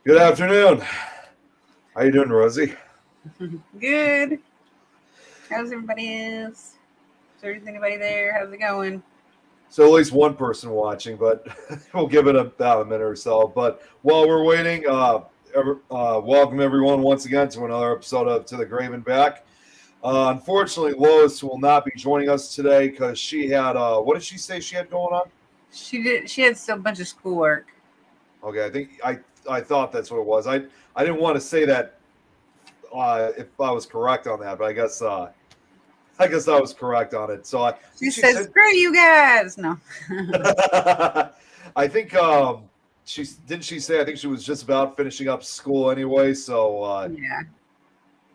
Good afternoon. How you doing, Rosie? Good. How's everybody is? There's anybody there? How's it going? So at least one person watching, but we'll give it about a minute or so. But while we're waiting, welcome everyone once again to another episode of To the Grave and Back. Unfortunately, Lois will not be joining us today because she had what did she say she had going on? She did. She had still a bunch of schoolwork. Okay, I thought that's what it was. I didn't want to say that if I was correct on that, but I guess I was correct on it. So I She think she says, said "Screw you guys!" No. I think she didn't she say I think she was just about finishing up school anyway. So Yeah.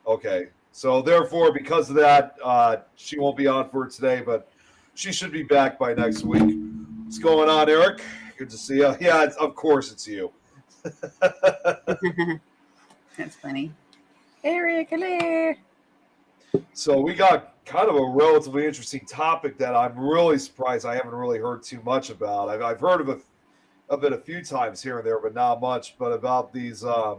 okay, so therefore because of that, she won't be on for today, but she should be back by next week. What's going on, Eric? Good to see you. Yeah, of course it's you. That's funny. Eric, hello. So we got kind of a relatively interesting topic that I'm really surprised I haven't really heard too much about. I've heard of it a few times here and there, but not much. But about these, I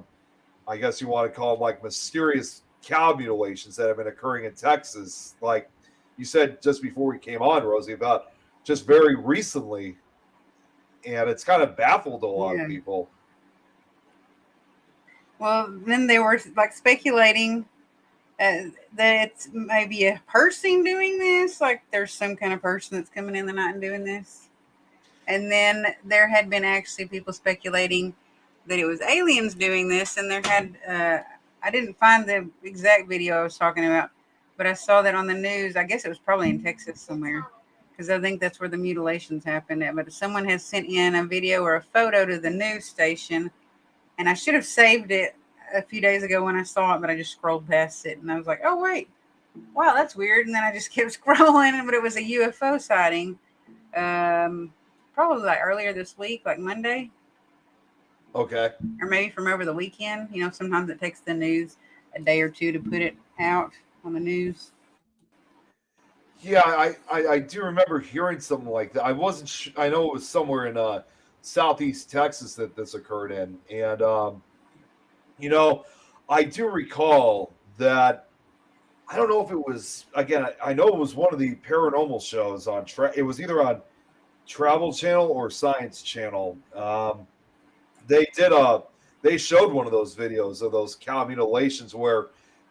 guess you want to call them like mysterious cow mutilations that have been occurring in Texas. Like you said just before we came on, Rosie, about just very recently, and it's kind of baffled a lot of Yeah. people. Well, then they were like speculating that it's maybe a person doing this. Like there's some kind of person that's coming in the night and doing this. And then there had been actually people speculating that it was aliens doing this, and there had I didn't find the exact video I was talking about, but I saw that on the news. I guess it was probably in Texas somewhere, because I think that's where the mutilations happened at. But someone has sent in a video or a photo to the news station, and I should have saved it a few days ago when I saw it, but I just scrolled past it, and I was like, oh wait, wow, that's weird. And then I just kept scrolling, but it was a UFO sighting. Um, Probably like earlier this week, like Monday, Okay. or maybe from over the weekend. Sometimes it takes the news a day or two to put it out on the news. Yeah, I do remember hearing something like that. I wasn't. I know it was somewhere in southeast Texas that this occurred in, and you know, I do recall that. I don't know if it was again. I know it was one of the paranormal shows on. It was either on Travel Channel or Science Channel. They did a. They showed one of those videos of those cow mutilations where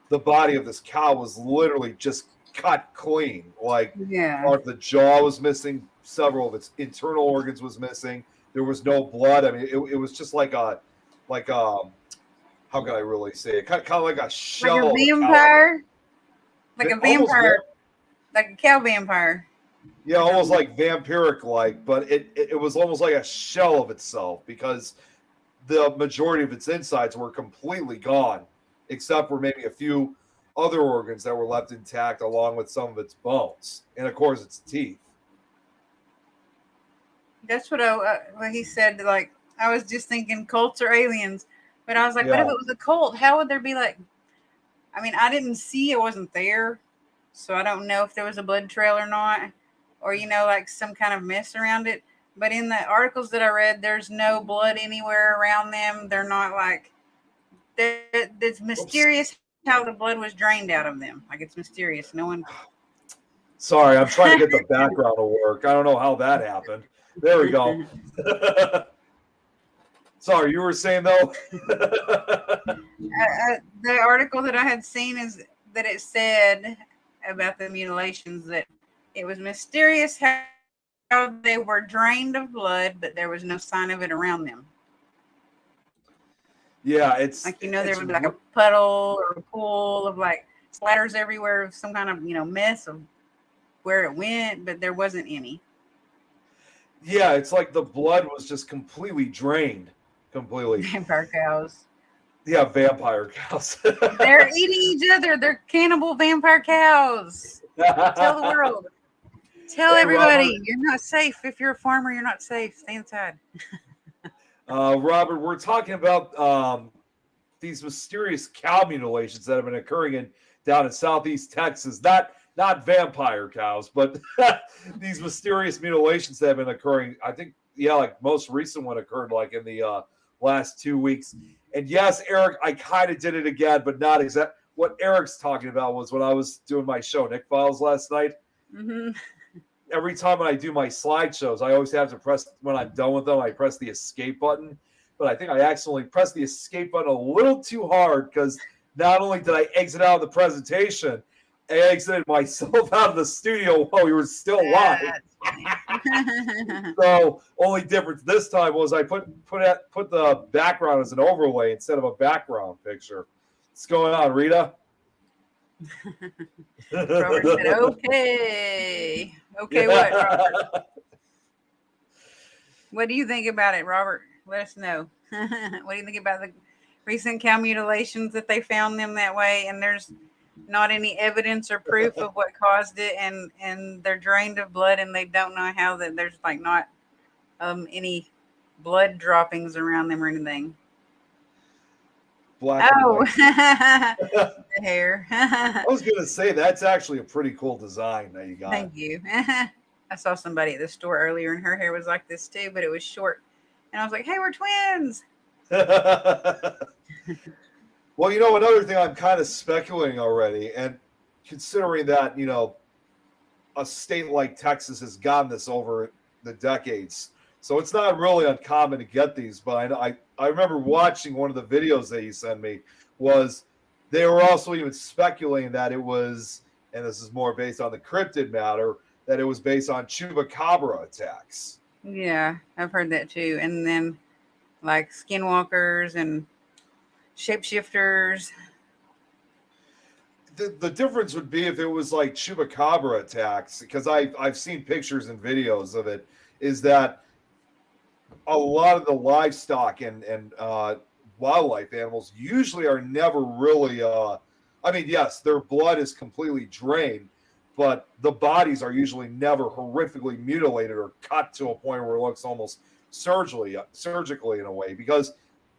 the body of this cow was literally just cut clean. Like Yeah. part of the jaw was missing, several of its internal organs was missing. There was no blood. I mean, it was just like how can I really say it? Kind of like a Like a shell of a cow, vampire? Like a almost vampire, like a cow vampire. yeah, Like a, almost like vampiric like, but it was almost like a shell of itself because the majority of its insides were completely gone, except for maybe a few other organs that were left intact, along with some of its bones, and of course its teeth. that's what he said. Like, I was just thinking cults or aliens. But I was like, but if Yeah, it was a cult, how would there be like, I mean, I didn't see, it wasn't there. So I don't know if there was a blood trail or not, or, like some kind of mess around it. But in the articles that I read, there's no blood anywhere around them. They're not like, it's oops. mysterious how the blood was drained out of them. Like, it's mysterious. No one. Sorry, I'm trying to get the background to work. I don't know how that happened. There we go. Sorry, you were saying though. The article that I had seen is that it said about the mutilations that it was mysterious how they were drained of blood, but there was no sign of it around them. Yeah, Like, there would be like a puddle or a pool of like splatters everywhere of some kind of, mess of where it went, but there wasn't any. yeah, it's like the blood was just completely drained, completely. Vampire cows. Yeah, vampire cows. They're eating each other. They're cannibal vampire cows. Tell the world. Tell Hey, Robert. everybody you're not safe. If you're a farmer, you're not safe. Stay inside. Robert, we're talking about these mysterious cow mutilations that have been occurring down in southeast Texas. Not vampire cows, but these mysterious mutilations that have been occurring. I think, yeah, like most recent one occurred like in the last 2 weeks. And yes, Eric, I kind of did it again, but not exact. What Eric's talking about was when I was doing my show, Nick Files, last night. Mm-hmm. Every time when I do my slideshows, I always have to press, when I'm done with them, I press the escape button. But I think I accidentally pressed the escape button a little too hard because not only did I exit out of the presentation, I exited myself out of the studio while we were still live. So only difference this time was I put the background as an overlay instead of a background picture. What's going on, Rita? Robert said, "Okay, okay, what, Robert? What do you think about it, Robert? Let us know. What do you think about the recent cow mutilations that they found them that way, and there's not any evidence or proof of what caused it, and they're drained of blood, and they don't know how that there's like not any blood droppings around them or anything." Black Oh, and white. the hair. I was gonna say that's actually a pretty cool design that you got. Thank you. I saw somebody at the store earlier, and her hair was like this too, but it was short. And I was like, "Hey, we're twins." Well, another thing I'm kind of speculating already, and considering that, a state like Texas has gotten this over the decades, so it's not really uncommon to get these. But I remember watching one of the videos that you sent me was they were also even speculating that it was, and this is more based on the cryptid matter, that it was based on chupacabra attacks. Yeah, I've heard that too. And then like skinwalkers and shapeshifters. The difference would be if it was like chupacabra attacks, because I've seen pictures and videos of it, is that a lot of the livestock and wildlife animals usually are never really I mean, yes, their blood is completely drained, but the bodies are usually never horrifically mutilated or cut to a point where it looks almost surgically in a way. Because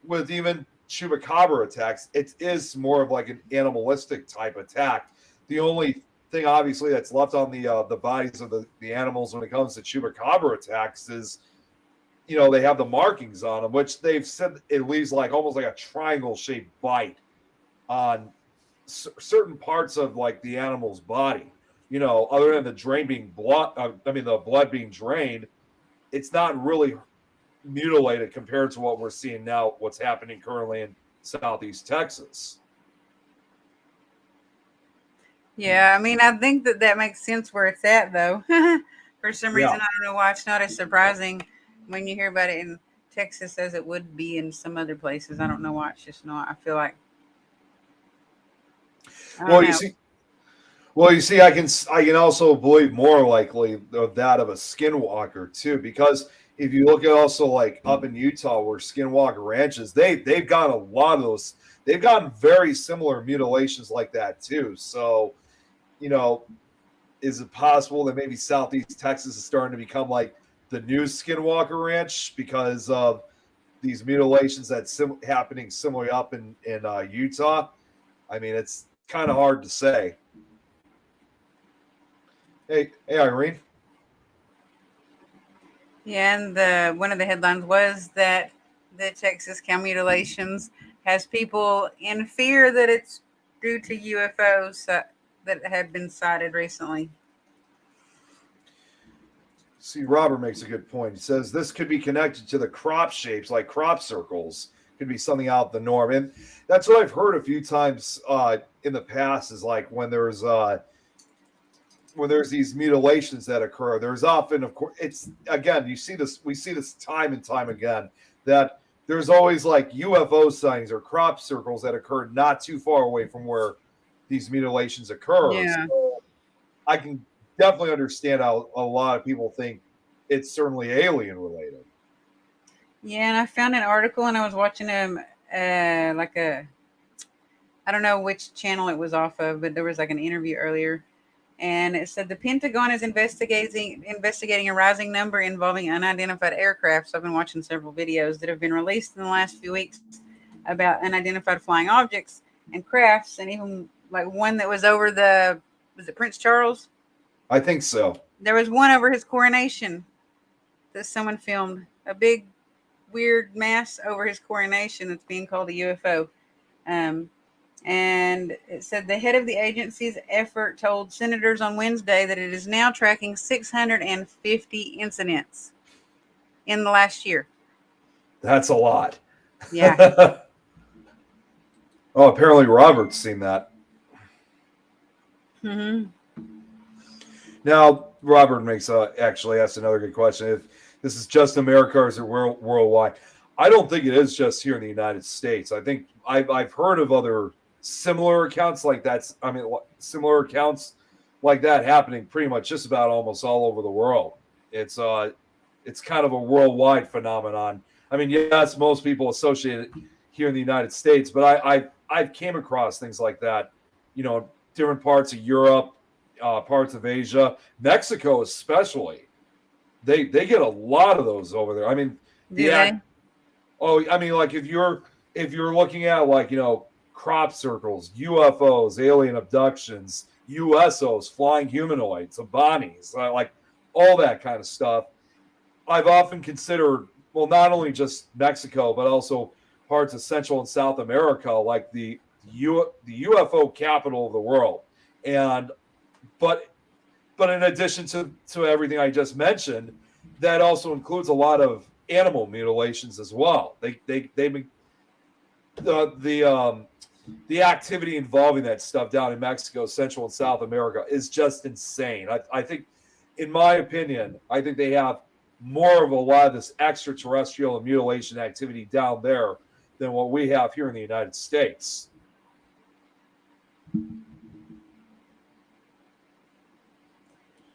with even chupacabra attacks, it is more of like an animalistic type attack. The only thing, obviously, that's left on the bodies of the animals when it comes to chupacabra attacks is, they have the markings on them, which they've said it leaves like almost like a triangle shaped bite on certain parts of like the animal's body. Other than the drain being blood, the blood being drained, it's not really mutilated compared to what we're seeing now, what's happening currently in Southeast Texas. Yeah, I mean, I think that makes sense where it's at, though. For some reason, I don't know why it's not as surprising when you hear about it in Texas as it would be in some other places. I don't know why it's just not. I feel like. Well, you see, I can also believe more likely of that of a skinwalker too, because if you look at also like up in Utah where skinwalker ranches, they've got a lot of those. They've gotten very similar mutilations like that too. So, is it possible that maybe Southeast Texas is starting to become like the new skinwalker ranch because of these mutilations that's happening similarly up in Utah? I mean, it's kind of hard to say. Hey, Irene. Yeah, and one of the headlines was that the Texas cow mutilations has people in fear that it's due to UFOs that have been sighted recently. See, Robert makes a good point. He says this could be connected to the crop shapes, like crop circles. Could be something out the norm, and that's what I've heard a few times in the past. Is like when there's these mutilations that occur, there's often, of course, it's again, we see this time and time again, that there's always like UFO sightings or crop circles that occur not too far away from where these mutilations occur. Yeah. So I can definitely understand how a lot of people think it's certainly alien related. Yeah, and I found an article, and I was watching like I don't know which channel it was off of, but there was like an interview earlier, and it said the Pentagon is investigating a rising number involving unidentified aircraft. So I've been watching several videos that have been released in the last few weeks about unidentified flying objects and crafts, and even like one that was over was it Prince Charles? I think so. There was one over his coronation that someone filmed, a big weird mass over his coronation that's being called a UFO. Um, and it said the head of the agency's effort told senators on Wednesday that it is now tracking 650 incidents in the last year. That's a lot. Yeah. Oh, apparently Robert's seen that. Mm-hmm. Now, Robert actually asked another good question. If this is just America or is it worldwide? I don't think it is just here in the United States. I think I've heard of other similar accounts like that. I mean, similar accounts like that happening pretty much just about almost all over the world. It's kind of a worldwide phenomenon. I mean, yes, most people associate it here in the United States, but I've came across things like that, different parts of Europe, parts of Asia, Mexico especially. They get a lot of those over there. I mean, Do they? I mean, like if you're looking at like crop circles, UFOs, alien abductions, USOs, flying humanoids, Abanis, like all that kind of stuff. I've often considered, well, not only just Mexico, but also parts of Central and South America, like the UFO capital of the world. And but in addition to everything I just mentioned, that also includes a lot of animal mutilations as well. The activity involving that stuff down in Mexico, Central and South America is just insane. I think, in my opinion, I think they have more of a lot of this extraterrestrial and mutilation activity down there than what we have here in the United States.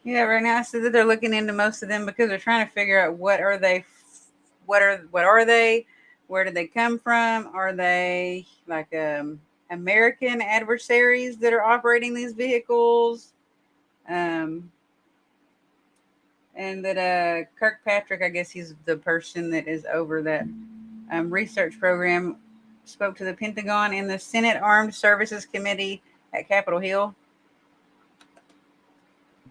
Yeah, right now I said that they're looking into most of them because they're trying to figure out what are they, where did they come from? Are they like American adversaries that are operating these vehicles? And that Kirkpatrick, I guess he's the person that is over that research program, spoke to the Pentagon and the Senate Armed Services Committee at Capitol Hill.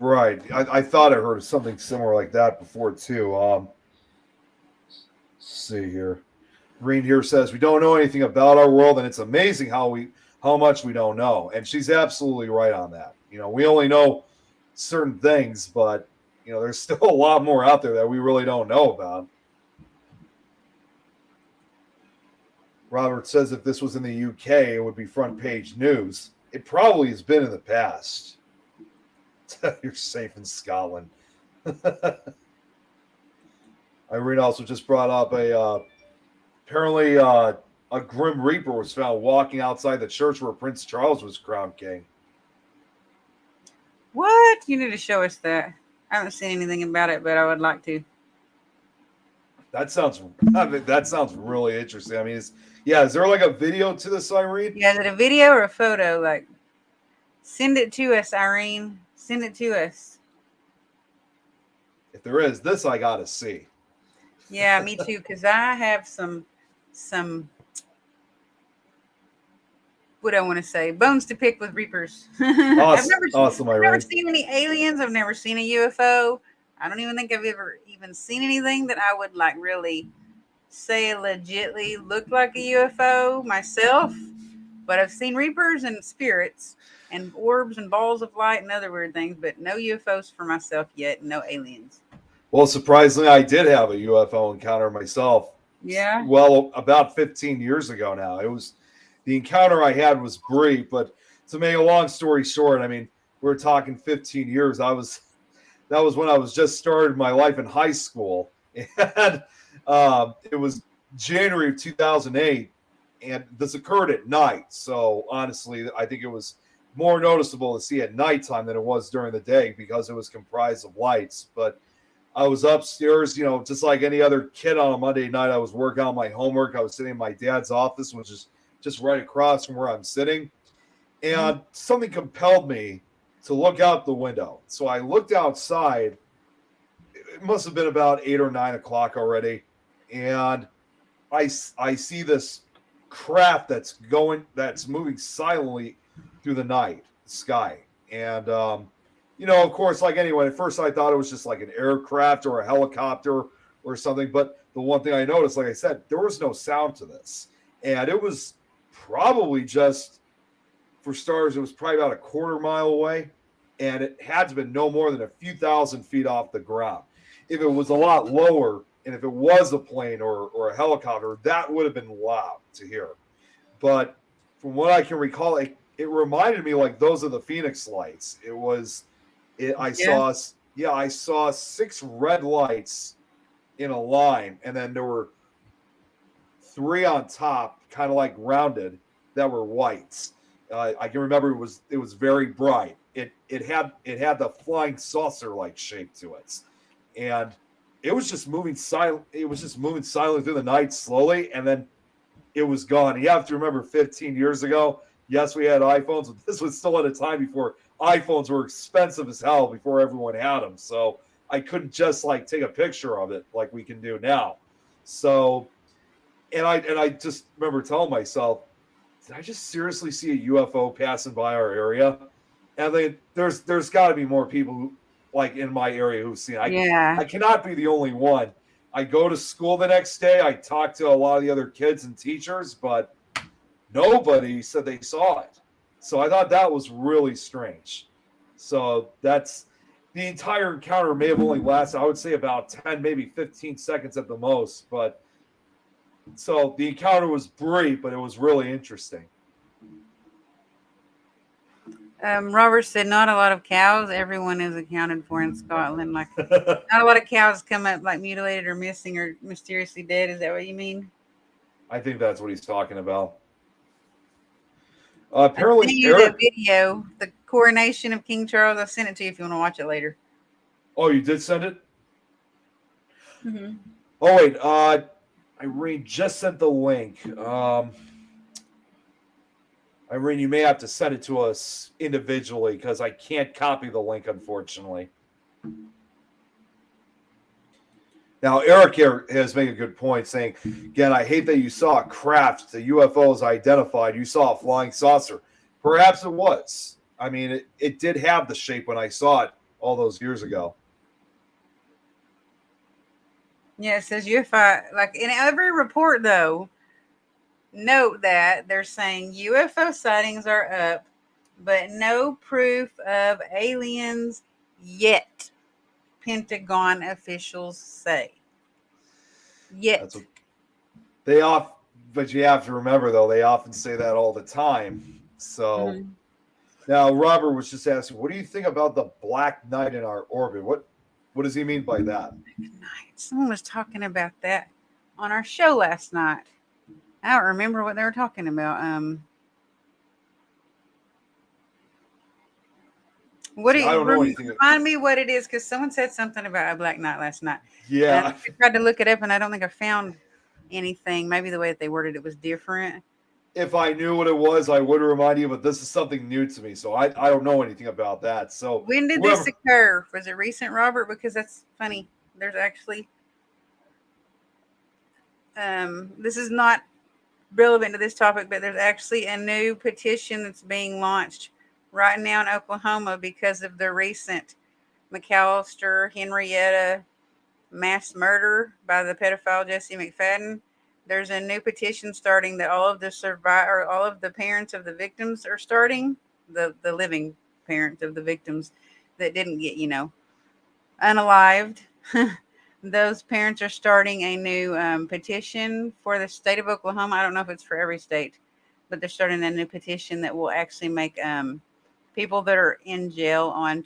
Right. I thought I heard something similar like that before too. Let's see here. Green here says we don't know anything about our world, and it's amazing how much we don't know. And she's absolutely right on that. We only know certain things, but there's still a lot more out there that we really don't know about. Robert says if this was in the UK, it would be front page news. It probably has been in the past. You're safe in Scotland. Irene also just brought up apparently a Grim Reaper was found walking outside the church where Prince Charles was crowned king. What? You need to show us that. I haven't seen anything about it, but I would like to. That sounds really interesting. I mean, is there like a video to this, Irene? Yeah, is it a video or a photo? Like, send it to us, Irene. Send it to us. If there is, this I gotta see. Yeah, me too, because I have some what I want to say, bones to pick with Reapers. Awesome, I've never seen any aliens. I've never seen a UFO. I don't even think I've ever even seen anything that I would like really say legitly looked like a UFO myself. But I've seen Reapers and spirits and orbs and balls of light and other weird things, but no UFOs for myself yet. No aliens. Well, surprisingly, I did have a UFO encounter myself. Yeah. Well, about 15 years ago now. The encounter I had was brief, but to make a long story short, I mean, we're talking 15 years. That was when I was just started my life in high school, and it was January of 2008, and this occurred at night. So honestly, I think it was more noticeable to see at nighttime than it was during the day because it was comprised of lights. But I was upstairs, just like any other kid on a Monday night. I was working on my homework. I was sitting in my dad's office, which is just right across from where I'm sitting. And something compelled me to look out the window. So I looked outside. It must have been about 8 or 9 o'clock already. And I see this craft that's moving silently through the night sky. And, of course, like anyone, at first I thought it was just like an aircraft or a helicopter or something. But the one thing I noticed, like I said, there was no sound to this. And it was probably just, for starters, it was probably about a quarter mile away. And it had to have been no more than a few thousand feet off the ground. If it was a lot lower, and if it was a plane or a helicopter, that would have been loud to hear. But from what I can recall, it reminded me like those of the Phoenix lights. It was, I Yeah. saw, yeah, I saw 6 red lights in a line, and then there were 3 on top, kind of like rounded, that were whites. I can remember it was very bright. It had the flying saucer like shape to it, and it was just moving silent. It was just moving silently through the night slowly, and then it was gone. You have to remember 15 years ago, yes, we had iPhones, but this was still at a time before iPhones were expensive as hell before everyone had them. So I couldn't just like take a picture of it like we can do now. So and I just remember telling myself, did I just seriously see a UFO passing by our area? And then there's got to be more people who, like in my area, who've seen it. Yeah. I cannot be the only one. I go to school the next day. I talk to a lot of the other kids and teachers, but nobody said they saw it. So I thought that was really strange. So that's the entire encounter may have only lasted, I would say, about 10, maybe 15 seconds at the most. But so the encounter was brief, but it was really interesting. Robert said not a lot of cows. Everyone is accounted for in Scotland. Like not a lot of cows come up like mutilated or missing or mysteriously dead. Is that what you mean? I think that's what he's talking about. I sent Apparently, you the Eric. video, the coronation of King Charles. I sent it to you if you want to watch it later. Oh, you did send it? Mm-hmm. Oh wait, Irene just sent the link. Irene, you may have to send it to us individually because I can't copy the link, unfortunately. Now, Eric here has made a good point, saying, again, I hate that you saw a craft, the UFOs identified. You saw a flying saucer. Perhaps it was. I mean, it did have the shape when I saw it all those years ago. Yeah, it says UFO. Like in every report, though, note that they're saying UFO sightings are up, but no proof of aliens yet. Pentagon officials say. That's Yet. what they off. But you have to remember, though, they often say that all the time. So Mm-hmm. now Robert was just asking, what do you think about the black knight in our orbit? What does he mean by that? Someone was talking about that on our show last night. I don't remember what they were talking about. What do See, I you don't know anything. remind me what it is? Because someone said something about a black knight last night, and Yeah, I tried to look it up, and I don't think I found anything. Maybe the way that they worded it was different. if I knew what it was, I would remind you, but this is something new to me, so I don't know anything about that. So When did this whoever, occur? Was it recent, Robert? Because that's funny. There's actually this is not relevant to this topic, but there's actually a new petition that's being launched right now in Oklahoma because of the recent McAllister Henrietta mass murder by the pedophile Jesse McFadden. There's a new petition starting that all of the all of the parents of the victims are starting, the living parents of the victims that didn't get, unalived. Those parents are starting a new petition for the state of Oklahoma. I don't know if it's for every state, but they're starting a new petition that will actually make people that are in jail on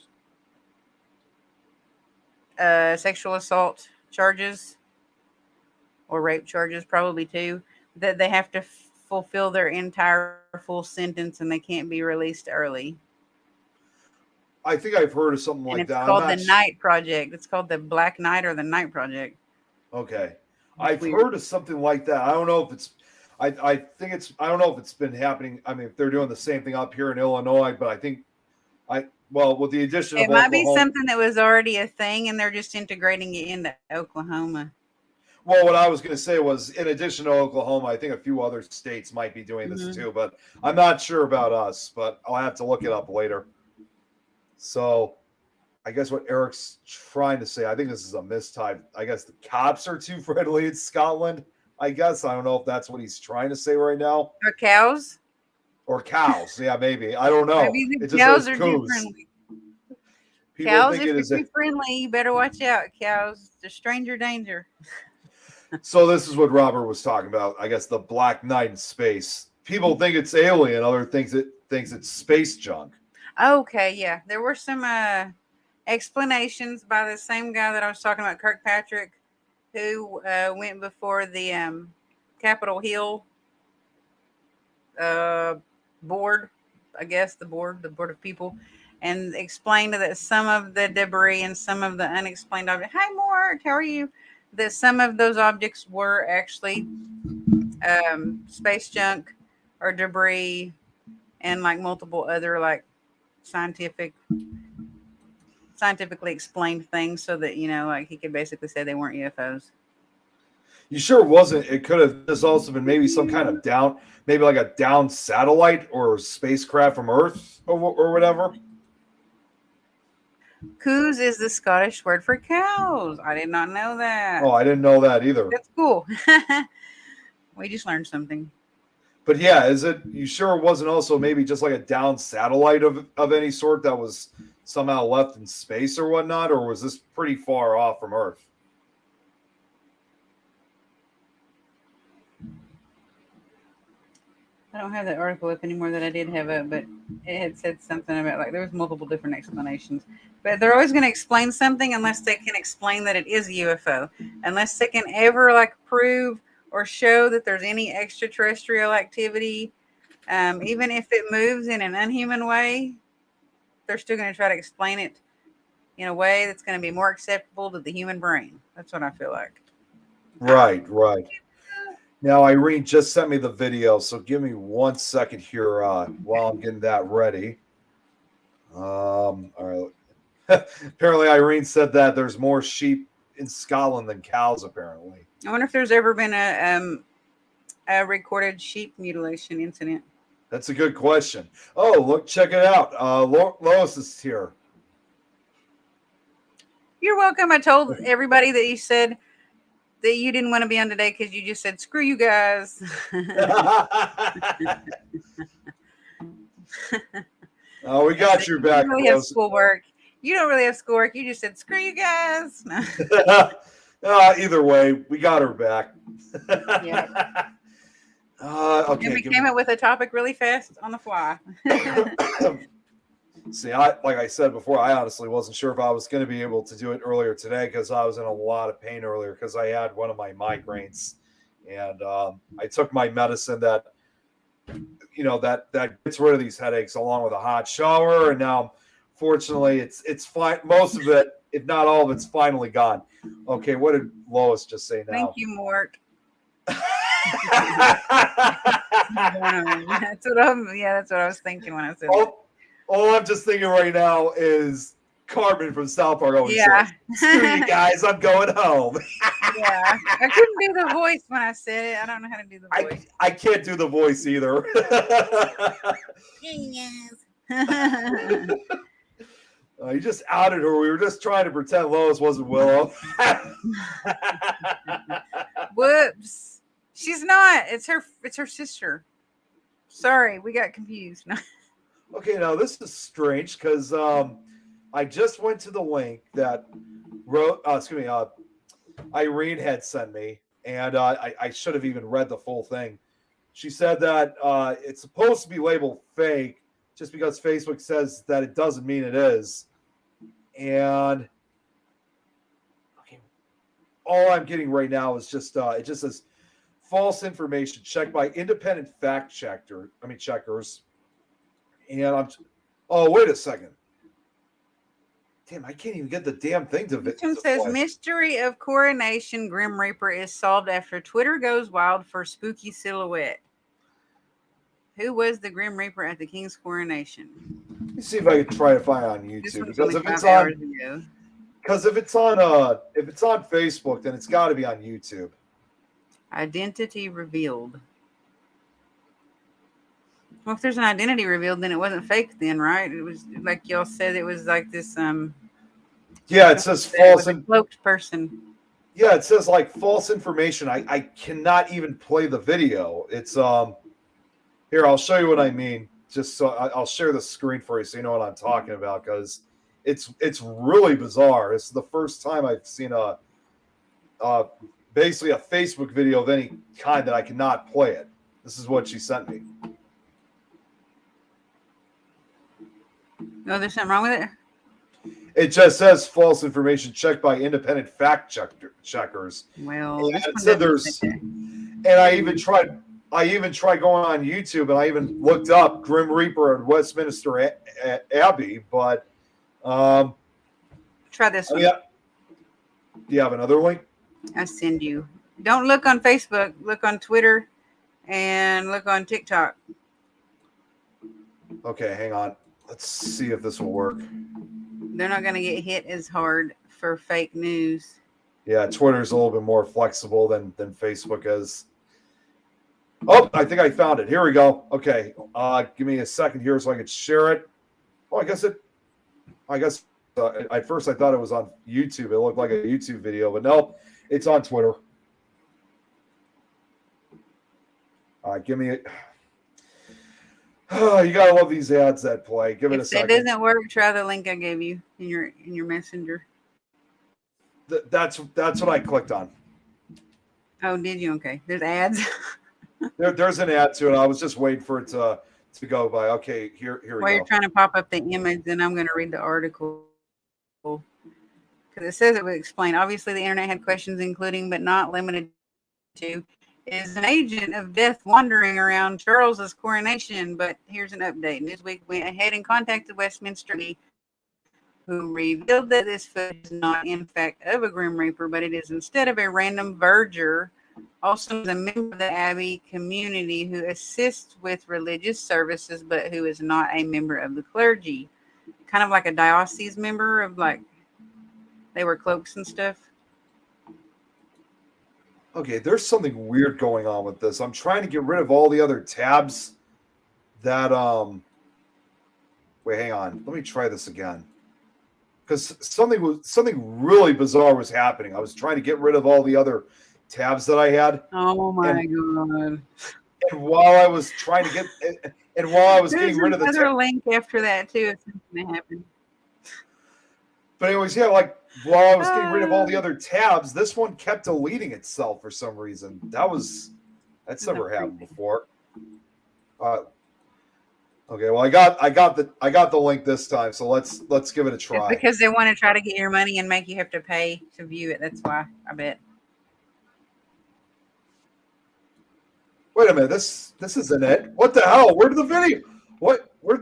sexual assault charges or rape charges, probably too, that they have to fulfill their entire full sentence and they can't be released early. I think I've heard of something And like it's that. I'm called the not Night Project. It's called the Black Knight or the Night Project. okay. It's I've weird. heard of something like that. I don't know if it's. I think it's. I don't know if it's been happening. I mean, if they're doing the same thing up here in Illinois, but I think well, with the addition It of might be Oklahoma. something that was already a thing and they're just integrating it into Oklahoma. Well, what I was going to say was, in addition to Oklahoma, I think a few other states might be doing this Mm-hmm. too, but I'm not sure about us. But I'll have to look it up later. So I guess what Eric's trying to say, I think this is a mistype. I guess the cops are too friendly in Scotland. I guess I don't know if that's what he's trying to say right now. Or cows? Or cows. Yeah, maybe. I don't know. Maybe It the just cows says are too coos. friendly. People Cows, think if it is you're a. too friendly, you better watch out. Cows, the stranger danger. So this is what Robert was talking about. I guess the Black Knight in space. People think it's alien. Other thinks it's space junk. Okay, yeah. There were some explanations by the same guy that I was talking about, Kirkpatrick, who went before the Capitol Hill board, I guess the board of people, and explained that some of the debris and some of the unexplained objects. Hi, Mort, how are you? That some of those objects were actually space junk or debris, and like multiple other like scientifically explained things, so that like he could basically say they weren't UFOs. You sure it wasn't? It could have just also been maybe some kind of down, maybe like a down satellite or spacecraft from Earth or whatever. Coos is the Scottish word for cows. I did not know that. Oh, I didn't know that either. That's cool. We just learned something. But yeah, is it? You sure it wasn't also maybe just like a down satellite of any sort that was somehow left in space or whatnot, or was this pretty far off from Earth? I don't have that article up anymore that I did have up, but it had said something about like there was multiple different explanations. But they're always going to explain something unless they can explain that it is a UFO, unless they can ever like prove or show that there's any extraterrestrial activity, even if it moves in an unhuman way. They're still going to try to explain it in a way that's going to be more acceptable to the human brain. That's what I feel like. Right. Now, Irene just sent me the video, so give me 1 second here while I'm getting that ready. All right. Apparently, Irene said that there's more sheep in Scotland than cows, apparently. I wonder if there's ever been a recorded sheep mutilation incident. That's a good question. Oh, look, check it out. Lois is here. You're welcome. I told everybody that you said that you didn't want to be on today because you just said, screw you guys. Oh, we got your back. You don't really have schoolwork. You don't really have schoolwork. You just said, screw you guys. Either way, we got her back. Yeah. Okay. And we came up with a topic really fast on the fly. See, like I said before, I honestly wasn't sure if I was going to be able to do it earlier today because I was in a lot of pain earlier because I had one of my migraines, and I took my medicine that gets rid of these headaches along with a hot shower, and now fortunately it's fine. Most of it, if not all of it's finally gone. Okay, what did Lois just say now? Thank you, Mort. That's what I was thinking when I said that. All I'm just thinking right now is Cartman from South Park. Yeah. Screw you guys, I'm going home. Yeah. I couldn't do the voice when I said it. I don't know how to do the voice. I can't do the voice either. You just outed her. We were just trying to pretend Lois wasn't Willow. Whoops. She's not. It's her sister. Sorry, we got confused. Okay, now this is strange because I just went to the link that Irene had sent me, and I should have even read the full thing. She said that it's supposed to be labeled fake just because Facebook says that it doesn't mean it is. And okay, all I'm getting right now is just it just says false information checked by independent fact checkers. And wait a second. Damn, I can't even get the damn thing to This one says mystery of coronation Grim Reaper is solved after Twitter goes wild for spooky silhouette. Who was the Grim Reaper at the King's coronation? Let me see if I can try to find it on YouTube because if it's on Facebook, then it's got to be on YouTube. Identity revealed. Well, if there's an identity revealed, then it wasn't fake then, right? It was like y'all said, it was like this Yeah, it says It false. was a cloaked person. Yeah, it says like false information. I cannot even play the video. It's here, I'll show you what I mean. Just so I'll share the screen for you so you know what I'm talking about, because it's really bizarre. It's the first time I've seen basically a Facebook video of any kind that I cannot play it. This is what she sent me. Oh, there's something wrong with it? It just says false information checked by independent fact checkers. Well, And this it one said doesn't say there's, that. and I even tried going on YouTube, and I even looked up Grim Reaper at Westminster Abbey, but Try this one. do you have another link? I send you. Don't look on Facebook. Look on Twitter and look on TikTok. Okay, hang on. Let's see if this will work. They're not going to get hit as hard for fake news. Yeah, Twitter's a little bit more flexible than Facebook is. Oh, I think I found it. Here we go. Okay, give me a second here so I can share it. Oh, I guess at first I thought it was on YouTube. It looked like a YouTube video, but nope, it's on Twitter. All right, give me it. Oh, you gotta love these ads that play. Give it a second. If it doesn't work, try the link I gave you in your messenger. That's what I clicked on. Oh, did you? Okay. There's ads. There's an ad to it. I was just waiting for it to go by. Okay, here we go. While you're trying to pop up the image, then I'm going to read the article. Because it says it would explain. Obviously, the internet had questions, including but not limited to, is an agent of death wandering around Charles's coronation? But here's an update. Newsweek went ahead and contacted Westminster, who revealed that this footage is not, in fact, of a Grim Reaper, but it is instead of a random verger, also a member of the Abbey community who assists with religious services, but who is not a member of the clergy. Kind of like a diocese member of like, they wear cloaks and stuff. Okay, there's something weird going on with this. I'm trying to get rid of all the other tabs that wait, hang on. Let me try this again. Because something really bizarre was happening. I was trying to get rid of all the other tabs that I had. Oh my god. And while I was trying to get getting rid of the another link after that too, if something happened. But anyways, yeah, like while I was getting rid of all the other tabs, this one kept deleting itself for some reason. That's never happened before. Okay, well I got the link this time, so let's give it a try. It's because they want to try to get your money and make you have to pay to view it. That's why, I bet. Wait a minute, this isn't it. What the hell? Where'd the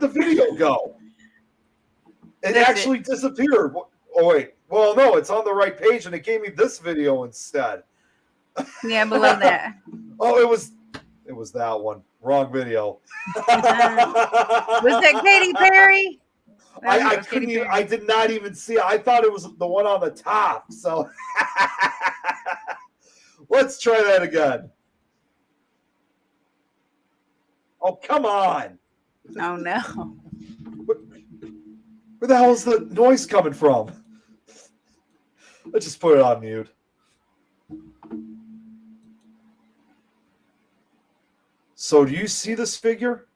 video go? It actually disappeared. Oh wait. Well, no, it's on the right page, and it gave me this video instead. Yeah, below that. Oh, it was that one. Wrong video. Was that Katy Perry? I couldn't even. I did not even see it. I thought it was the one on the top. So let's try that again. Oh, come on. Oh no. Where the hell is the noise coming from? Let's just put it on mute. So do you see this figure?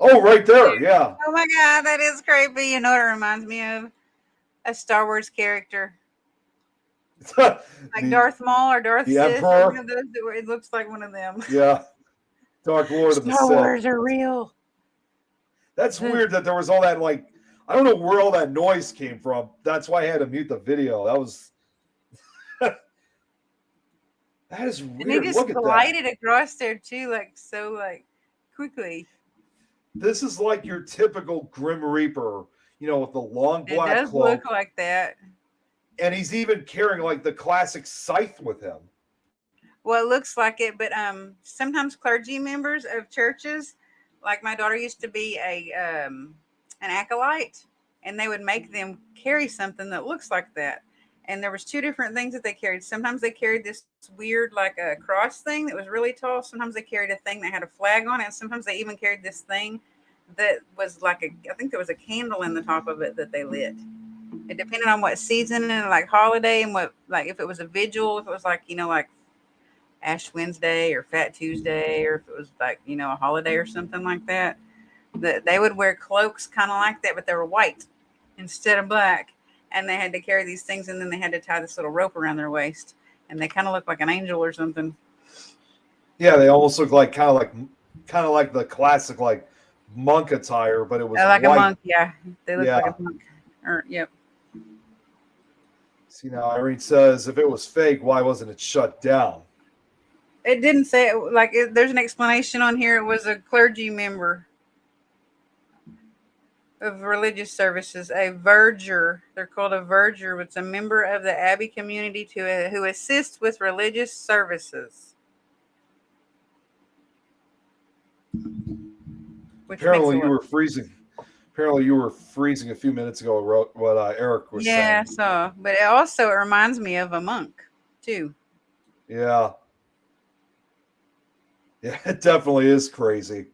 Oh, right there. Yeah. Oh my god, that is creepy. You know what it reminds me of? A Star Wars character. Like Darth Maul or Darth Sith. Emperor. One of those it looks like one of them. Yeah. Dark Lord of the Sith. Star Wars are real. That's weird that there was all that, like, I don't know where all that noise came from. That's why I had to mute the video. That was that is weird. And they just glided across there too, like quickly. This is like your typical Grim Reaper, with the long black it does cloak. Look like that. And he's even carrying like the classic scythe with him. Well, it looks like it, but sometimes clergy members of churches, like my daughter used to be an acolyte, and they would make them carry something that looks like that. And there was two different things that they carried. Sometimes they carried this weird, like a cross thing that was really tall. Sometimes they carried a thing that had a flag on it. And sometimes they even carried this thing that was like I think there was a candle in the top of it that they lit. It depended on what season and like holiday and what like if it was a vigil, if it was like like Ash Wednesday or Fat Tuesday, or if it was like a holiday or something like that. That they would wear cloaks kind of like that, but they were white instead of black, and they had to carry these things, and then they had to tie this little rope around their waist, and they kind of looked like an angel or something. Yeah, they almost look like kind of like the classic like monk attire, but it was Like a white. monk, yeah. They looked Yeah. like a monk. Or yep. See now, Irene says if it was fake, why wasn't it shut down? It didn't say it, like there's an explanation on here. It was a clergy member of religious services, a verger. They're called a verger. It's a member of the Abbey community who assists with religious services. Apparently, you were freezing. Apparently, you were freezing a few minutes ago. Wrote what Eric was saying. Yeah, so but it reminds me of a monk too. Yeah. Yeah, it definitely is crazy.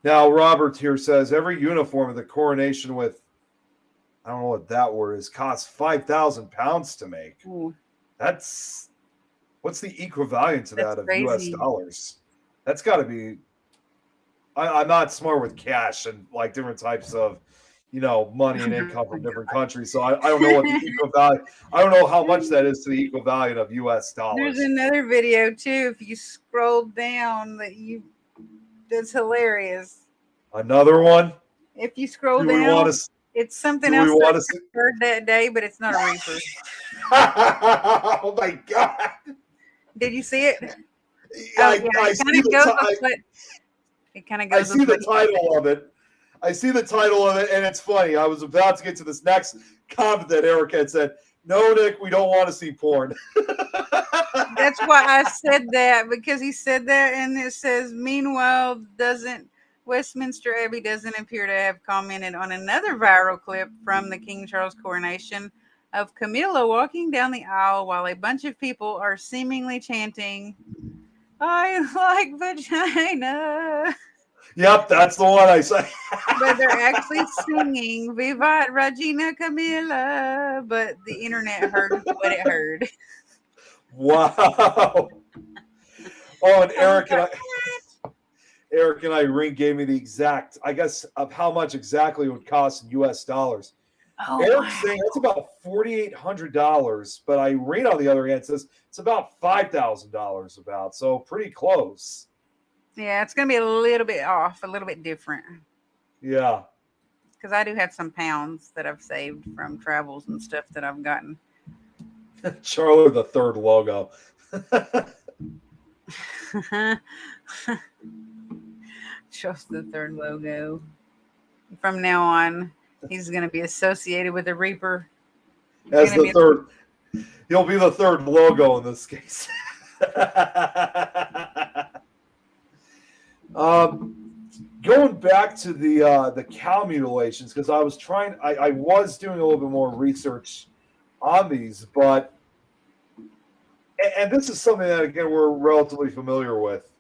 Now, Robert here says every uniform of the coronation with, I don't know what that word is, costs £5,000 to make. Ooh. What's the equivalent to that of crazy. US dollars? That's got to be, I'm not smart with cash and like different types of, money and income from different countries. So I don't know what the equal value, I don't know how much that is to the equal value of US dollars. There's another video too. If you scroll down that's hilarious. Another one? If you scroll down, it's something else that I heard that day, but it's not a reaper. Oh my God. Did you see it? I see the title of it. I see the title of it, and it's funny. I was about to get to this next comment that Eric had said, no, Nick, we don't want to see porn. That's why I said that, because he said that, and it says, meanwhile, Westminster Abbey doesn't appear to have commented on another viral clip from the King Charles coronation of Camilla walking down the aisle while a bunch of people are seemingly chanting, I like vagina. Yep, that's the one I say. But they're actually singing Vivat Regina Camilla, but the internet heard what it heard. Wow. Oh, and Eric and Irene gave me the exact, I guess, of how much exactly it would cost in US dollars. Oh, Eric's saying it's about $4,800, but Irene, on the other hand, says it's about $5,000 about, so pretty close. Yeah, it's going to be a little bit off, a little bit different. Yeah. Because I do have some pounds that I've saved from travels and stuff that I've gotten. Charlie the Third logo. Charles the Third logo. From now on, he's going to be associated with the Reaper. As the third, he'll be the third logo in this case. Going back to the cow mutilations, because I was doing a little bit more research on these, but and this is something that again we're relatively familiar with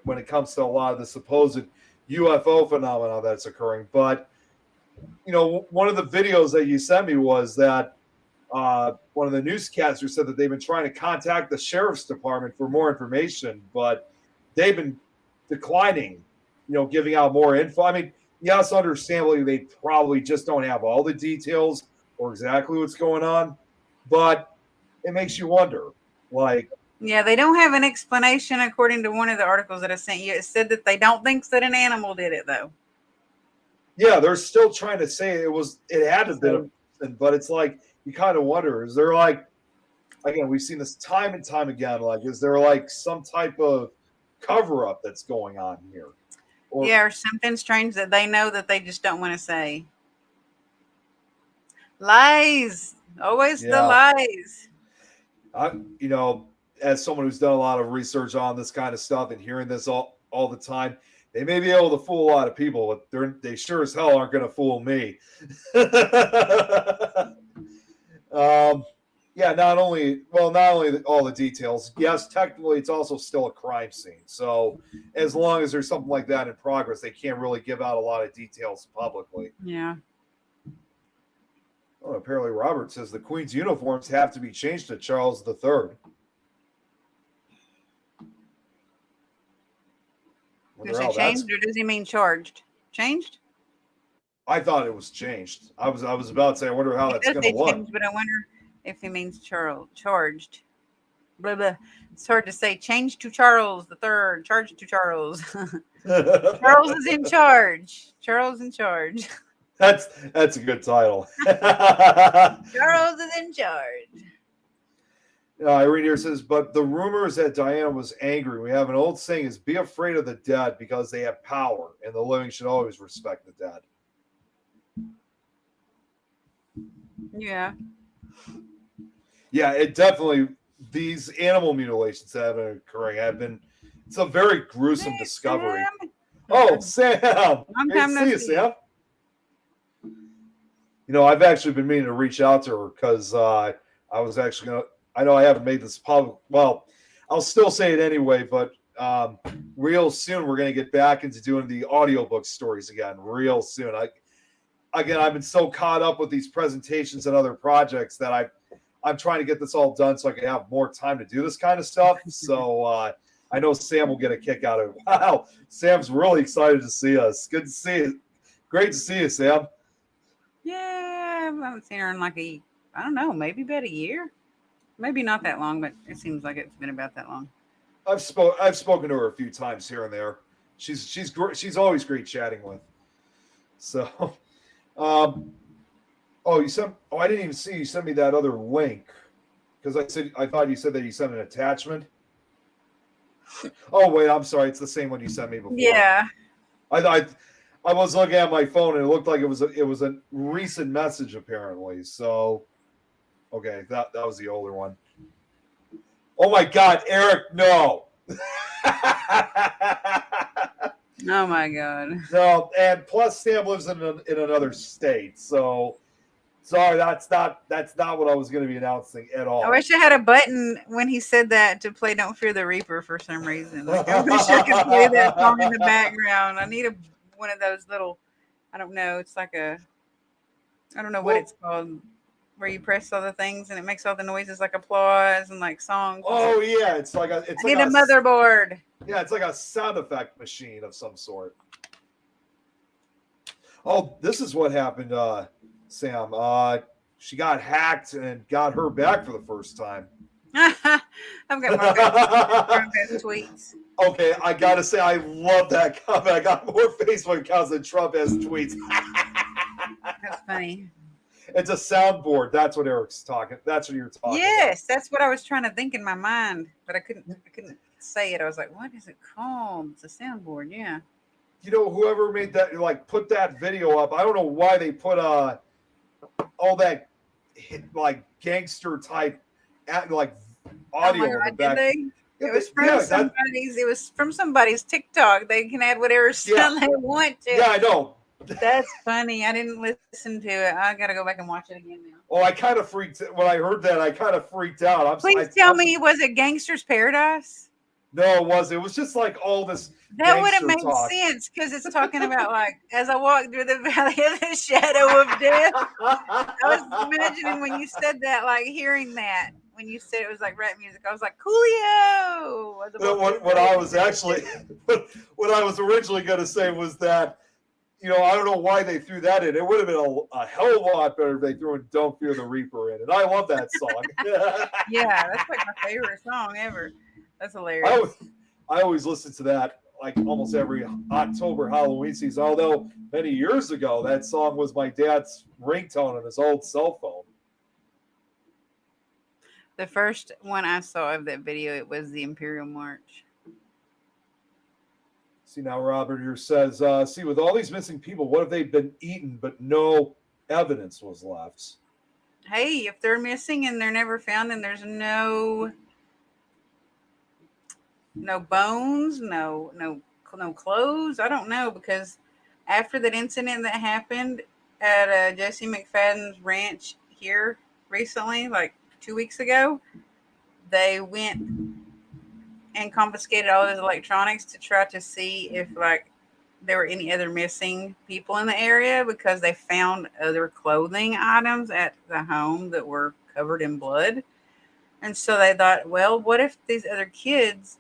when it comes to a lot of the supposed UFO phenomena that's occurring. But one of the videos that you sent me was that one of the newscasters said that they've been trying to contact the sheriff's department for more information, but they've been declining, giving out more info. I mean, yes, understandably, they probably just don't have all the details or exactly what's going on, but it makes you wonder. Yeah, they don't have an explanation according to one of the articles that I sent you. It said that they don't think that an animal did it, though. Yeah, they're still trying to say it had to be a person, but it's like you kind of wonder, is there again, we've seen this time and time again, is there some type of cover up that's going on here? Or something strange that they know that they just don't want to say. Lies. Always the lies. As someone who's done a lot of research on this kind of stuff and hearing this all the time, they may be able to fool a lot of people, but they sure as hell aren't going to fool me. Yeah, not only all the details. Yes, technically it's also still a crime scene. So as long as there's something like that in progress, they can't really give out a lot of details publicly. Yeah. Oh, apparently, Robert says the Queen's uniforms have to be changed to Charles III. You Wonder say how that's. changed, or does he mean charged? Changed? I thought it was changed. I was about to say. I wonder how He that's does going to say look. changed, but I wonder if he means charged. Blah blah. It's hard to say. Change to Charles the Third. Charge to Charles. Charles is in charge. Charles in charge. That's a good title. Charles is in charge. Irene here says, but the rumor is that Diana was angry. We have an old saying is be afraid of the dead because they have power, and the living should always respect the dead. Yeah. Yeah, it definitely, these animal mutilations that have been occurring have been, it's a very gruesome discovery. Sam. Oh, Sam. Long Great time to no see you, see. Sam. I've actually been meaning to reach out to her because I was actually going to, I know I haven't made this public. Well, I'll still say it anyway, but real soon we're going to get back into doing the audiobook stories again, real soon. I've been so caught up with these presentations and other projects that I'm trying to get this all done so I can have more time to do this kind of stuff. So I know Sam will get a kick out of it. Wow, Sam's really excited to see us. Good to see you. Great to see you, Sam. Yeah, I haven't seen her in like I don't know, maybe about a year. Maybe not that long, but it seems like it's been about that long. I've spoken to her a few times here and there. She's always great chatting with. So, oh, I didn't even see you sent me that other link because I thought you said that you sent an attachment. Oh wait, I'm sorry. It's the same one you sent me before. Yeah. I was looking at my phone and it looked like it was a recent message apparently. So, okay, that was the older one. Oh my God, Eric, no. Oh my God. No, and plus Sam lives in another state, so sorry, that's not what I was going to be announcing at all. I wish I had a button when he said that to play "Don't Fear the Reaper" for some reason. Like I wish I could play that song in the background. I need one of those little. I don't know. It's like I don't know what it's called, where you press all the things and it makes all the noises like applause and like songs. Oh yeah, it's like I need a motherboard. Yeah, it's like a sound effect machine of some sort. Oh, this is what happened, Sam. She got hacked and got her back for the first time. I've got more tweets. Okay, I gotta say, I love that comment. I got more Facebook accounts than Trump has tweets. That's funny. It's a soundboard. That's what Eric's talking. That's what you're talking. Yes, that's what I was trying to think in my mind, but I couldn't say it. I was like, "What is it called?" It's a soundboard. Yeah. Whoever made that, like, put that video up. I don't know why they put all that like gangster type like audio in the back. It was from somebody's. It was from somebody's TikTok. They can add whatever sound they want to. Yeah, I know. That's funny. I didn't listen to it. I got to go back and watch it again now. Oh, I kind of freaked when I heard that. I kind of freaked out. Please tell me, was it Gangster's Paradise? No, it wasn't. It was just like all this. That would have made sense because it's talking about like as I walk through the valley of the shadow of death. I was imagining when you said that, like hearing that when you said it was like rap music. I was like, Coolio. What I was actually, what I was originally going to say was that, I don't know why they threw that in. It would have been a hell of a lot better if they threw in "Don't Fear the Reaper" in, and I love that song. Yeah, that's like my favorite song ever. That's hilarious. I always listen to that like almost every October Halloween season. Although many years ago, that song was my dad's ringtone on his old cell phone. The first one I saw of that video, it was the Imperial March. See now, Robert here says, see, with all these missing people, what if they've been eaten but no evidence was left? Hey, if they're missing and they're never found and there's no bones, no clothes, I don't know, because after that incident that happened at Jesse McFadden's ranch here recently, like 2 weeks ago, they went and confiscated all his electronics to try to see if like there were any other missing people in the area because they found other clothing items at the home that were covered in blood. And so they thought, well, what if these other kids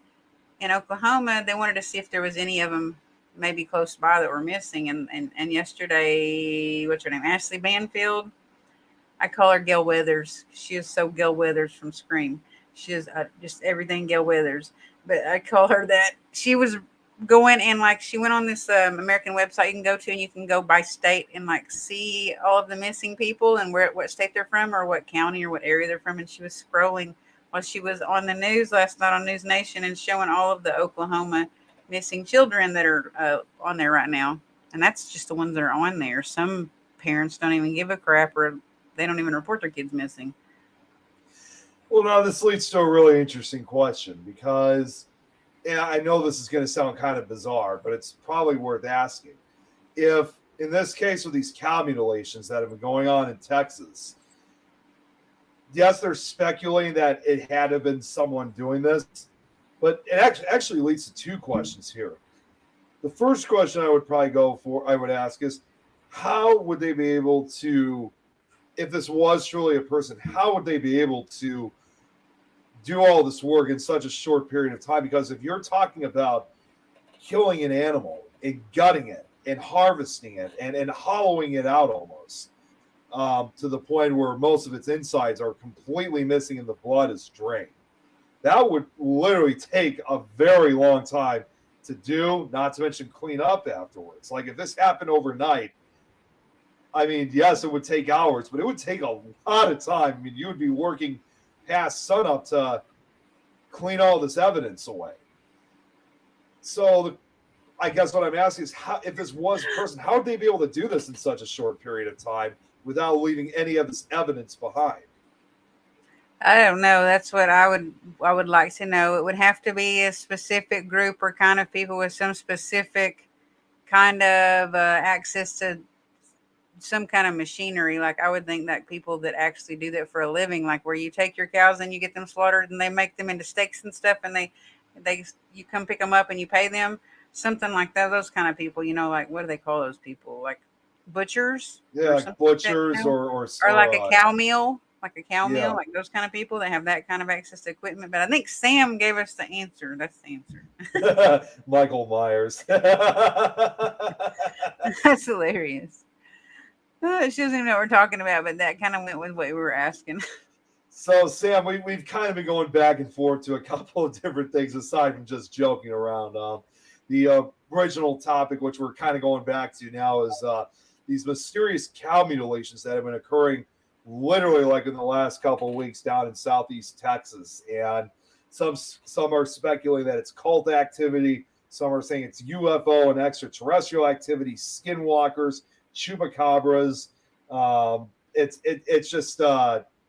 in Oklahoma, they wanted to see if there was any of them maybe close by that were missing. And yesterday, what's her name? Ashley Banfield. I call her Gail Weathers. She is so Gail Weathers from Scream. She is just everything Gail Weathers. But I call her that. She was going and like she went on this American website you can go to, and you can go by state and like see all of the missing people and where what state they're from or what county or what area they're from. And she was scrolling while she was on the news last night on News Nation and showing all of the Oklahoma missing children that are on there right now. And that's just the ones that are on there. Some parents don't even give a crap, or they don't even report their kids missing. Well, now this leads to a really interesting question because, and I know this is going to sound kind of bizarre, but it's probably worth asking. If, in this case, with these cow mutilations that have been going on in Texas, yes, they're speculating that it had to have been someone doing this, but it actually leads to two questions here. The first question I would ask is, how would they be able to, if this was truly a person, how would they be able to do all this work in such a short period of time? Because if you're talking about killing an animal and gutting it and harvesting it and hollowing it out almost to the point where most of its insides are completely missing and the blood is drained, that would literally take a very long time to do, not to mention clean up afterwards. Like if this happened overnight, I mean, yes, it would take hours, but it would take a lot of time. I mean, you would be working past sunup to clean all this evidence away. So I guess what I'm asking is, how, if this was a person, how would they be able to do this in such a short period of time without leaving any of this evidence behind? I don't know. That's what I would like to know. It would have to be a specific group or kind of people with some specific kind of access to some kind of machinery. Like I would think that people that actually do that for a living, like where you take your cows and you get them slaughtered and they make them into steaks and stuff, and they you come pick them up and you pay them something like that. Those kind of people, like what do they call those people? Like butchers, Yeah, or like something like that, butchers or like a cow meal. Like a cow meal, yeah, like those kind of people that have that kind of access to equipment. But I think Sam gave us the answer. That's the answer. Michael Myers. That's hilarious. She doesn't even know what we're talking about, but that kind of went with what we were asking. So, Sam, we've kind of been going back and forth to a couple of different things aside from just joking around. The original topic, which we're kind of going back to now, is these mysterious cow mutilations that have been occurring literally like in the last couple of weeks down in southeast Texas. And some are speculating that it's cult activity. Some are saying it's UFO and extraterrestrial activity, skinwalkers, chupacabras. It's just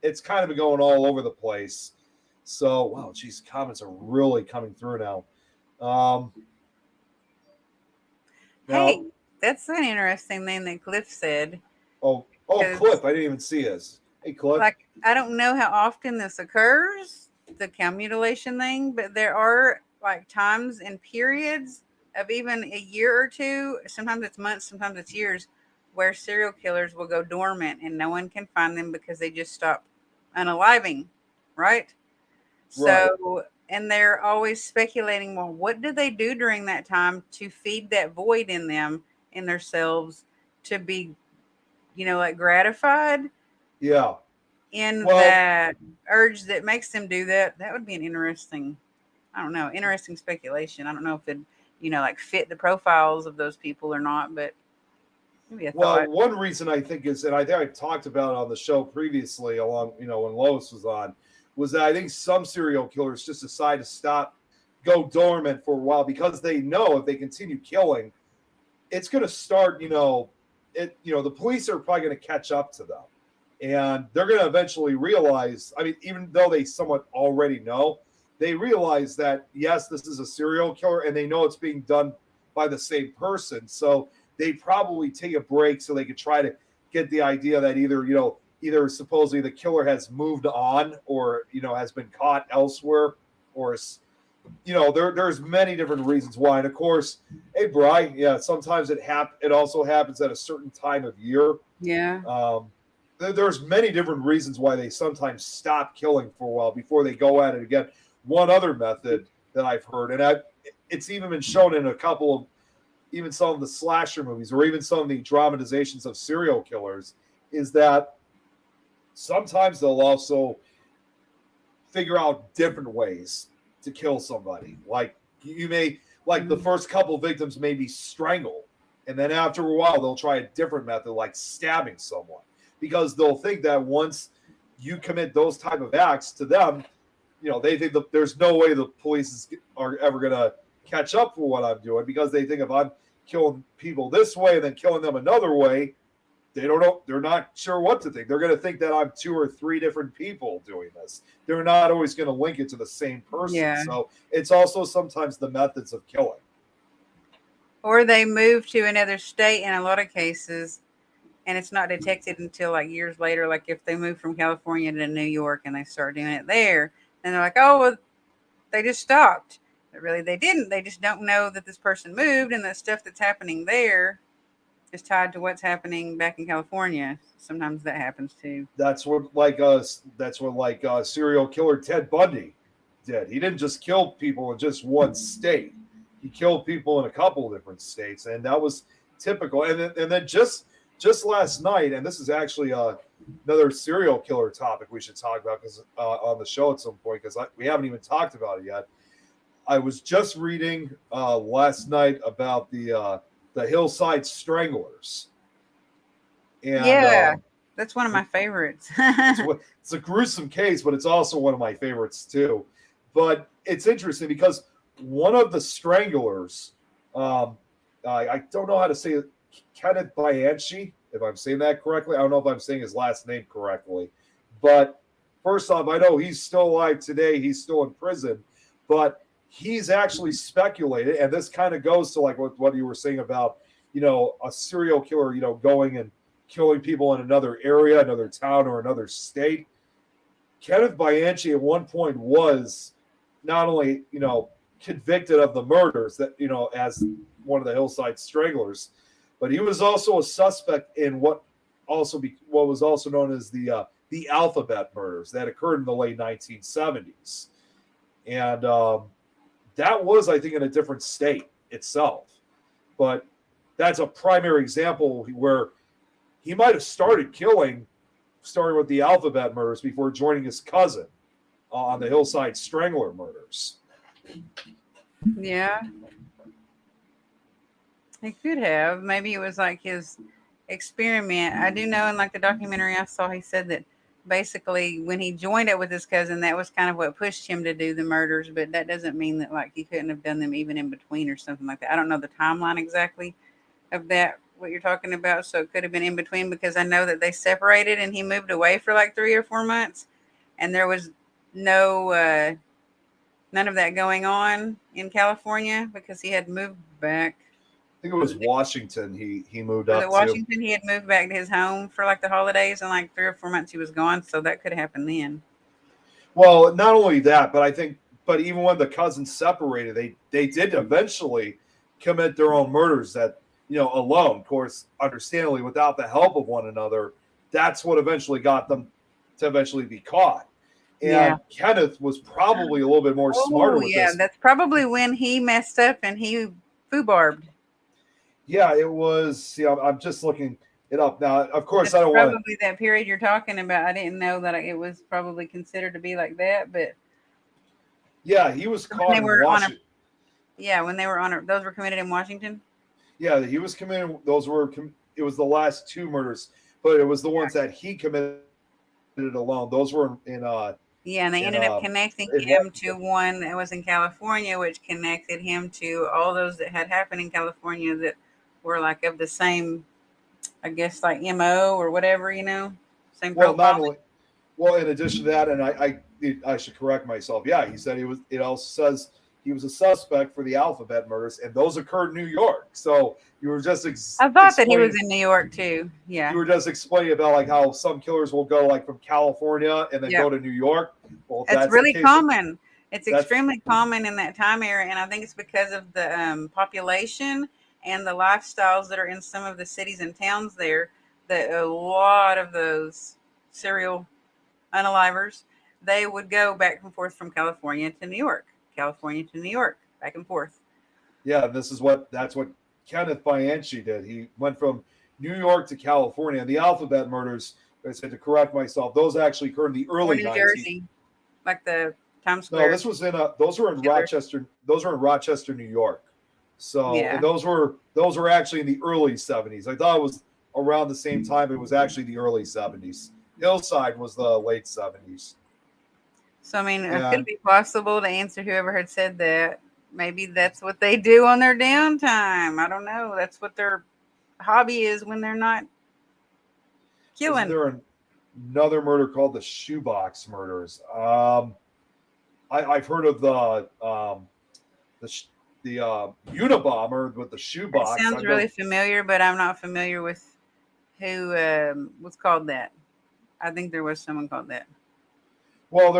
it's kind of been going all over the place. So wow, geez, comments are really coming through now. Hey, Now, that's an interesting thing that Cliff said. oh, Because, Cliff, I didn't even see this. Hey, Cliff. like, I don't know how often this occurs, the cow mutilation thing, but there are like times and periods of even a year or two. Sometimes it's months, sometimes it's years, where serial killers will go dormant and no one can find them because they just stop unaliving, right? Right. So, and they're always speculating, well, what do they do during that time to feed that void in them, in themselves, to be, like gratified Yeah. in Well, that urge that makes them do that? That would be an interesting, I don't know, interesting speculation. I don't know if it, like fit the profiles of those people or not, but maybe a well, thought. one reason I think is, and I think I talked about it on the show previously, along when Lois was on, was that I think some serial killers just decide to go dormant for a while because they know if they continue killing, it's going to start. The police are probably going to catch up to them, and they're going to eventually realize. I mean, even though they somewhat already know, they realize that yes, this is a serial killer, and they know it's being done by the same person. So they probably take a break so they could try to get the idea that either supposedly the killer has moved on or has been caught elsewhere or is there's many different reasons why, and of course, hey, Brian, yeah, sometimes it also happens at a certain time of year. Yeah. There's many different reasons why they sometimes stop killing for a while before they go at it again. One other method that I've heard, and it's even been shown in a couple of even some of the slasher movies or even some of the dramatizations of serial killers, is that sometimes they'll also figure out different ways to kill somebody. Like the first couple victims may be strangled, and then after a while they'll try a different method like stabbing someone, because they'll think that once you commit those type of acts to them, they think that there's no way the police are ever going to catch up for what I'm doing, because they think if I'm killing people this way and then killing them another way, they don't know. They're not sure what to think. They're going to think that I'm 2 or 3 different people doing this. They're not always going to link it to the same person. Yeah. So it's also sometimes the methods of killing. Or they move to another state in a lot of cases, and it's not detected until like years later. Like if they move from California to New York and they start doing it there, and they're like, oh, well, they just stopped. But really, they didn't. They just don't know that this person moved, and the stuff that's happening there is tied to what's happening back in California. Sometimes that happens too. That's what serial killer Ted Bundy did. He didn't just kill people in just one state. He killed people in a couple of different states, and that was typical. And then just last night, and this is actually another serial killer topic we should talk about because on the show at some point, because we haven't even talked about it yet. I was just reading last night about the Hillside Stranglers. And, yeah, that's one of my favorites. it's a gruesome case, but it's also one of my favorites too. But it's interesting because one of the stranglers, I don't know how to say it, Kenneth Bianchi, if I'm saying that correctly. I don't know if I'm saying his last name correctly. But first off, I know he's still alive today. He's still in prison. But he's actually speculated, and this kind of goes to like what you were saying about, a serial killer, going and killing people in another area, another town, or another state. Kenneth Bianchi at one point was not only, convicted of the murders that, as one of the Hillside Stranglers, but he was also a suspect in what was also known as the Alphabet murders that occurred in the late 1970s. And that was, I think, in a different state itself. But that's a primary example where he might have starting with the Alphabet murders before joining his cousin on the Hillside Strangler murders. Yeah. He could have. Maybe it was like his experiment. I do know in like the documentary I saw, he said that basically when he joined up with his cousin, that was kind of what pushed him to do the murders, but that doesn't mean that like he couldn't have done them even in between or something like that. I don't know the timeline exactly of that, what you're talking about. So it could have been in between, because I know that they separated and he moved away for like 3 or 4 months, and there was none of that going on in California because he had moved back. I think it was Washington. He moved up to Washington. He had moved back to his home for like the holidays, and like 3 or 4 months he was gone. So that could happen then. Well, not only that, but even when the cousins separated, they did eventually commit their own murders that, alone, of course, understandably, without the help of one another. That's what eventually got them to eventually be caught. And Kenneth was probably a little bit more smarter with this. That's probably when he messed up and he foobarbed. Yeah, it was. I'm just looking it up now. Of course, That's I don't want probably that period you're talking about. I didn't know that it was probably considered to be like that, but yeah, he was caught in Washington. When they were those were committed in Washington. Yeah, he was committed. It was the last 2 murders, but it was the ones that he committed alone. Those were in. And they ended up connecting him to one that was in California, which connected him to all those that had happened in California that were like of the same, I guess, like MO or whatever, same profile. In addition to that, and I should correct myself. Yeah, he said it also says he was a suspect for the Alphabet murders, and those occurred in New York. So you were just I thought that he was in New York too. Yeah. You were just explaining about like how some killers will go like from California and then go to New York. Well, that's really common. It's That's extremely common in that time area, and I think it's because of the population and the lifestyles that are in some of the cities and towns there. That a lot of those serial unalivers, they would go back and forth from California to New York, California to New York, back and forth. yeah. That's what Kenneth Bianchi did. He went from New York to California. And the alphabet murders, I said to correct myself, those actually occurred in the Or early New 19. Jersey, like the Times No, Square this was in those were in killer. Rochester. Those were in Rochester, New York. So, and Yeah. those were actually in the early 70s. I thought it was around the same time. It was actually the early 70s. Hillside was the late 70s. So I mean, could it And be possible to answer whoever had said that? Maybe that's what they do on their downtime. I don't know. That's what their hobby is when they're not isn't killing. there another murder called the shoebox murders? I've heard of the Unabomber with the That shoebox. sounds I've never. really familiar, but I'm not familiar with who was called that. I think there was someone called that. Well,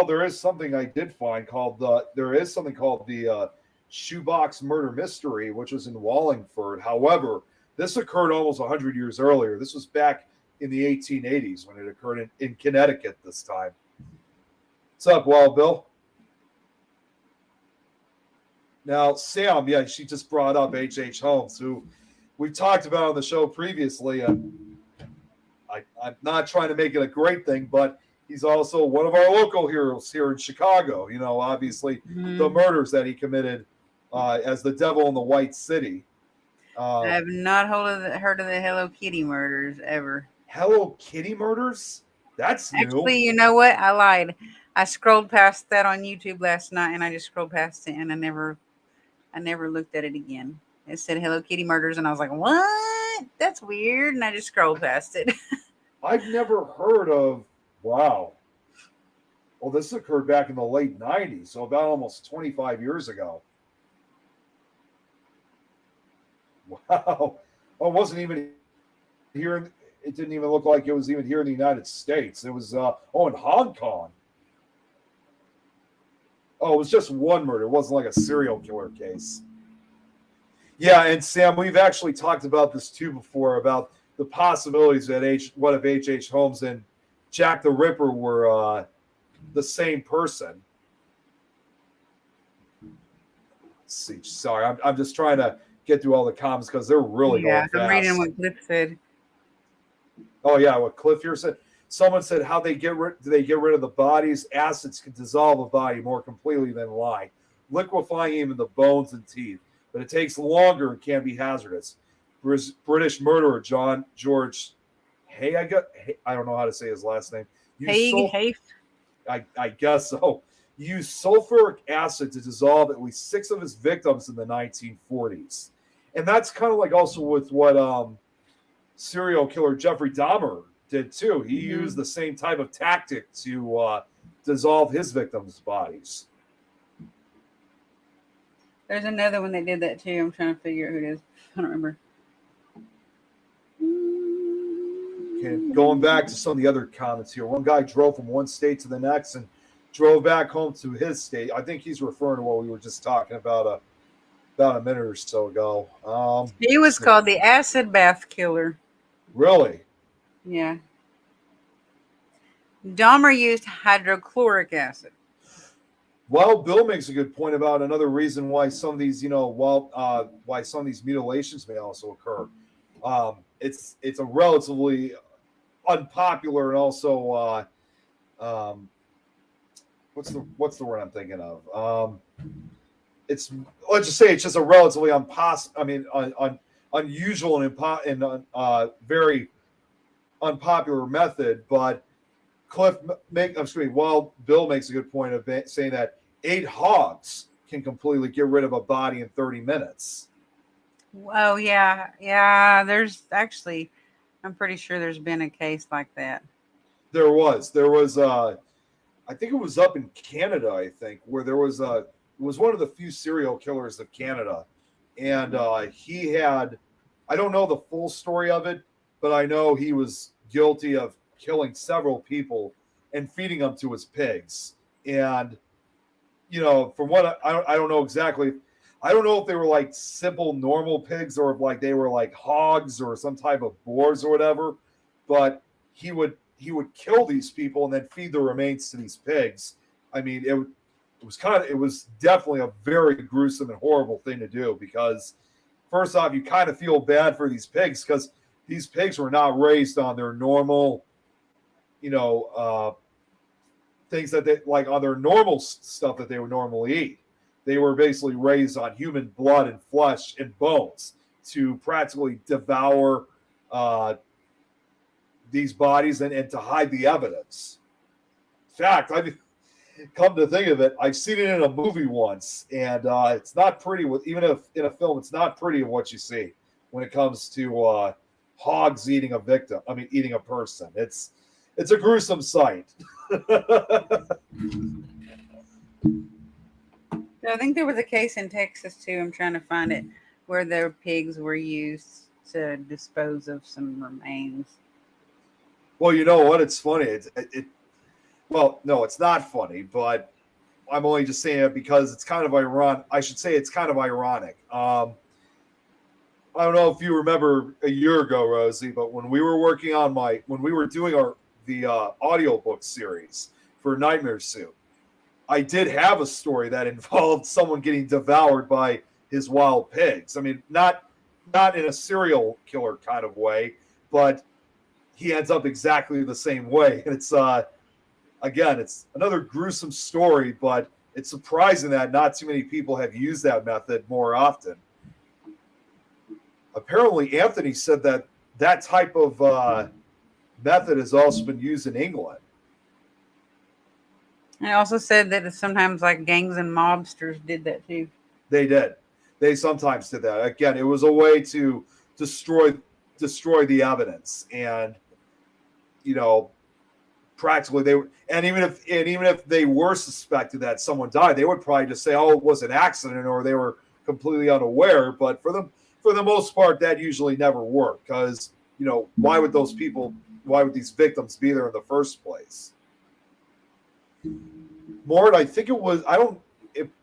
there is something I did find called the shoebox murder mystery, which was in Wallingford. However, this occurred almost 100 years earlier. This was back in the 1880s when it occurred in Connecticut this time. What's up, Wild Bill? Now, Sam, yeah, she just brought up H. Holmes, who we've talked about on the show previously. I'm not trying to make it a great thing, but he's also one of our local heroes here in Chicago. Obviously the Hmm. murders that he committed as the Devil in the White City. I Uh, have not heard of the Hello Kitty murders ever. Hello Kitty murders? That's new. Actually, you know what? I lied. I scrolled past that on YouTube last night, and I just scrolled past it, and I never looked at it again. It said Hello Kitty murders, and I was like, "What? That's weird." And I just scrolled past it. I've never heard of. Wow. Well, this occurred back in the late 90s, so about almost 25 years ago. Wow. Oh, it wasn't even here. It didn't even look like it was even here in the United States. It was, in Hong Kong. Oh, it was just one murder. It wasn't like a serial killer case. Yeah, and Sam, we've actually talked about this too before about the possibilities that what if H. Holmes and Jack the Ripper were the same person. Let's see. Sorry, I'm just trying to get through all the comments because they're really Yeah, going I'm reading fast. what Cliff said. Oh yeah, what Cliff here said. Someone said how do they get rid of the bodies? Acids can dissolve a body more completely than lye, liquefying even the bones and teeth. But it takes longer and can be hazardous. British murderer John George I don't know how to say his last name. Used Haig, sulf Haif. I guess so. Used sulfuric acid to dissolve at least 6 of his victims in the 1940s. And that's kind of like also with what serial killer Jeffrey Dahmer did too. He used Mhm. the same type of tactic to dissolve his victims' bodies. There's another one that did that too. I'm trying to figure out who it is. I don't remember. Okay, going back to some of the other comments here. One guy drove from one state to the next and drove back home to his state. I think he's referring to what we were just talking about a minute or so ago. He was called the acid bath killer. Really? Yeah. Dahmer used hydrochloric acid. Well, Bill makes a good point about another reason why some of these, why some of these mutilations may also occur. It's a relatively unpopular and also um, what's the word I'm thinking of? It's let's just say it's just a relatively unusual very unpopular method. But Bill makes a good point of saying that 8 hogs can completely get rid of a body in 30 minutes. Oh yeah, yeah. There's actually, I'm pretty sure there's been a case like that. There was I think it was up in Canada, I think, where it was one of the few serial killers of Canada, and he had, I don't know the full story of it, but I know he was guilty of killing several people and feeding them to his pigs. And from what I don't know exactly. I don't know if they were like simple normal pigs or if like they were like hogs or some type of boars or whatever. But he would kill these people and then feed the remains to these pigs. I mean, it was definitely a very gruesome and horrible thing to do because first off, you kind of feel bad for these pigs because these pigs were not raised on their normal, you know, things that they like on their normal stuff that they would normally eat. They were basically raised on human blood and flesh and bones to practically devour these bodies and to hide the evidence. In fact, I mean, come to think of it, I've seen it in a movie once, and it's not pretty. Even if in a film, it's not pretty of what you see when it comes to hogs eating a victim. I mean, eating a person. It's a gruesome sight. I think there was a case in Texas too. I'm trying to find it where their pigs were used to dispose of some remains. Well, you know what? It's funny. Well, no, it's not funny, but I'm only just saying it because it's kind of ironic. I should say it's kind of ironic. I don't know if you remember a year ago, Rosie, but when we were working on when we were doing the audiobook series for Nightmare Suit, I did have a story that involved someone getting devoured by his wild pigs. I mean, not in a serial killer kind of way, but he ends up exactly the same way. And it's again, it's another gruesome story, but it's surprising that not too many people have used that method more often. Apparently, Anthony said that type of method has also been used in England. I also said that sometimes like gangs and mobsters did that too. They did. They sometimes did that. Again, it was a way to destroy the evidence, and practically they were. And even if they were suspected that someone died, they would probably just say, "Oh, it was an accident," or they were completely unaware. But for the most part, that usually never worked because why would these victims be there in the first place? Mort, I think it was.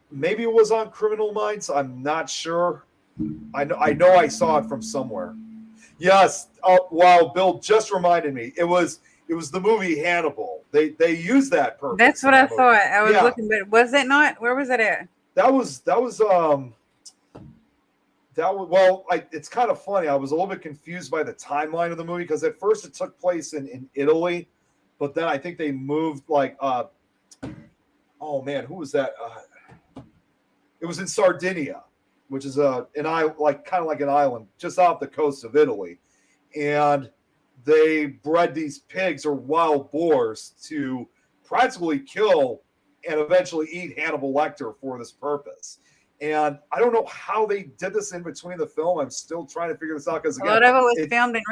Maybe it was on Criminal Minds. I'm not sure. I know I saw it from somewhere. Yes. Wow. Bill just reminded me. It was the movie Hannibal. They used that purpose. That's what I thought. I was looking, but was it not? Where was it at? That was. Well, it's kind of funny. I was a little bit confused by the timeline of the movie because at first it took place in Italy, but then I think they moved oh man, who was that? It was in Sardinia, which is kind of like an island just off the coast of Italy, and they bred these pigs or wild boars to practically kill and eventually eat Hannibal Lecter for this purpose. And I don't know how they did this in between the film. I'm still trying to figure this out because a lot of it was filmed in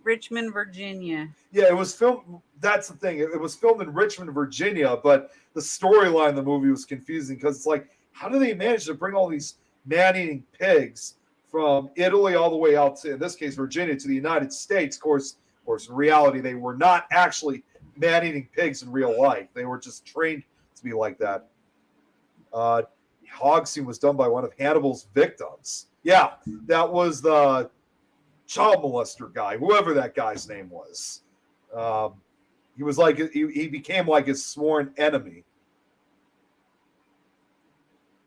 Richmond, Virginia. Yeah, it was filmed. That's the thing. It was filmed in Richmond, Virginia, but the storyline of the movie was confusing because it's like, how do they manage to bring all these man-eating pigs from Italy all the way out to, in this case, Virginia, to the United States? Of course, in reality, they were not actually man-eating pigs in real life. They were just trained to be like that. Hog scene was done by one of Hannibal's victims. Yeah, that was the child molester guy, whoever that guy's name was. He was like he became like his sworn enemy.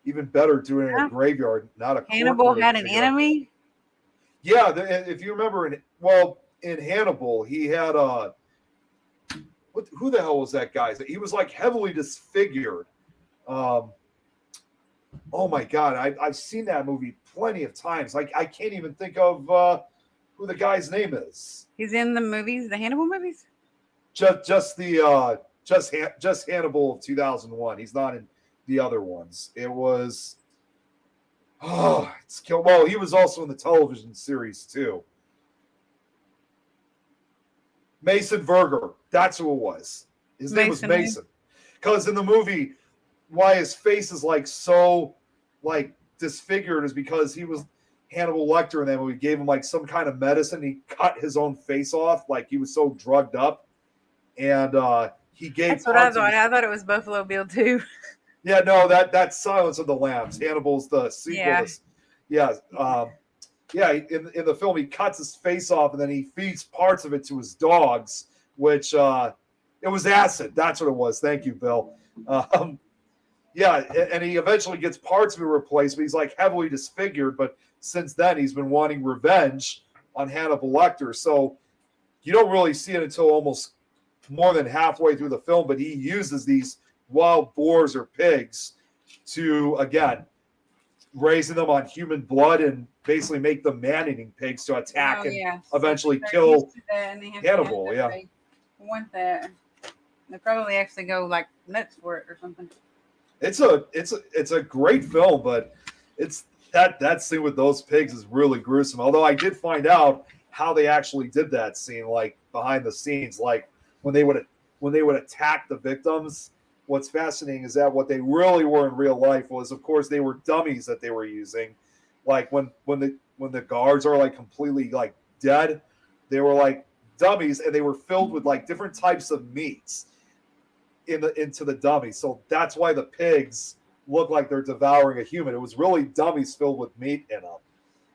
Even better doing it in a graveyard, not a Hannibal had an enemy? Yeah, if you remember, in Hannibal, he had who the hell was that guy? He was like heavily disfigured. Oh my God, I've seen that movie plenty of times. I can't even think of who the guy's name is. He's in the movies, the Hannibal movies? Just Hannibal of 2001. He's not in the other ones. It was it's killed. Well, he was also in the television series too. Mason Verger. That's who it was. His name was Mason. Because in the movie, why his face is so disfigured is because he was Hannibal Lecter in that movie. Gave him some kind of medicine. He cut his own face off. He was so drugged up. And he gave. That's what I thought. I thought it was Buffalo Bill too. Yeah, no, that's Silence of the Lambs. Hannibal's the sequel. Yeah. Yeah, yeah. In the film, he cuts his face off and then he feeds parts of it to his dogs, which it was acid. That's what it was. Thank you, Bill. Um, yeah, and he eventually gets parts of it replaced, but he's like heavily disfigured. But since then, he's been wanting revenge on Hannibal Lecter. So you don't really see it until almost more than halfway through the film. But he uses these wild boars or pigs to, again, raising them on human blood and basically make them man-eating pigs to attack Oh and yeah. eventually They're kill used to that, and they have to have Hannibal. that. Yeah. They want that. They probably actually go like nuts for it or something. It's a great film, but it's that scene with those pigs is really gruesome. Although I did find out how they actually did that scene, like behind the scenes, like when they would attack the victims. What's fascinating is that what they really were in real life was, of course, they were dummies that they were using. Like when the guards are like completely like dead, they were like dummies, and they were filled with like different types of meats into the dummies. So that's why the pigs look like they're devouring a human. It was really dummies filled with meat in them.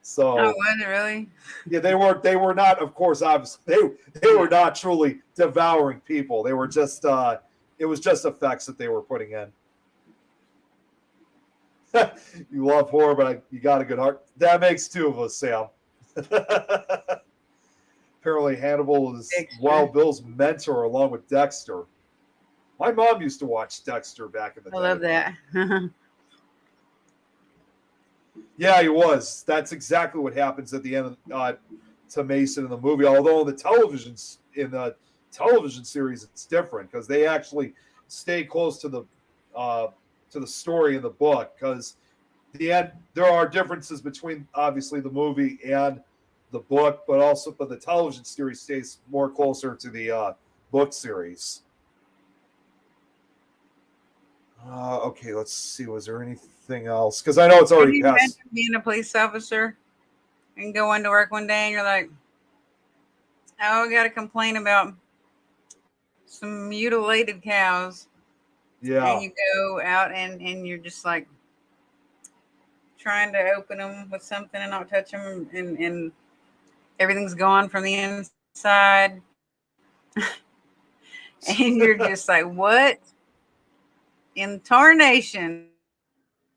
So Oh, was it really? yeah, they were not, of course, obviously they were not truly devouring people. They were just it was just effects that they were putting in. You love horror, but you got a good heart. That makes two of us, Sam. Apparently, Hannibal is Wild Bill's mentor along with Dexter. My mom used to watch Dexter back in the day. I love that. Yeah, he was. That's exactly what happens at the end to Mason in the movie. Although in the television series, it's different because they actually stay close to the story in the book. Because there are differences between obviously the movie and the book, but the television series stays more closer to the book series. Okay, let's see. Was there anything else? Because I know it's already Can you past. imagine being a police officer and going to work one day and you're like, "Oh, I got to complain about some mutilated cows," Yeah. and you go out and you're just like trying to open them with something and not touch them, and everything's gone from the inside, and you're just like, "What in tarnations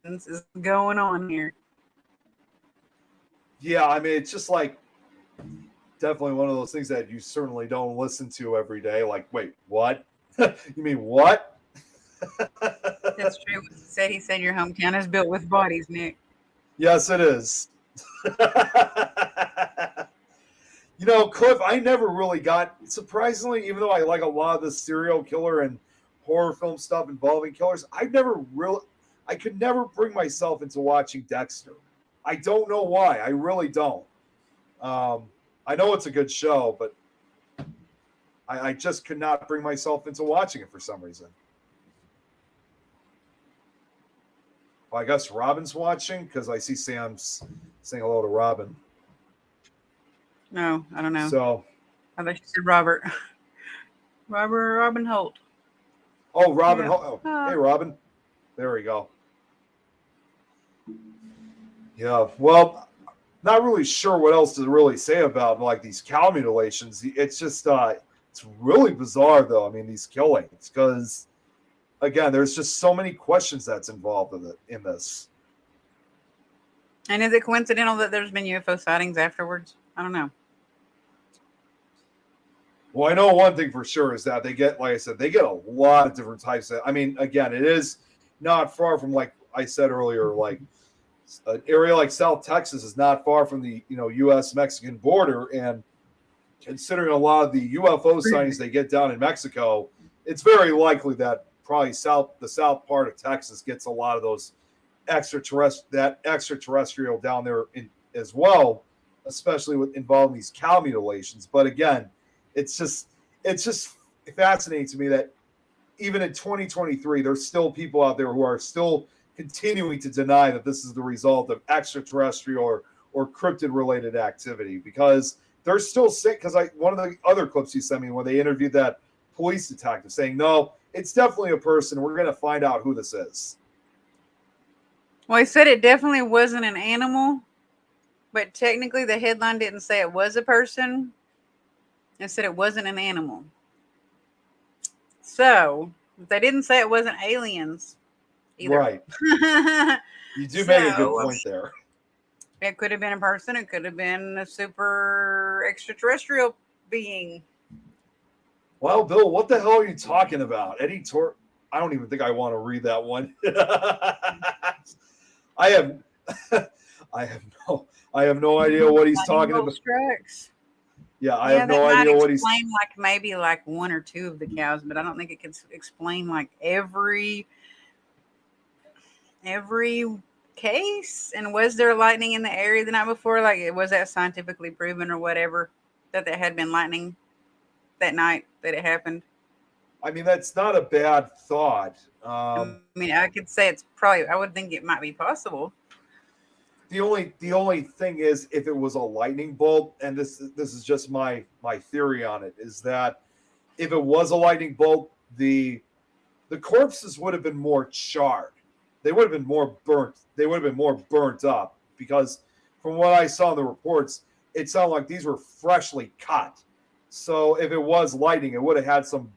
is going on here?" Yeah, I mean, it's just like definitely one of those things that you certainly don't listen to every day. Like, wait, what? You mean what? That's true. He said your hometown is built with bodies, Nick. Yes, it is. You know, Cliff, I never really got, surprisingly, even though I like a lot of the serial killer and horror film stuff involving killers, I could never bring myself into watching Dexter. I don't know why. I really don't. I know it's a good show, but I just could not bring myself into watching it for some reason. Well, I guess Robin's watching because I see Sam's saying hello to Robin. No, I don't know. So, I thought you said Robert. Robin Holt. oh, Robin. Yeah. Oh, hey, Robin. There we go. Yeah. Well, not really sure what else to really say about like these cow mutilations. It's just it's really bizarre though. I mean, these killings because again, there's just so many questions that's involved in this. And is it coincidental that there's been UFO sightings afterwards? I don't know. Well, I know one thing for sure is that they get, like I said, they get a lot of different types of. I mean, again, it is not far from, like I said earlier, like an area like South Texas is not far from the U.S. Mexican border, and considering a lot of the UFO sightings they get down in Mexico, it's very likely that probably the south part of Texas gets a lot of those extraterrestrial down there as well, especially with involving these cow mutilations. But again, it's just fascinating to me that even in 2023, there's still people out there who are still continuing to deny that this is the result of extraterrestrial or cryptid related activity, because they're still sick. Because one of the other clips you sent me when they interviewed that police detective saying, no, it's definitely a person. We're going to find out who this is. Well, he said it definitely wasn't an animal, but technically the headline didn't say it was a person. It said it wasn't an animal. So they didn't say it wasn't aliens either. Right. You do make a good So point there. it could have been a person. It could have been a super extraterrestrial being. Well, Bill, what the hell are you talking about? Eddie Tor. I don't even think I want to read that one. I have, I have no idea what he's Lightning talking bolt about. strikes. Yeah, I Yeah, have that no might idea what he's. explain like maybe like one or two of the cows, but I don't think it could explain like every case. And was there lightning in the area the night before? Like, was that scientifically proven or whatever that there had been lightning that night that it happened? I mean, that's not a bad thought. I mean, I could say it's probably. I would think it might be possible. The only thing is, if it was a lightning bolt, and this is just my theory on it, is that if it was a lightning bolt, the corpses would have been more charred. They would have been more burnt. They would have been more burnt up because, from what I saw in the reports, it sounded like these were freshly cut. So if it was lightning, it would have had some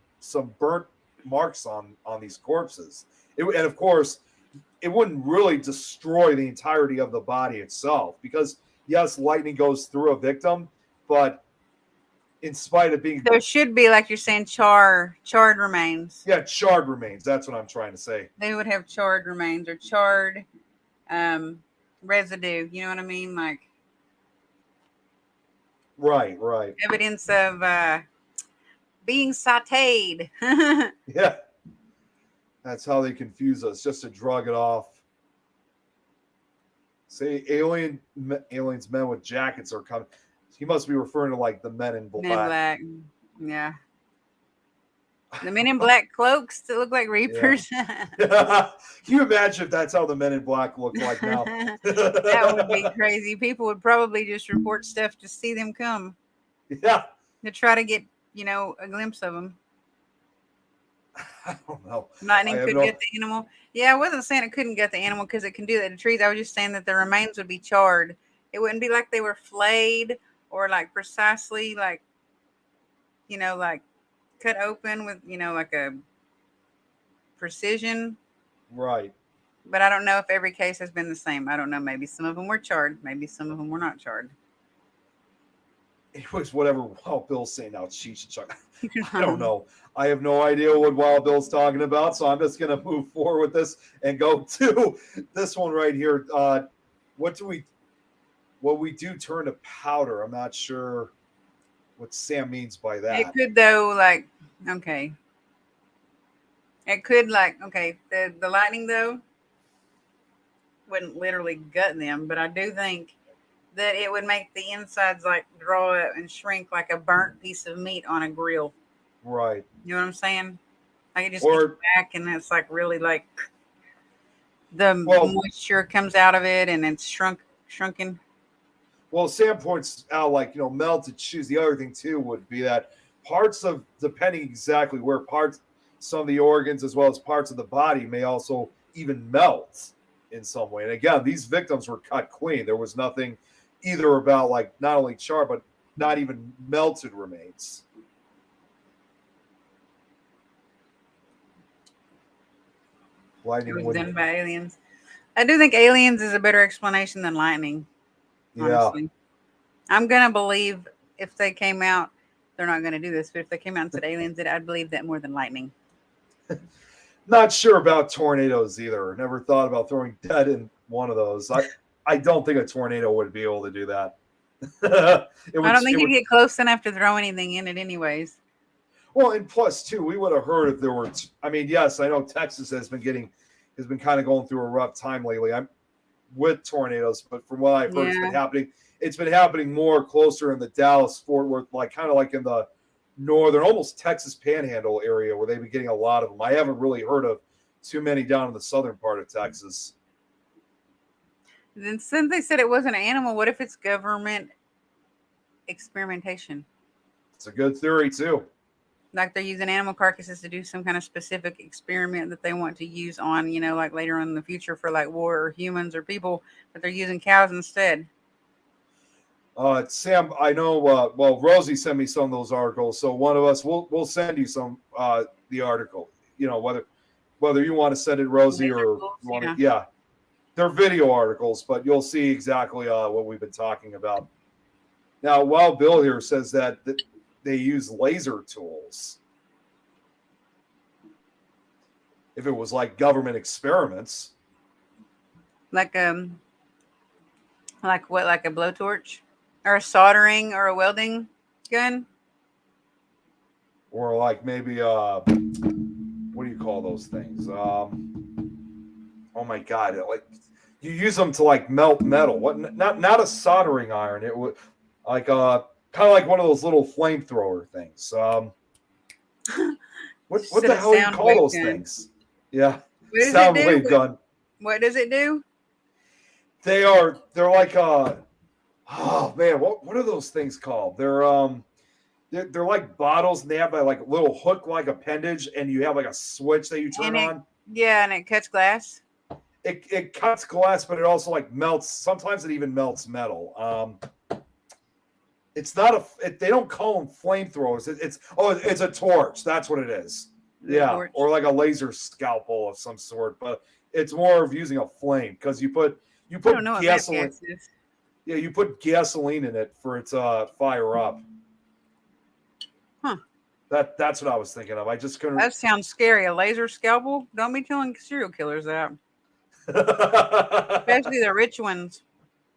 burnt marks on these corpses. And of course, it wouldn't really destroy the entirety of the body itself because yes, lightning goes through a victim, but in spite of being There should be, like you're saying, charred remains. yeah, charred remains. That's what I'm trying to say. They would have charred remains or charred um, residue. You know what I mean? Like Right, right. evidence of being sautéed. Yeah. That's how they confuse us, just to drug it off. Say aliens, men with jackets are coming. He must be referring to like the Men in Men in Black. Black. Yeah. The Men in Black cloaks that look like Reapers. Can you imagine if that's how the Men in Black look like now? That would be crazy. People would probably just report stuff to see them come. Yeah. To try to get, a glimpse of them. I don't know. Lightning could get the animal. Yeah, I wasn't saying it couldn't get the animal because it can do that to trees. I was just saying that the remains would be charred. It wouldn't be like they were flayed or like precisely like, like cut open with, like a precision. Right. But I don't know if every case has been the same. I don't know. Maybe some of them were charred. Maybe some of them were not charred. Anyways, whatever Wild Bill's saying now, Cheech and Chuck. I don't know. I have no idea what Wild Bill's talking about, so I'm just going to move forward with this and go to this one right here. What we do turn to powder? I'm not sure what Sam means by that. It could though, like, okay. It could the lightning though wouldn't literally gut them, but I do think that it would make the insides like draw up and shrink like a burnt piece of meat on a grill. Right. You know what I'm saying? Like it just gets back and it's like really like the moisture comes out of it and it's shrunken. Well, Sam points out melted shoes. The other thing too would be that parts of, depending exactly where some of the organs as well as parts of the body may also even melt in some way. And again, these victims were cut clean. There was nothing either about like not only char but not even melted remains. Lightning it was done by aliens. I do think aliens is a better explanation than lightning. Honestly. Yeah. I'm gonna believe if they came out, they're not gonna do this, but if they came out and said aliens, I'd believe that more than lightning. Not sure about tornadoes either. Never thought about throwing dead in one of those. I don't think a tornado would be able to do that. I don't think you'd get close enough to throw anything in it anyways. Well, and plus too, we would have heard if there were. I mean, yes, I know Texas has been kind of going through a rough time lately. I'm with tornadoes, but from what I've heard, it's been happening more closer in the Dallas Fort Worth, like kind of like in the northern, almost Texas Panhandle area, where they've been getting a lot of them. I haven't really heard of too many down in the southern part of Texas. Then since they said it wasn't an animal, what if it's government experimentation? It's a good theory too. Like they're using animal carcasses to do some kind of specific experiment that they want to use on, like later on in the future for like war or humans or people, but they're using cows instead. Sam, I know. Well, Rosie sent me some of those articles, so one of us we'll send you some the article. Whether you want to send it, Rosie, Laser or bulls, you want to, yeah. yeah, they're video articles, but you'll see exactly what we've been talking about. Now, Wild Bill here says that they use laser tools. If it was like government experiments, Like like what, like a blowtorch, or a soldering or a welding gun. or like maybe what do you call those things? Oh my god, like you use them to like melt metal. What? Not a soldering iron. It would like kind of like one of those little flamethrower things. She What said the a hell do you sound call wave those gun. things? Yeah, What does it sound do? wave gun. What does it do? They're like oh man, what are those things called? They're like bottles, and they have like a little hook like appendage, and you have like a switch that you turn And it, on. yeah, and it cuts glass. It cuts glass, but it also like melts. Sometimes it even melts metal. It's not they don't call them flamethrowers. It's a torch. That's what it is. The Yeah, torch. or like a laser scalpel of some sort. But it's more of using a flame because you put I don't know what map gasoline. gas is. Yeah, you put gasoline in it for it to fire up. Huh. That's what I was thinking of. I just couldn't. That sounds scary. A laser scalpel? Don't be telling serial killers that. Especially the rich ones.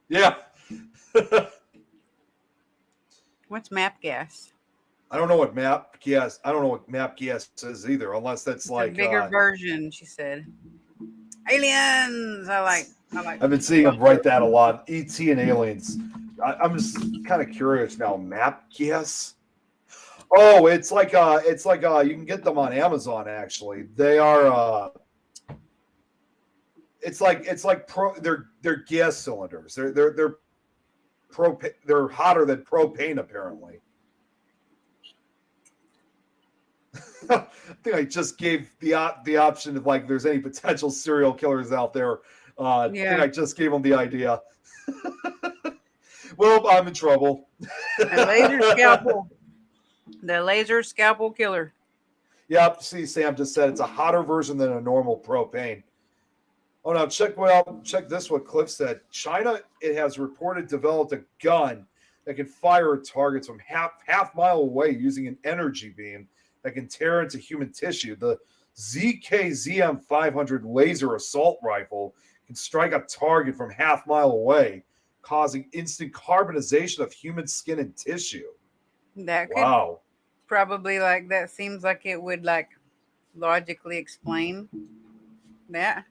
Yeah. What's map gas? I don't know what map gas. I don't know what map gas is either, unless that's It's like a bigger version, she said. Aliens. I like. I've been seeing them write that a lot. ET and aliens. I'm just kind of curious now. Map gas. Oh, it's like you can get them on Amazon. Actually, they are. It's like they're gas cylinders. They're propane. They're hotter than propane apparently. I think I just gave the option of like there's any potential serial killers out there. I think I just gave them the idea. Well, I'm in trouble. A laser scalpel. The laser scalpel killer. Yep. See, Sam just said it's a hotter version than a normal propane. Oh, now check this. What Cliff said. China, it has reported developed a gun that can fire at targets from half mile away using an energy beam that can tear into human tissue. The ZKZM 500 laser assault rifle can strike a target from half mile away, causing instant carbonization of human skin and tissue. That could probably like that seems like it would like logically explain that.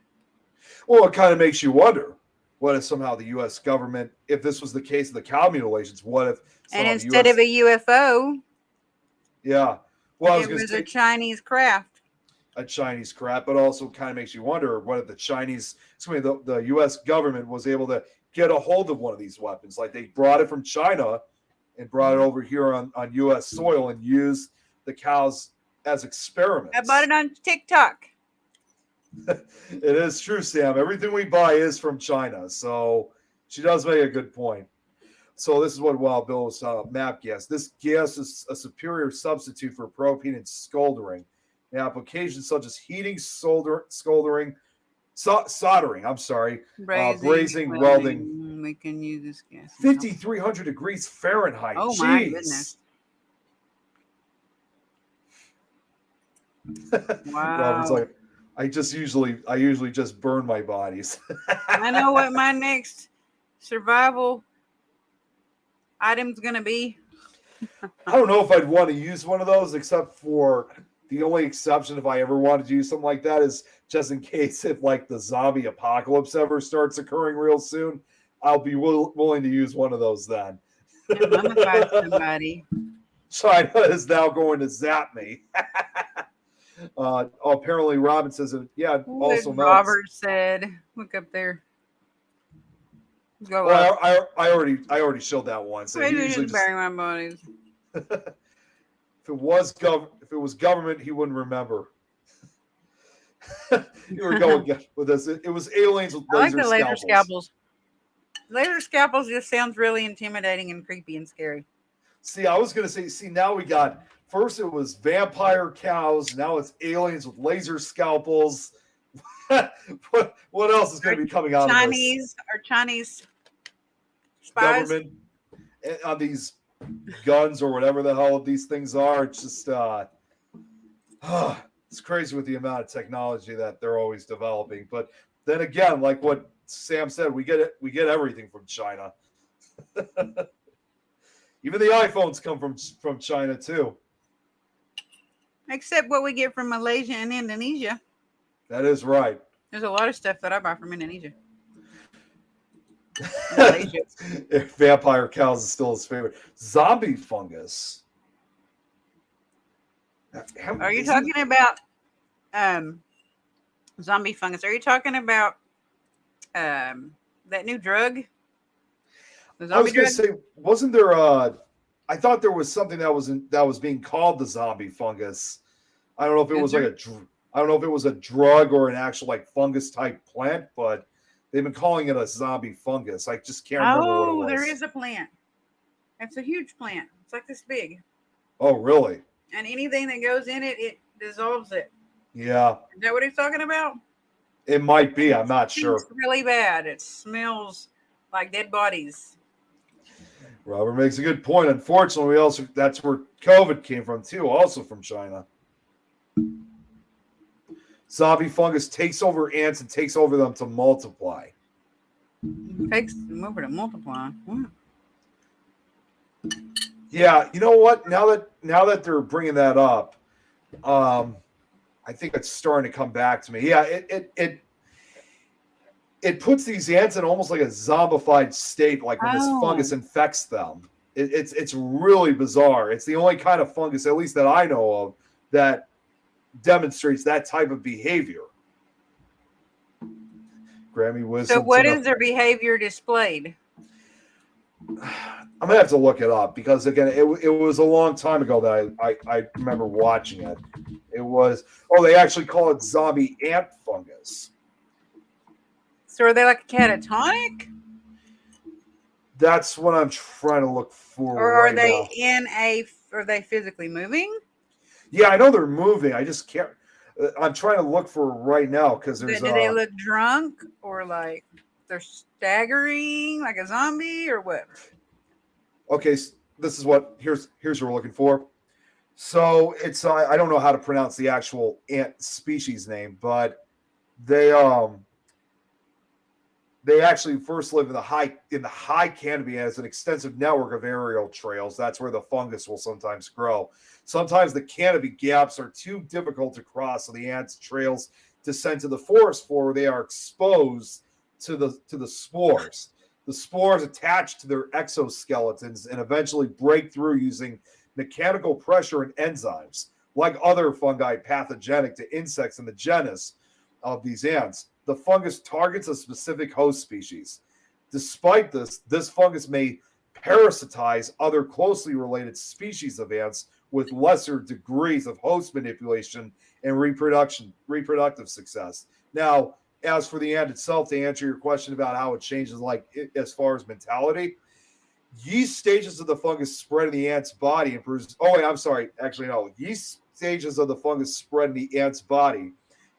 Well, it kind of makes you wonder. What if somehow the U.S. government, if this was the case of the cow mutilations, what if and instead of a UFO, yeah, well, it was a Chinese craft. A Chinese craft, but also kind of makes you wonder what if the U.S. government was able to get a hold of one of these weapons, like they brought it from China and brought it over here on U.S. soil and used the cows as experiments. I bought it on TikTok. It is true, Sam. Everything we buy is from China. So she does make a good point. So this is what Wild Bill was talking about, map gas. This gas is a superior substitute for propane and smoldering. In applications such as heating, soldering, I'm sorry, brazing, welding. We can use this gas. 5,300 degrees Fahrenheit. Oh Jeez. my goodness. Wow. Robert's like, I usually just burn my bodies. I know what my next survival item's gonna be. I don't know if I'd want to use one of those, except for the only exception if I ever wanted to use something like that is just in case if like the zombie apocalypse ever starts occurring real soon, I'll be willing to use one of those then. Mummify somebody. China is now going to zap me. Apparently Robin says yeah. What also Robert said, look up there. Go up. I already showed that once. I usually just bury my bodies. if it was government, he wouldn't remember. Here we go again with this. It was aliens with I like laser the laser scalpels. scalpels. Laser scalpels just sounds really intimidating and creepy and scary. See, I was gonna say. See, now we got first it was vampire cows. Now it's aliens with laser scalpels. what else is going to be coming out Chinese of this? Chinese spies. Government on these guns or whatever the hell these things are. It's just it's crazy with the amount of technology that they're always developing. But then again, like what Sam said, we get everything from China. Even the iPhones come from China too. Except what we get from Malaysia and Indonesia. That is right. There's a lot of stuff that I buy from Indonesia. Malaysia. Vampire cows is still his favorite. Zombie fungus. Are you talking about zombie fungus? Are you talking about that new drug? The I was zombie going to drug? say, wasn't there I thought there was something that was being called the zombie fungus. I don't know if it was I don't know if it was a drug or an actual like fungus type plant, but they've been calling it a zombie fungus. I just can't remember what it was. Oh, there is a plant. It's a huge plant. It's like this big. Oh, really? And anything that goes in it, it dissolves it. Yeah. Is that what he's talking about? It might be. I'm not sure. It's really bad. It smells like dead bodies. Robert makes a good point. Unfortunately, that's where COVID came from too, also from China. Zombie fungus takes over ants and takes over them to multiply. Takes them over to multiply. What? Yeah, you know what? Now that they're bringing that up, I think it's starting to come back to me. Yeah, it puts these ants in almost like a zombified state, like when this fungus infects them. It's really bizarre. It's the only kind of fungus, at least that I know of, that demonstrates that type of behavior. Grammy wisdom. So what is their behavior displayed? I'm gonna have to look it up because again, it was a long time ago that I remember watching it. It was they actually call it zombie ant fungus. So are they like a catatonic? That's what I'm trying to look for. Or are they are they physically moving? Yeah, I know they're moving. I just can't. I'm trying to look for it right now because there's. Do they look drunk or like they're staggering like a zombie or what? Okay, so this is what here's what we're looking for. So it's I don't know how to pronounce the actual ant species name, but they actually first live in the high canopy and has an extensive network of aerial trails. That's where the fungus will sometimes grow. Sometimes the canopy gaps are too difficult to cross, so the ants' trails descend to the forest floor where they are exposed to the spores. The spores attach to their exoskeletons and eventually break through using mechanical pressure and enzymes. Like other fungi pathogenic to insects in the genus of these ants, the fungus targets a specific host species. Despite this fungus may parasitize other closely related species of ants with lesser degrees of host manipulation and reproductive success. Now, as for the ant itself, to answer your question about how it changes, as far as mentality, yeast stages of the fungus spread in the ant's body and yeast stages of the fungus spread in the ant's body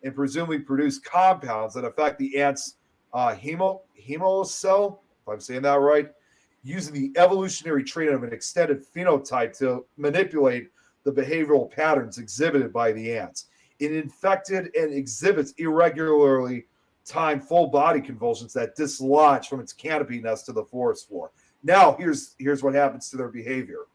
and presumably produce compounds that affect the ant's hemocell, if I'm saying that right, using the evolutionary trait of an extended phenotype to manipulate the behavioral patterns exhibited by the ants. It infected and exhibits irregularly timed full body convulsions that dislodge from its canopy nest to the forest floor. Now, here's what happens to their behavior.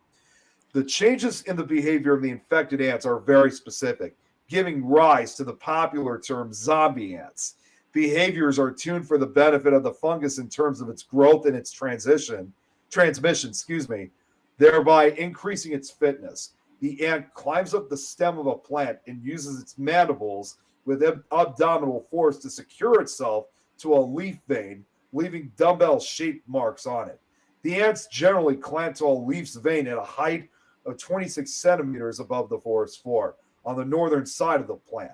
The changes in the behavior of the infected ants are very specific, giving rise to the popular term zombie ants. Behaviors are tuned for the benefit of the fungus in terms of its growth and its transmission, thereby increasing its fitness. The ant climbs up the stem of a plant and uses its mandibles with abdominal force to secure itself to a leaf vein, leaving dumbbell-shaped marks on it. The ants generally climb to a leaf's vein at a height of 26 centimeters above the forest floor on the northern side of the plant,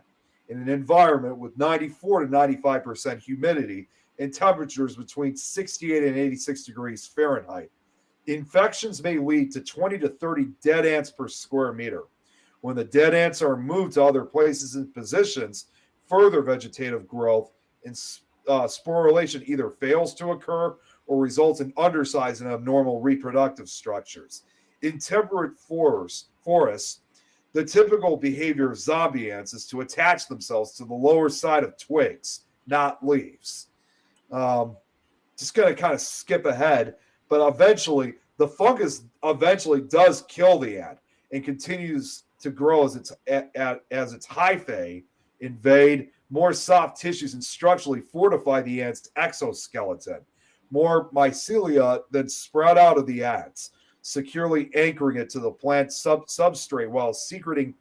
in an environment with 94 to 95% humidity and temperatures between 68 and 86 degrees Fahrenheit. Infections may lead to 20 to 30 dead ants per square meter. When the dead ants are moved to other places and positions, further vegetative growth and sporulation either fails to occur or results in undersized and abnormal reproductive structures. In temperate forests, the typical behavior of zombie ants is to attach themselves to the lower side of twigs, not leaves. Just going to kind of skip ahead, but eventually the fungus eventually does kill the ant and continues to grow as its hyphae invade more soft tissues and structurally fortify the ant's exoskeleton. More mycelia then sprout out of the ants, securely anchoring it to the plant substrate while secreting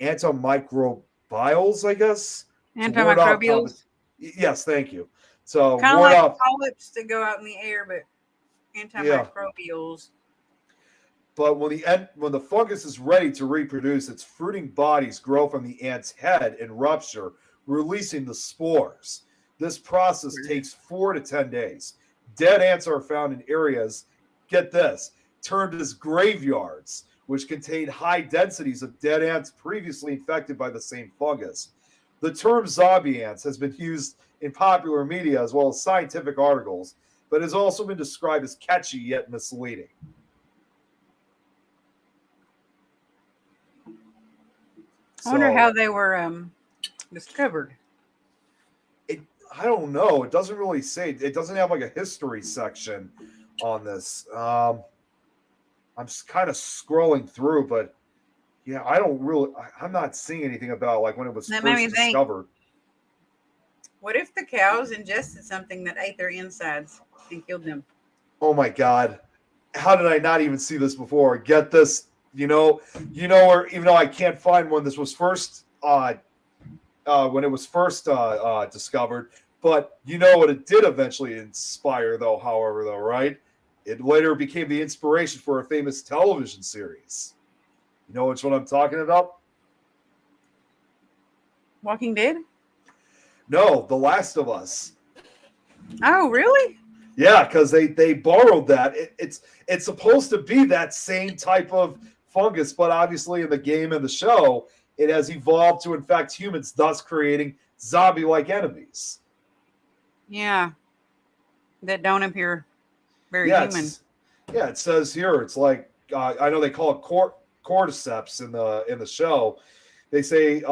antimicrobials, I guess. Antimicrobials? Yes, thank you. So kind of like polyps that go out in the air, but antimicrobials. Yeah. But when the fungus is ready to reproduce, its fruiting bodies grow from the ant's head and rupture, releasing the spores. This process takes 4 to 10 days. Dead ants are found in areas, get this, termed as graveyards, which contain high densities of dead ants previously infected by the same fungus. The term zombie ants has been used in popular media as well as scientific articles, but has also been described as catchy yet misleading. I wonder how they were discovered. I don't know. It doesn't really say. It doesn't have like a history section on this. I'm just kind of scrolling through, but yeah, I'm not seeing anything about like when it was first discovered. What if the cows ingested something that ate their insides and killed them? Oh my God. How did I not even see this before? Get this, or even though I can't find when this was first when it was first discovered, but you know what it did eventually inspire, however, right? It later became the inspiration for a famous television series. You know which one I'm talking about? Walking Dead? No, The Last of Us. Oh, really? Yeah, because they borrowed that. It's supposed to be that same type of fungus, but obviously in the game and the show, it has evolved to infect humans, thus creating zombie-like enemies. Yeah, that don't appear very human. Yeah, it says here it's like I know they call it cordyceps in the show. They say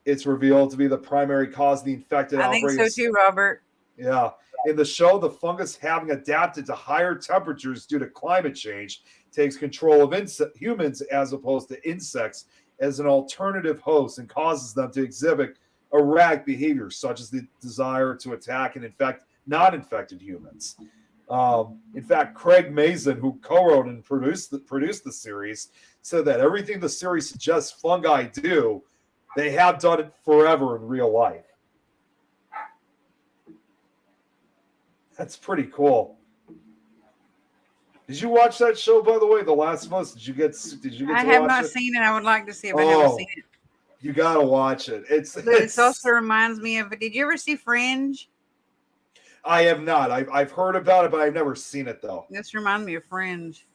it's revealed to be the primary cause of the infected outbreak. I think so too, Robert. Yeah. In the show, the fungus, having adapted to higher temperatures due to climate change, takes control of humans as opposed to insects as an alternative host and causes them to exhibit erratic behaviors, such as the desire to attack and infect non-infected humans. In fact, Craig Mazin, who co-wrote and produced the series, said that everything the series suggests fungi do, they have done it forever in real life. That's pretty cool. Did you watch that show, by the way, The Last of Us? Did you get to watch it? I have not seen it. I would like to see it, but I haven't seen it. You gotta watch it. It also reminds me of. Did you ever see Fringe? I have not. I've heard about it, but I've never seen it though. This reminds me of Fringe.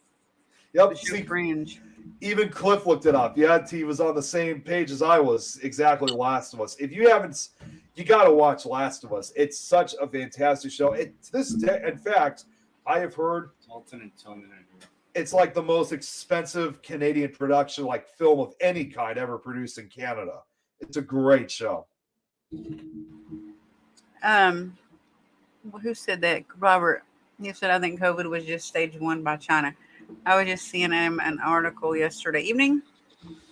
Yep. See, Fringe. Even Cliff looked it up. Yeah, he was on the same page as I was. Exactly, Last of Us. If you haven't, you gotta watch Last of Us. It's such a fantastic show. In fact, I have heard it's like the most expensive Canadian production, like film of any kind ever produced in Canada. It's a great show. Who said that? Robert. You said I think COVID was just stage 1 by China. I was just seeing an article yesterday evening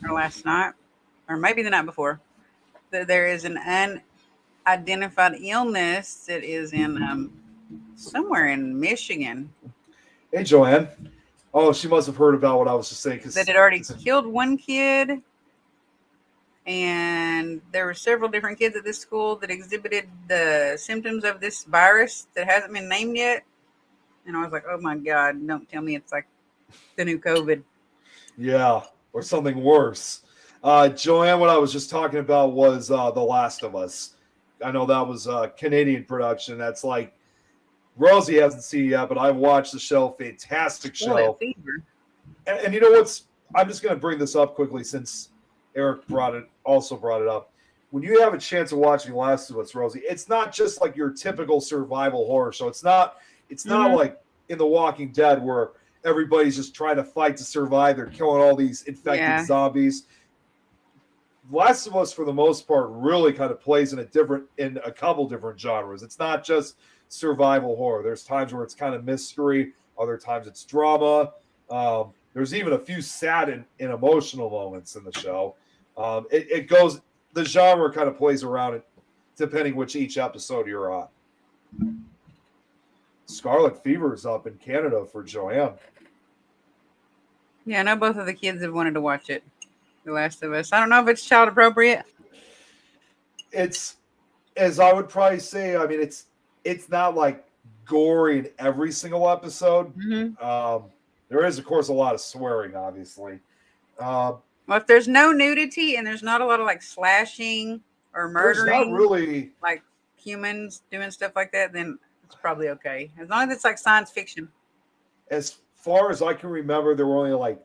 or last night, or maybe the night before, that there is an unidentified illness that is in somewhere in Michigan. Hey, Joanne. Oh, she must have heard about what I was just saying. That had already killed one kid, and there were several different kids at this school that exhibited the symptoms of this virus that hasn't been named yet. And I was like, oh my God, don't tell me it's like the new COVID. Yeah, or something worse. Joanne, what I was just talking about was The Last of Us. I know that was a Canadian production. That's like Rosie hasn't seen it yet, but I've watched the show. Fantastic Scarlet show. fever. And you know what's? I'm just going to bring this up quickly since Eric also brought it up. When you have a chance of watching Last of Us, Rosie, it's not just like your typical survival horror show. It's not. It's not like in The Walking Dead where everybody's just trying to fight to survive. They're killing all these infected zombies. Last of Us, for the most part, really kind of plays in a couple different genres. It's not just survival horror. There's times where it's kind of mystery. Other times it's drama. There's even a few sad and emotional moments in the show. It goes, the genre kind of plays around it depending which each episode you're on. Scarlet Fever is up in Canada for Joanne. Yeah, I know both of the kids have wanted to watch it. The Last of Us. I don't know if it's child appropriate. It's, as I would probably say, I mean, it's not like gory in every single episode. There is, of course, a lot of swearing, obviously. Well, if there's no nudity and there's not a lot of like slashing or murdering, there's not really like humans doing stuff like that, then it's probably okay. As long as it's like science fiction. As far as I can remember, there were only like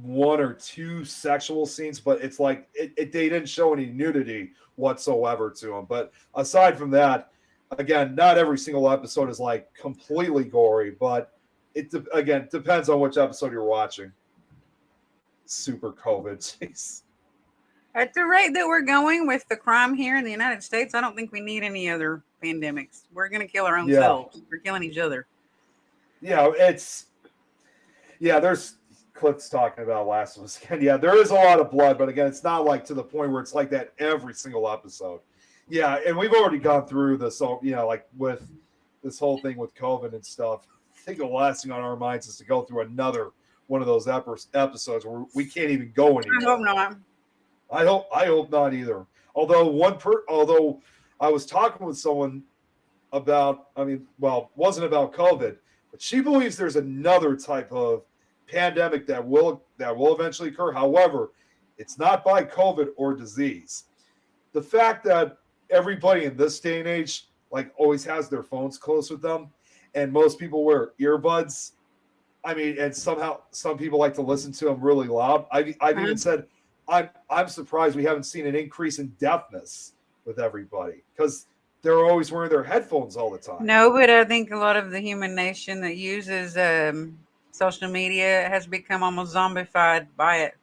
1 or 2 sexual scenes, but it's like they didn't show any nudity whatsoever to them. But aside from that, again, not every single episode is like completely gory, but it again depends on which episode you're watching. Super COVID, jeez. At the rate that we're going with the crime here in the United States, I don't think we need any other pandemics. We're going to kill our own selves. We're killing each other. Yeah, there's clips talking about Last of Us again. Yeah, there is a lot of blood, but again, it's not like to the point where it's like that every single episode. Yeah, and we've already gone through this, so like with this whole thing with COVID and stuff. I think the last thing on our minds is to go through another one of those episodes where we can't even go anymore. I hope not. I hope not either. Although I was talking with someone about, wasn't about COVID, but she believes there's another type of pandemic that will eventually occur. However, it's not by COVID or disease. The fact that everybody in this day and age like always has their phones close with them, and most people wear earbuds. I mean, and somehow some people like to listen to them really loud. I've even said I'm surprised we haven't seen an increase in deafness with everybody because they're always wearing their headphones all the time. No, but I think a lot of the human nation that uses social media has become almost zombified by it.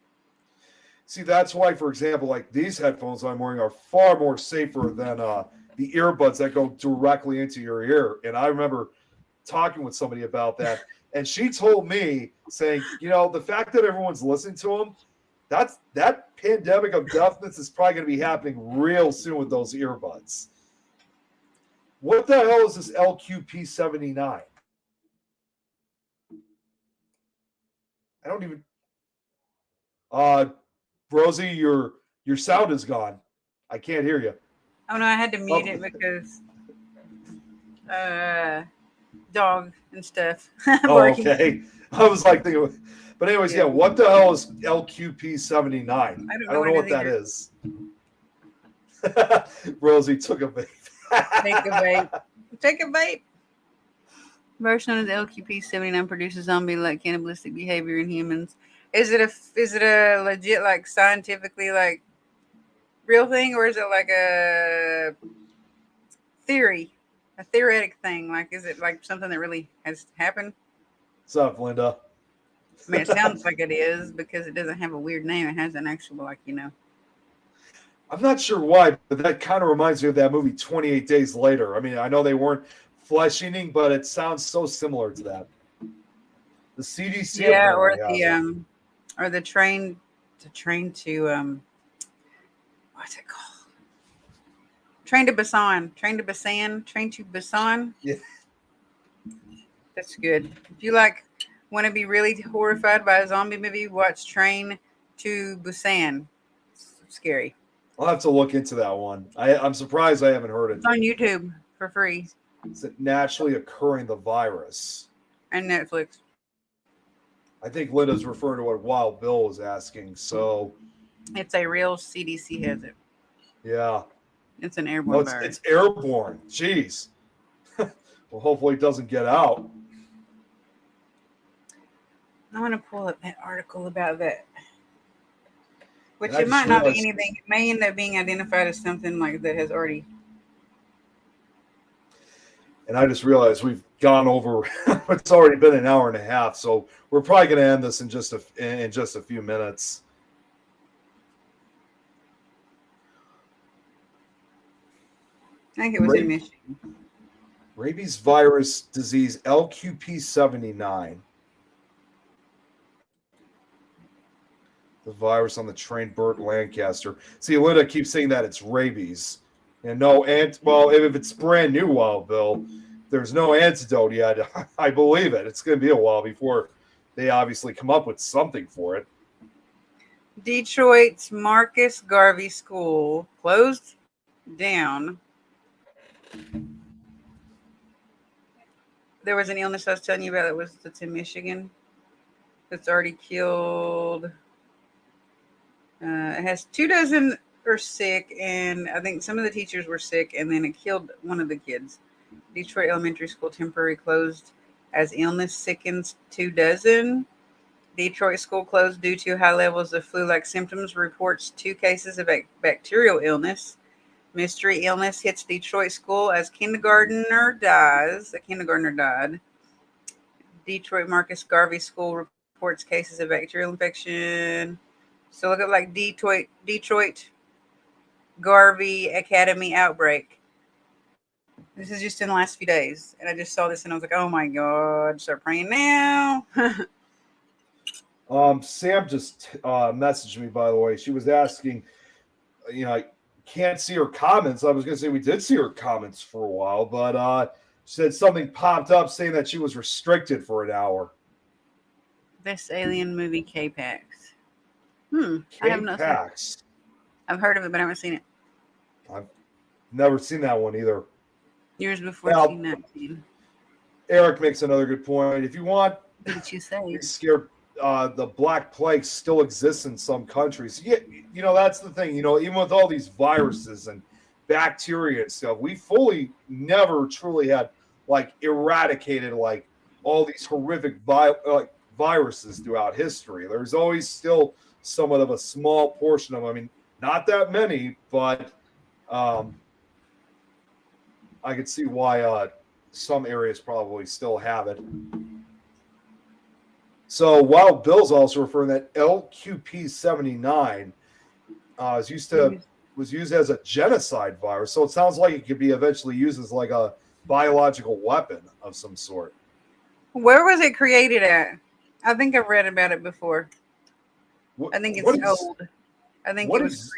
See, that's why, for example, like these headphones I'm wearing are far more safer than the earbuds that go directly into your ear. And I remember talking with somebody about that, and she told me, saying, the fact that everyone's listening to them, that pandemic of deafness is probably going to be happening real soon with those earbuds. What the hell is this LQP79? I don't even. Rosie, your sound is gone. I can't hear you. Oh no, I had to mute it because dog and stuff. Oh, okay. I was like thinking, but anyways, yeah. What the hell is LQP79? I don't know what that is. Rosie took a vape. Take a vape. Version known as LQP79 produces zombie-like cannibalistic behavior in humans. Is it a legit, like, scientifically, like, real thing, or is it like a theoretic thing? Like, is it like something that really has happened? What's up, Linda? I mean, it sounds like it is because it doesn't have a weird name. It has an actual, like, I'm not sure why, but that kind of reminds me of that movie 28 Days Later. I mean, I know they weren't flesh eating, but it sounds so similar to that. The CDC, or the train to what's it called? Train to Busan. Yeah, that's good. If you want to be really horrified by a zombie movie, watch Train to Busan. It's scary. I'll have to look into that one. I'm surprised I haven't heard it. It's on YouTube for free. Is it naturally occurring the virus? And Netflix. I think Linda's referring to what Wild Bill was asking. So, It's a real CDC has it. yeah. It's an No, airborne it's virus. airborne. Jeez. Well, hopefully it doesn't get out. I want to pull up that article about that, And which I it just might not be realized, anything. It may end up being identified as something like that has already. we've gone over. It's already been an hour and a half, so we're probably going to end this in just a few minutes. I think it was in Michigan. Rabies virus disease LQP79. The virus on the train Burt Lancaster. See, Linda keeps saying that it's rabies. And no well, if it's brand new, Wild Bill, there's no antidote yet. I believe it. It's going to be a while before they obviously come up with something for it. Detroit's Marcus Garvey School closed down. There was an illness I was telling you about that's in Michigan that's already killed. It has 24 are sick, and I think some of the teachers were sick, and then it killed one of the kids. Detroit Elementary School temporarily closed as illness sickens 24. Detroit school closed due to high levels of flu-like symptoms. Reports 2 cases of bacterial illness. Mystery illness hits Detroit school as kindergartner dies. A kindergartner died. Detroit Marcus Garvey School reports cases of bacterial infection. So look at like Detroit Garvey Academy outbreak. This is just in the last few days. And I just saw this and I was like, oh my God, start praying now. Sam just messaged me, by the way. She was asking, I can't see her comments. I was going to say we did see her comments for a while, but she said something popped up saying that she was restricted for an hour. This alien movie, K-Pax. I have not seen it. I've heard of it, but I haven't seen it. I've never seen that one either. Years before 2019. Eric makes another good point. If you want, what did you say? You're scared. The Black Plague still exists in some countries. Yeah, that's the thing. Even with all these viruses and bacteria and stuff, we fully never truly had eradicated all these horrific viruses throughout history. There's always still somewhat of a small portion of them. I mean, not that many, but I could see why some areas probably still have it. So Wild Bill's also referring that LQP79 was used as a genocide virus. So it sounds like it could be eventually used as a biological weapon of some sort. Where was it created at? I think I've read about it before. I think it's old. I think it was.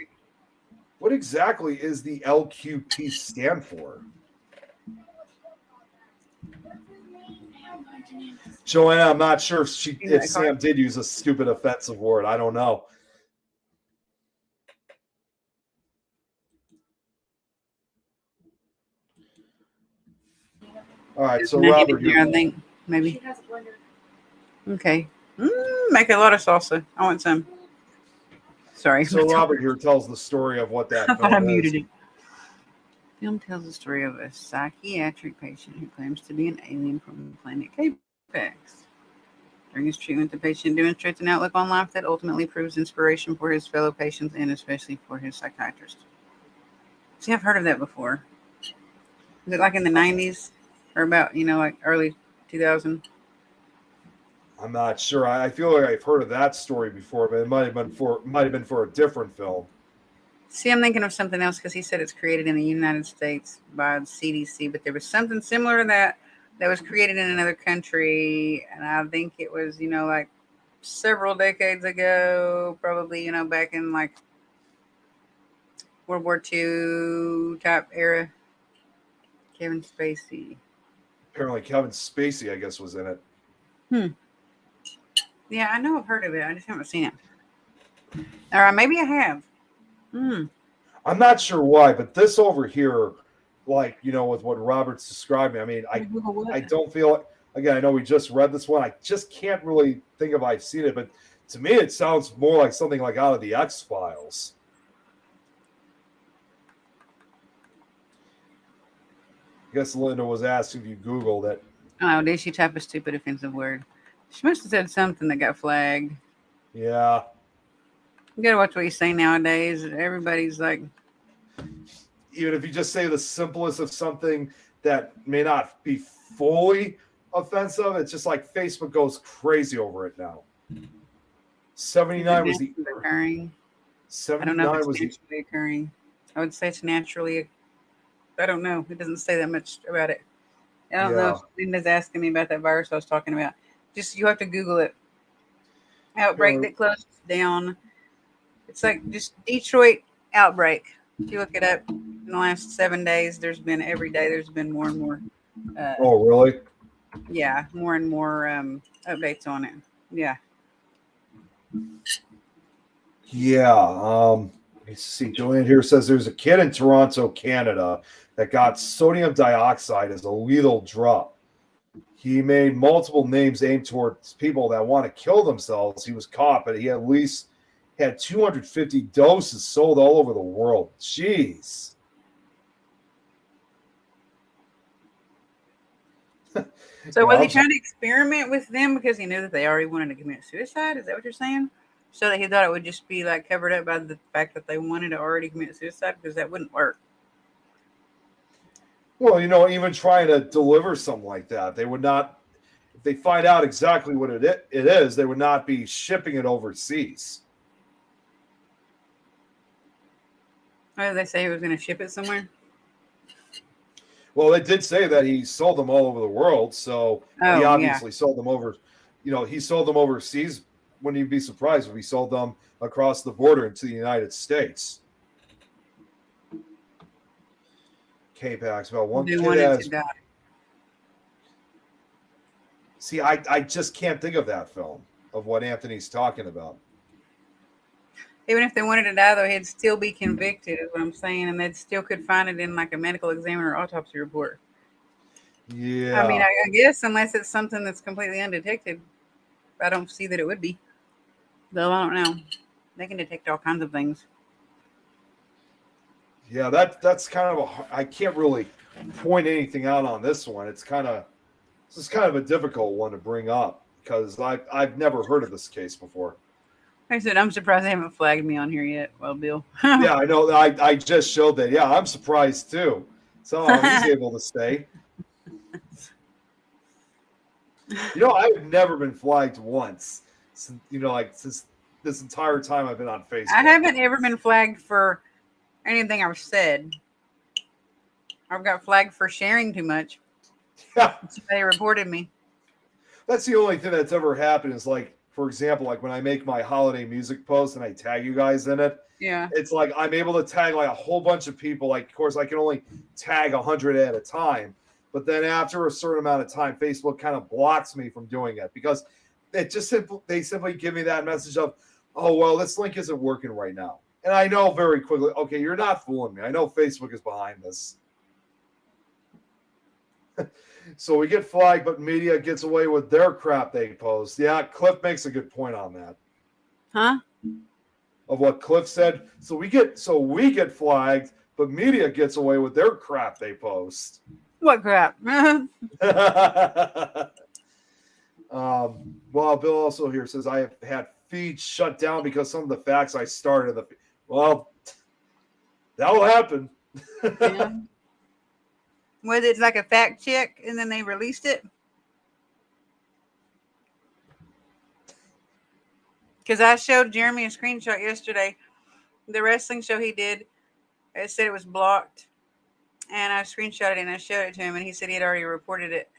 What exactly is the LQP stand for? Joanna, I'm not sure if Sam did use a stupid offensive word. I don't know. All right, so Robert, I think maybe. Okay, make a lot of salsa. I want some. Sorry. So Robert here tells the story of what that film I muted it. The film tells the story of a psychiatric patient who claims to be an alien from the planet K-Pax. During his treatment, the patient demonstrates an outlook on life that ultimately proves inspiration for his fellow patients and especially for his psychiatrist. See, I've heard of that before. Is it like in the 90s or about, early 2000? I'm not sure. I feel like I've heard of that story before, but it might have been for a different film. See, I'm thinking of something else because he said it's created in the United States by the CDC, but there was something similar to that was created in another country, and I think it was, several decades ago, probably, back in World War II type era. Kevin Spacey. Apparently Kevin Spacey, I guess, was in it. Yeah, I know I've heard of it. I just haven't seen it. All right, maybe I have. I'm not sure why, but this over here, with what Robert's describing, I mean, I don't feel again, I know we just read this one. I just can't really think if I've seen it, but to me, it sounds more like something like out of the X-Files. I guess Linda was asking if you Googled it. Oh, did she type a stupid offensive word? She must have said something that got flagged. Yeah. You gotta watch what you say nowadays. Everybody's like, even if you just say the simplest of something that may not be fully offensive, it's just like Facebook goes crazy over it now. 79 was the occurring. I don't know if it's naturally occurring. I would say it's naturally. I don't know. It doesn't say that much about it. I don't know if Linda's asking me about that virus I was talking about. Just you have to Google it. Outbreak that closed down. It's like just Detroit outbreak. If you look it up in the last 7 days, there's been every day. There's been more and more. Oh, really? Yeah, more and more updates on it. Yeah. Yeah. Let's see. Joanne here says there's a kid in Toronto, Canada, that got sodium dioxide as a lethal drug. He made multiple names aimed towards people that want to kill themselves. He was caught, but he at least had 250 doses sold all over the world. Jeez. So was he trying to experiment with them because he knew that they already wanted to commit suicide? Is that what you're saying? So that he thought it would just be like covered up by the fact that they wanted to already commit suicide, because that wouldn't work. Well, even trying to deliver something like that, they would not, if they find out exactly what it is, they would not be shipping it overseas. Why did they say he was going to ship it somewhere? Well, they did say that he sold them all over the world, so he obviously sold them over. He sold them overseas. Wouldn't you be surprised if he sold them across the border into the United States? K-Pax, about one kid has. See, I just can't think of that film, of what Anthony's talking about. Even if they wanted to die, though, he'd still be convicted, is what I'm saying, and they still could find it in like a medical examiner autopsy report. Yeah. I mean, I guess unless it's something that's completely undetected, I don't see that it would be. Though I don't know. They can detect all kinds of things. Yeah, that's kind of I can't really point anything out on this one. This is kind of a difficult one to bring up because I've never heard of this case before. I said, I'm surprised they haven't flagged me on here yet. Well, Bill. Yeah, I know. I just showed that. Yeah, I'm surprised too. So he's able to stay. I've never been flagged once. Since this entire time I've been on Facebook. I haven't ever been flagged for anything I've said. I've got flagged for sharing too much. Yeah. They reported me. That's the only thing that's ever happened is like, for example, like when I make my holiday music post and I tag you guys in it. Yeah. It's like I'm able to tag like a whole bunch of people. Like, of course, I can only tag 100 at a time. But then after a certain amount of time, Facebook kind of blocks me from doing it because they simply give me that message of, oh, well, this link isn't working right now. And I know very quickly, okay, you're not fooling me. I know Facebook is behind this. So we get flagged, but media gets away with their crap they post. Yeah, Cliff makes a good point on that. Huh? Of what Cliff said. So we get flagged, but media gets away with their crap they post. What crap? Well, Bill also here says I have had feeds shut down because some of the facts I started. Well, that will happen. Yeah. Was it like a fact check and then they released it? Because I showed Jeremy a screenshot yesterday. The wrestling show he did, it said it was blocked. And I screenshotted it and I showed it to him, and he said he had already reported it.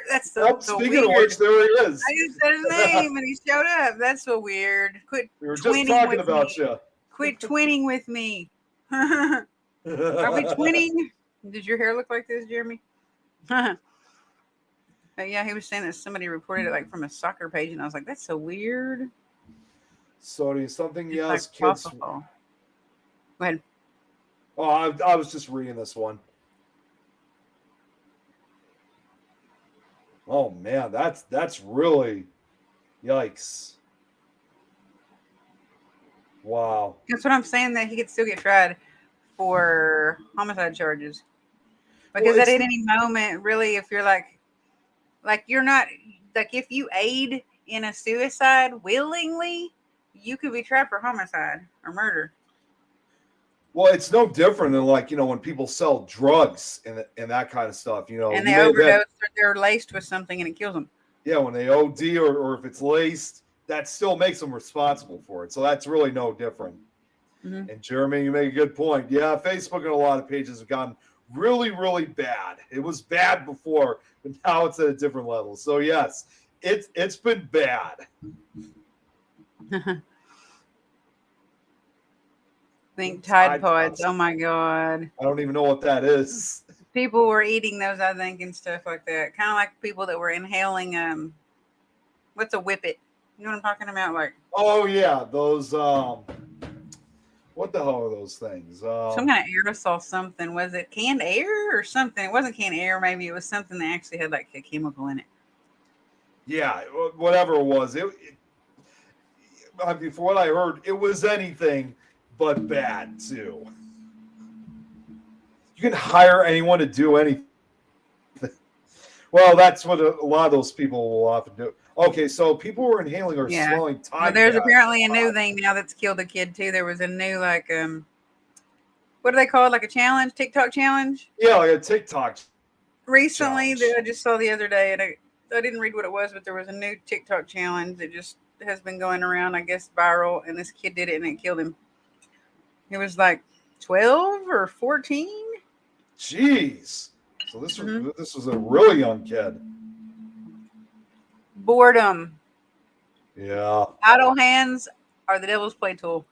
That's so speaking weird. Of which, there he is. I just said his name and he showed up. That's so weird. Quit. We were just talking about you. Quit twinning with me. Are we twinning? Did your hair look like this, Jeremy? Yeah, he was saying that somebody reported it like from a soccer page, and I was like, that's so weird. So something it's else, like kids. Go ahead. Oh, I was just reading this one. Oh man, that's really yikes. Wow. That's what I'm saying. That he could still get tried for homicide charges Well, because at it's any moment, really, if you're like you're not like if you aid in a suicide willingly, you could be tried for homicide or murder. well, it's no different than like when people sell drugs and that kind of stuff. And You they may have been overdose or they're laced with something and it kills them. yeah when they OD or if it's laced, that still makes them responsible for it. So that's really no different. Mm-hmm. And Jeremy, you make a good point. Yeah, Facebook and a lot of pages have gone really, really bad. It was bad before, but now it's at a different level. So yes, it's been bad. Think Tide Tide Pods. Pods. Oh my god. I don't even know what that is. People were eating those, I think, and stuff like that. Kind of like people that were inhaling what's a whippet? You know what I'm talking about? Like Oh yeah, those what the hell are those things? some kind of aerosol something. Was it canned air or something? It wasn't canned air, maybe it was something that actually had like a chemical in it. Yeah, whatever it was. Before what I heard, it was anything but bad too. You can hire anyone to do anything. Well, that's what a lot of those people will often do. Okay, so people who are inhaling or Yeah. smelling Well, Tide there's Pods. apparently a new thing now that's killed a kid too. There was a new what do they call it? Like a challenge, TikTok challenge. Yeah, like a TikTok Recently, that challenge. I just saw the other day, and I didn't read what it was, but there was a new TikTok challenge that just has been going around, I guess, viral. And this kid did it, and it killed him. He was like 12 or 14. Jeez. So Mm-hmm. this was a really young kid. Boredom. Yeah. Idle hands are the devil's play tool.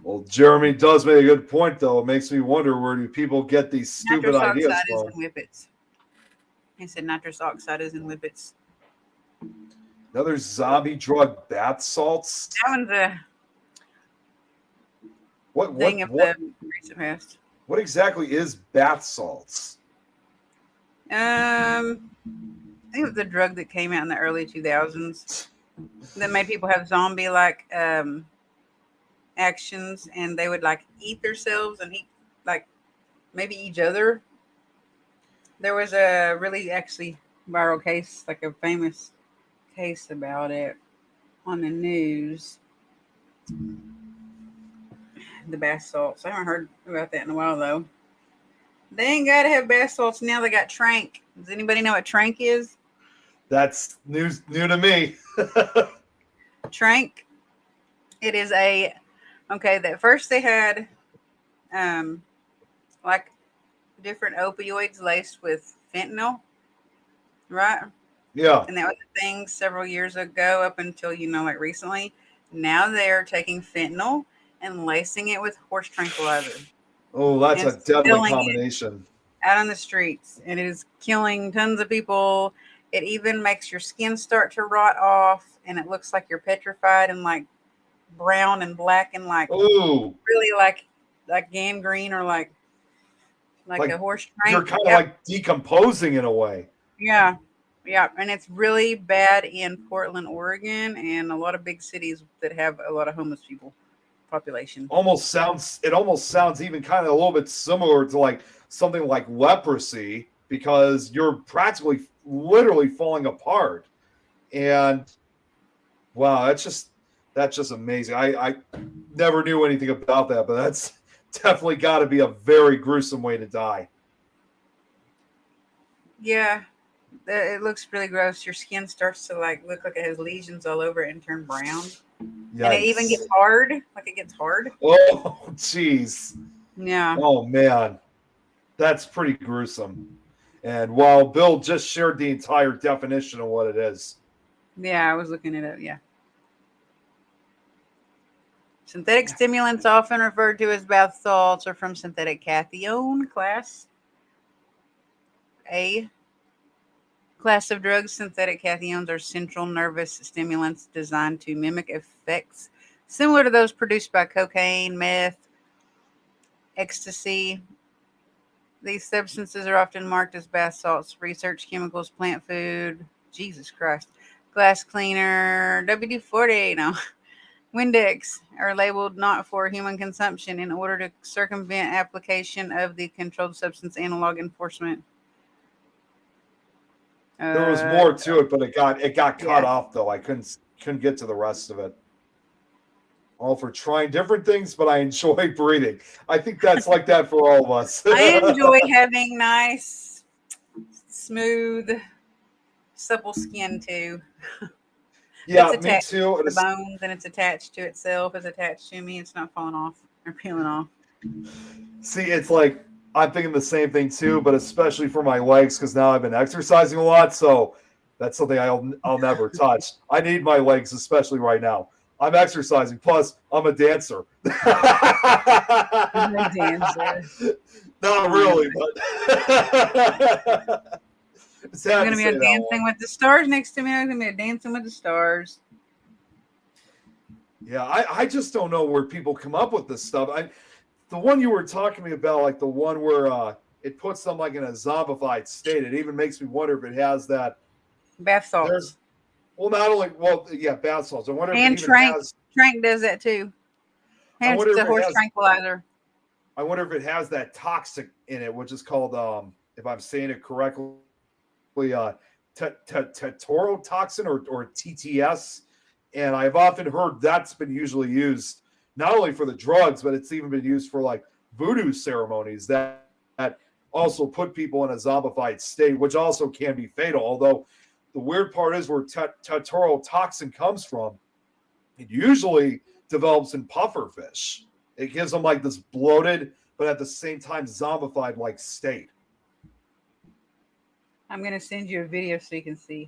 Well, Jeremy does make a good point, though. It makes me wonder where do people get these stupid Nitrous ideas oxide is from? in whippets. He said nitrous oxide is in whippets. Another zombie drug, bath salts. That one's a What thing what of the what recent past. what exactly is bath salts? I think it was a drug that came out in the early 2000s that made people have zombie like actions, and they would like eat themselves and eat like maybe each other. There was a really actually viral case, like a famous case about it on the news. The bath salts. I haven't heard about that in a while though. They ain't gotta have bath salts now. They got Trank. Does anybody know what Trank is? That's new to me. Trank. It is a okay. That first they had like different opioids laced with fentanyl, right? Yeah. And that was a thing several years ago up until, like recently. Now they're taking fentanyl and lacing it with horse tranquilizer Oh, that's and a deadly spilling it combination. out on the streets. And it is killing tons of people. It even makes your skin start to rot off and it looks like you're petrified and like brown and black and like Oh, really like gangrene or like a like horse you're trank. kind of Yep. like decomposing in a way. Yeah. Yeah. And it's really bad in Portland, Oregon, and a lot of big cities that have a lot of homeless people population. It almost sounds even kind of a little bit similar to like something like leprosy because you're practically literally falling apart. And wow, that's just amazing. I never knew anything about that, but that's definitely got to be a very gruesome way to die. Yeah. It looks really gross. Your skin starts to like look like it has lesions all over it and turn brown. And it even Yikes. gets hard. Like it gets hard. Oh, jeez. Yeah. Oh, man. That's pretty gruesome. And while Bill just shared the entire definition of what it is. Yeah. I was looking it up. Yeah. Synthetic stimulants, often referred to as bath salts, are from synthetic cation class. A class of drugs. Synthetic cations are central nervous stimulants designed to mimic effects similar to those produced by cocaine, meth, ecstasy. These substances are often marked as bath salts. Research chemicals, plant food, Jesus Christ. Glass cleaner, WD-40, no. Windex are labeled not for human consumption in order to circumvent application of the Controlled Substance Analog Enforcement. There was more Uh, to it, but it got cut yeah. off though. I couldn't get to the rest of it. All for trying different things, but I enjoy breathing. I think that's like that for all of us. I enjoy having nice, smooth, supple skin too. Yeah, It's me attached too. to the bones and it's attached to itself. It's attached to me. It's not falling off or peeling off. See, it's like I'm thinking the same thing too, but especially for my legs because now I've been exercising a lot, so that's something I'll never touch. I need my legs, especially right now. I'm exercising. Plus, I'm a dancer. I'm a dancer. Not really, but it's I'm sad gonna to be say a that dancing one. with the stars next to me. I'm gonna be a dancing with the stars. Yeah, I just don't know where people come up with this stuff. The one you were talking to me about, like the one where it puts them like in a zombified state. It even makes me wonder if it has that. Bath There's salts. bath salts. I wonder if it And even Trank. has. Trank does that too. I And wonder it's if a it horse has. tranquilizer. I wonder if it has that toxic in it, which is called, if I'm saying it correctly, tetrodotoxin or TTS. And I've often heard that's been usually used not only for the drugs, but it's even been used for like voodoo ceremonies that also put people in a zombified state, which also can be fatal. Although the weird part is where tetrodotoxin comes from, it usually develops in puffer fish. It gives them like this bloated, but at the same time zombified like state. I'm gonna send you a video so you can see.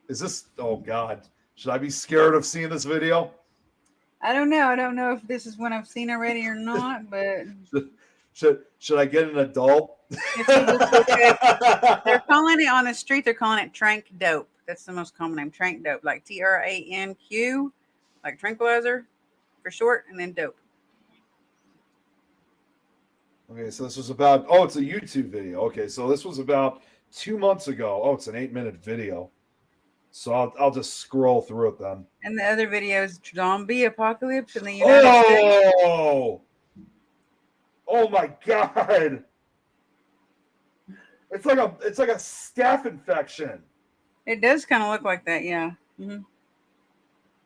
Is this? Oh God, should I be scared of seeing this video? I don't know. I don't know if this is one I've seen already or not, but Should I get an adult? if you just look up, they're calling it on the street. They're calling it trank dope. That's the most common name, trank dope, like TRANQ, like tranquilizer for short, and then dope. Okay, so this was about. Oh, it's a YouTube video. Okay, so this was about 2 months ago. Oh, it's an 8-minute video. So I'll just scroll through it then. And the other video is zombie apocalypse in the United States. Oh my God! It's like a staph infection. It does kind of look like that, yeah. Mm-hmm.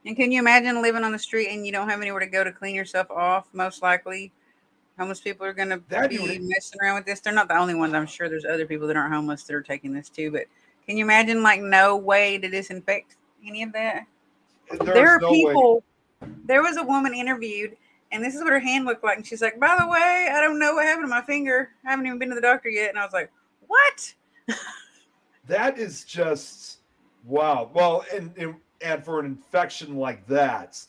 And can you imagine living on the street and you don't have anywhere to go to clean yourself off? Most likely, homeless people are going to be messing around with this. They're not the only ones. I'm sure there's other people that aren't homeless that are taking this too. But can you imagine like no way to disinfect any of that? There are people. There was a woman interviewed, and this is what her hand looked like. And she's like, "By the way, I don't know what happened to my finger. I haven't even been to the doctor yet." And I was like, "What?" That is just wow. Well, and for an infection like that,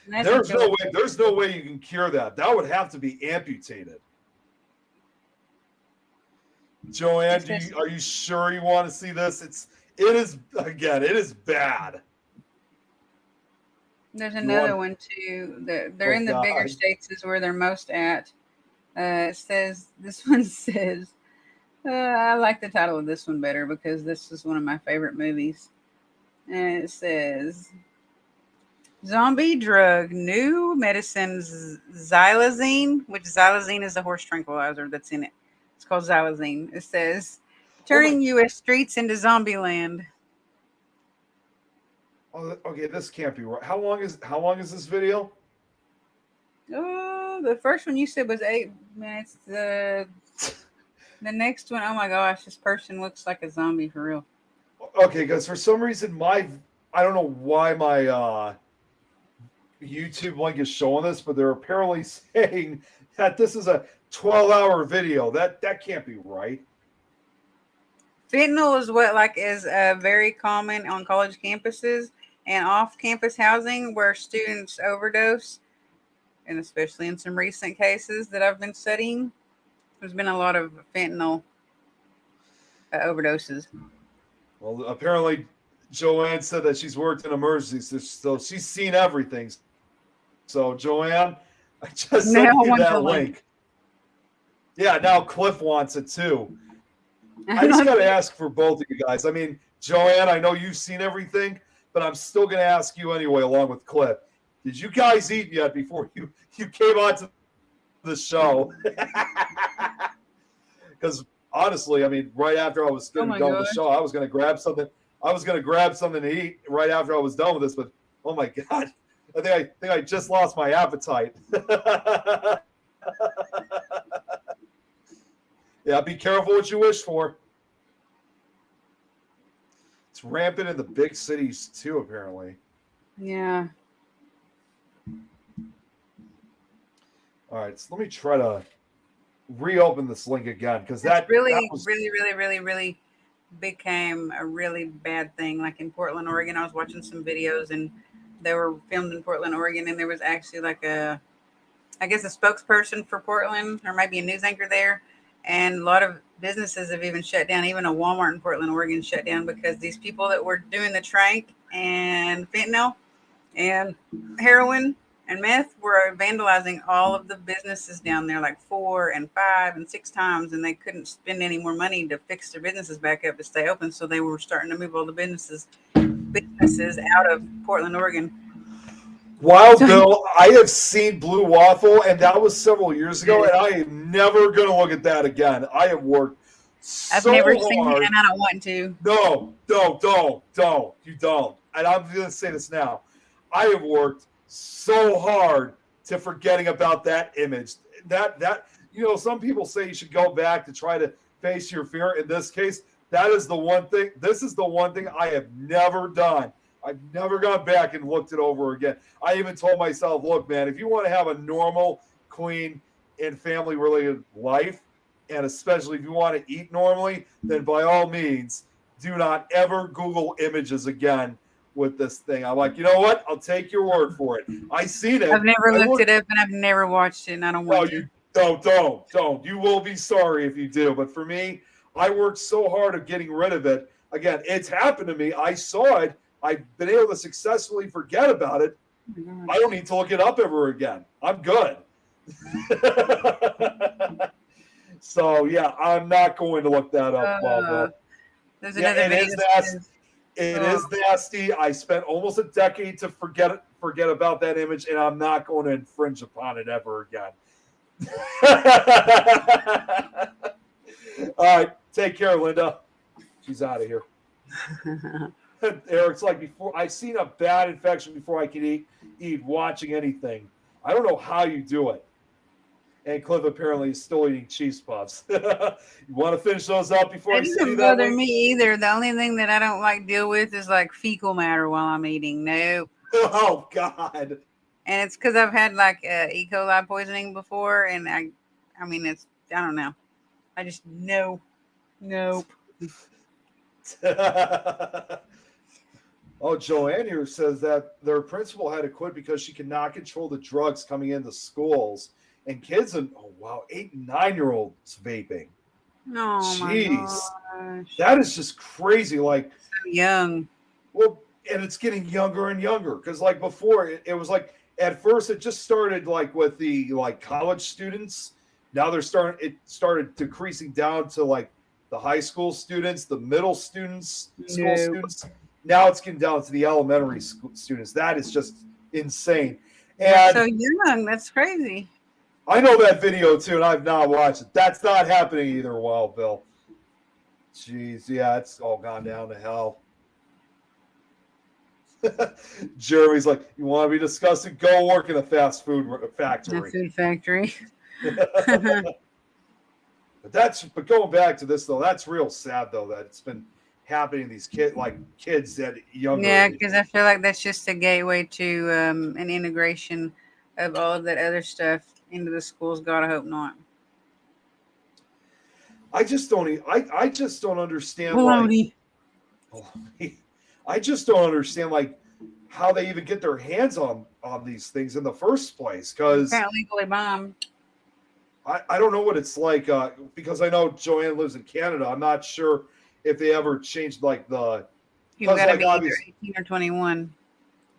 there's no way you can cure that. That would have to be amputated. Joanne, are you sure you want to see this? It is bad. There's another one too. They're in the bigger states is where they're most at. It says this one says. I like the title of this one better because this is one of my favorite movies. And it says, zombie drug, new medicine, xylazine, which xylazine is a horse tranquilizer that's in it. It's called xylazine. It says, turning U.S. streets into zombie land. Oh, okay, this can't be right. How long is this video? Oh, the first one you said was 8 minutes. The next one, oh my gosh, this person looks like a zombie for real. Okay, because for some reason I don't know why my YouTube link is showing this, but they're apparently saying that this is a 12-hour video. That can't be right. Fentanyl is what is very common on college campuses and off-campus housing where students overdose, and especially in some recent cases that I've been studying. There's been a lot of fentanyl overdoses. Well, apparently, Joanne said that she's worked in emergencies, so she's seen everything. So, Joanne, I just sent you that link. Yeah, now Cliff wants it too. I just got to ask for both of you guys. I mean, Joanne, I know you've seen everything, but I'm still going to ask you anyway, along with Cliff. Did you guys eat yet before you came on to the show? Because honestly, I mean, right after I was getting done with the show, I was going to grab something. I was going to grab something to eat right after I was done with this, but oh my god, I think I just lost my appetite. Yeah, be careful what you wish for. It's rampant in the big cities too, apparently. Yeah. All right, so let me try to reopen this link again because that really, was really became a really bad thing. Like in Portland, Oregon, I was watching some videos and they were filmed in Portland, Oregon, and there was actually like a spokesperson for Portland or maybe a news anchor there. And a lot of businesses have even shut down. Even a Walmart in Portland, Oregon shut down because these people that were doing the trank and fentanyl and heroin and meth were vandalizing all of the businesses down there like 4 and 5 and 6 times, and they couldn't spend any more money to fix their businesses back up to stay open. So they were starting to move all the businesses out of Portland, Oregon. Wild Bill, I have seen Blue Waffle, and that was several years ago, and I am never going to look at that again. I have worked I've never seen it, and I don't want to. No, don't. You don't. And I'm going to say this now. I have worked so hard to forgetting about that image. That some people say you should go back to try to face your fear. In this case, that is the one thing. This is the one thing I have never done. I've never gone back and looked it over again. I even told myself, look, man, if you want to have a normal, clean, and family-related life, and especially if you want to eat normally, then by all means, do not ever Google images again with this thing. I'm like, you know what? I'll take your word for it. I seen it. I've never looked it up, and I've never watched it, and I don't want to. Don't. You will be sorry if you do. But for me, I worked so hard at getting rid of it. Again, it's happened to me. I saw it. I've been able to successfully forget about it. I don't need to look it up ever again. I'm good. So, yeah, I'm not going to look that up. It is nasty. I spent almost a decade to forget about that image, and I'm not going to infringe upon it ever again. All right. Take care, Linda. She's out of here. Eric's like, before I've seen a bad infection before I can eat watching anything. I don't know how you do it. And Cliff apparently is still eating cheese puffs. You want to finish those up before I see that? It doesn't bother me either. The only thing that I don't like deal with is like fecal matter while I'm eating. Nope. Oh God. And it's because I've had like E. coli poisoning before, and I don't know. I just nope. Oh, Joanne here says that their principal had to quit because she cannot control the drugs coming into schools. And kids, 8 and 9-year-olds vaping. Oh, jeez, my gosh. That is just crazy. Like, so young. Well, and it's getting younger and younger because, like, before it was like at first it just started like with the college students. Now it started decreasing down to like the high school students, the middle students, school students. Now it's getting down to the elementary school students. That is just insane. And so young. That's crazy. I know that video too, and I've not watched it. That's not happening either, Wild Bill. Jeez, yeah, it's all gone down to hell. Jeremy's like, you want to be disgusting? Go work in a fast food factory. A food factory. But going back to this though, that's real sad though that it's been happening to these kids that younger. Yeah, because I feel like that's just a gateway to an integration of all of that other stuff into the schools. God, I hope not. I just don't understand. I just don't understand how they even get their hands on these things in the first place. Because can't legally buy them. I don't know what it's like because I know Joanne lives in Canada. I'm not sure if they ever changed the. You've got to be either 18 or 21.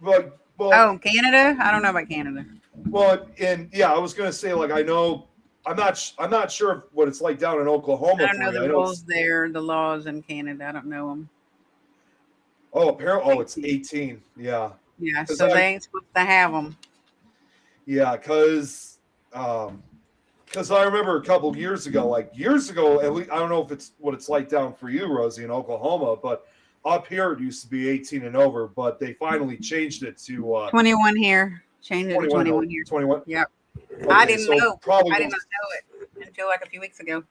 Well, Canada? I don't know about Canada. Well, I was going to say, I know I'm not sure what it's like down in Oklahoma I don't for know you. the I know it's rules there, the laws in Canada. I don't know them. apparently it's 18. Yeah, Yeah, because so they ain't supposed to have them. yeah, because I remember a couple of years ago, at least I don't know if it's what it's like down for you, Rosie, in Oklahoma, but up here it used to be 18 and over, but they finally changed it to 21 here. Change it to 21. 21 here. 21. Yep. I Okay, didn't so know. probably I did not know it until like a few weeks ago.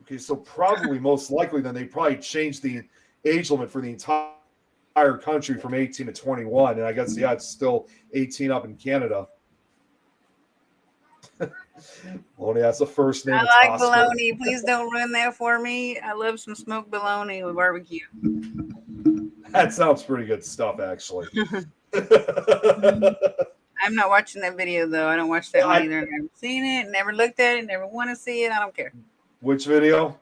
okay, so probably most likely then they probably changed the age limit for the entire country from 18 to 21, and I guess yeah, it's still 18 up in Canada. Only that's the first name. It's I like Oscar. bologna. Please don't ruin that for me. I love some smoked bologna with barbecue. That sounds pretty good stuff, actually. I'm not watching that video though. I don't watch that one I, either. Never seen it. Never looked at it. Never want to see it. I don't care. which video?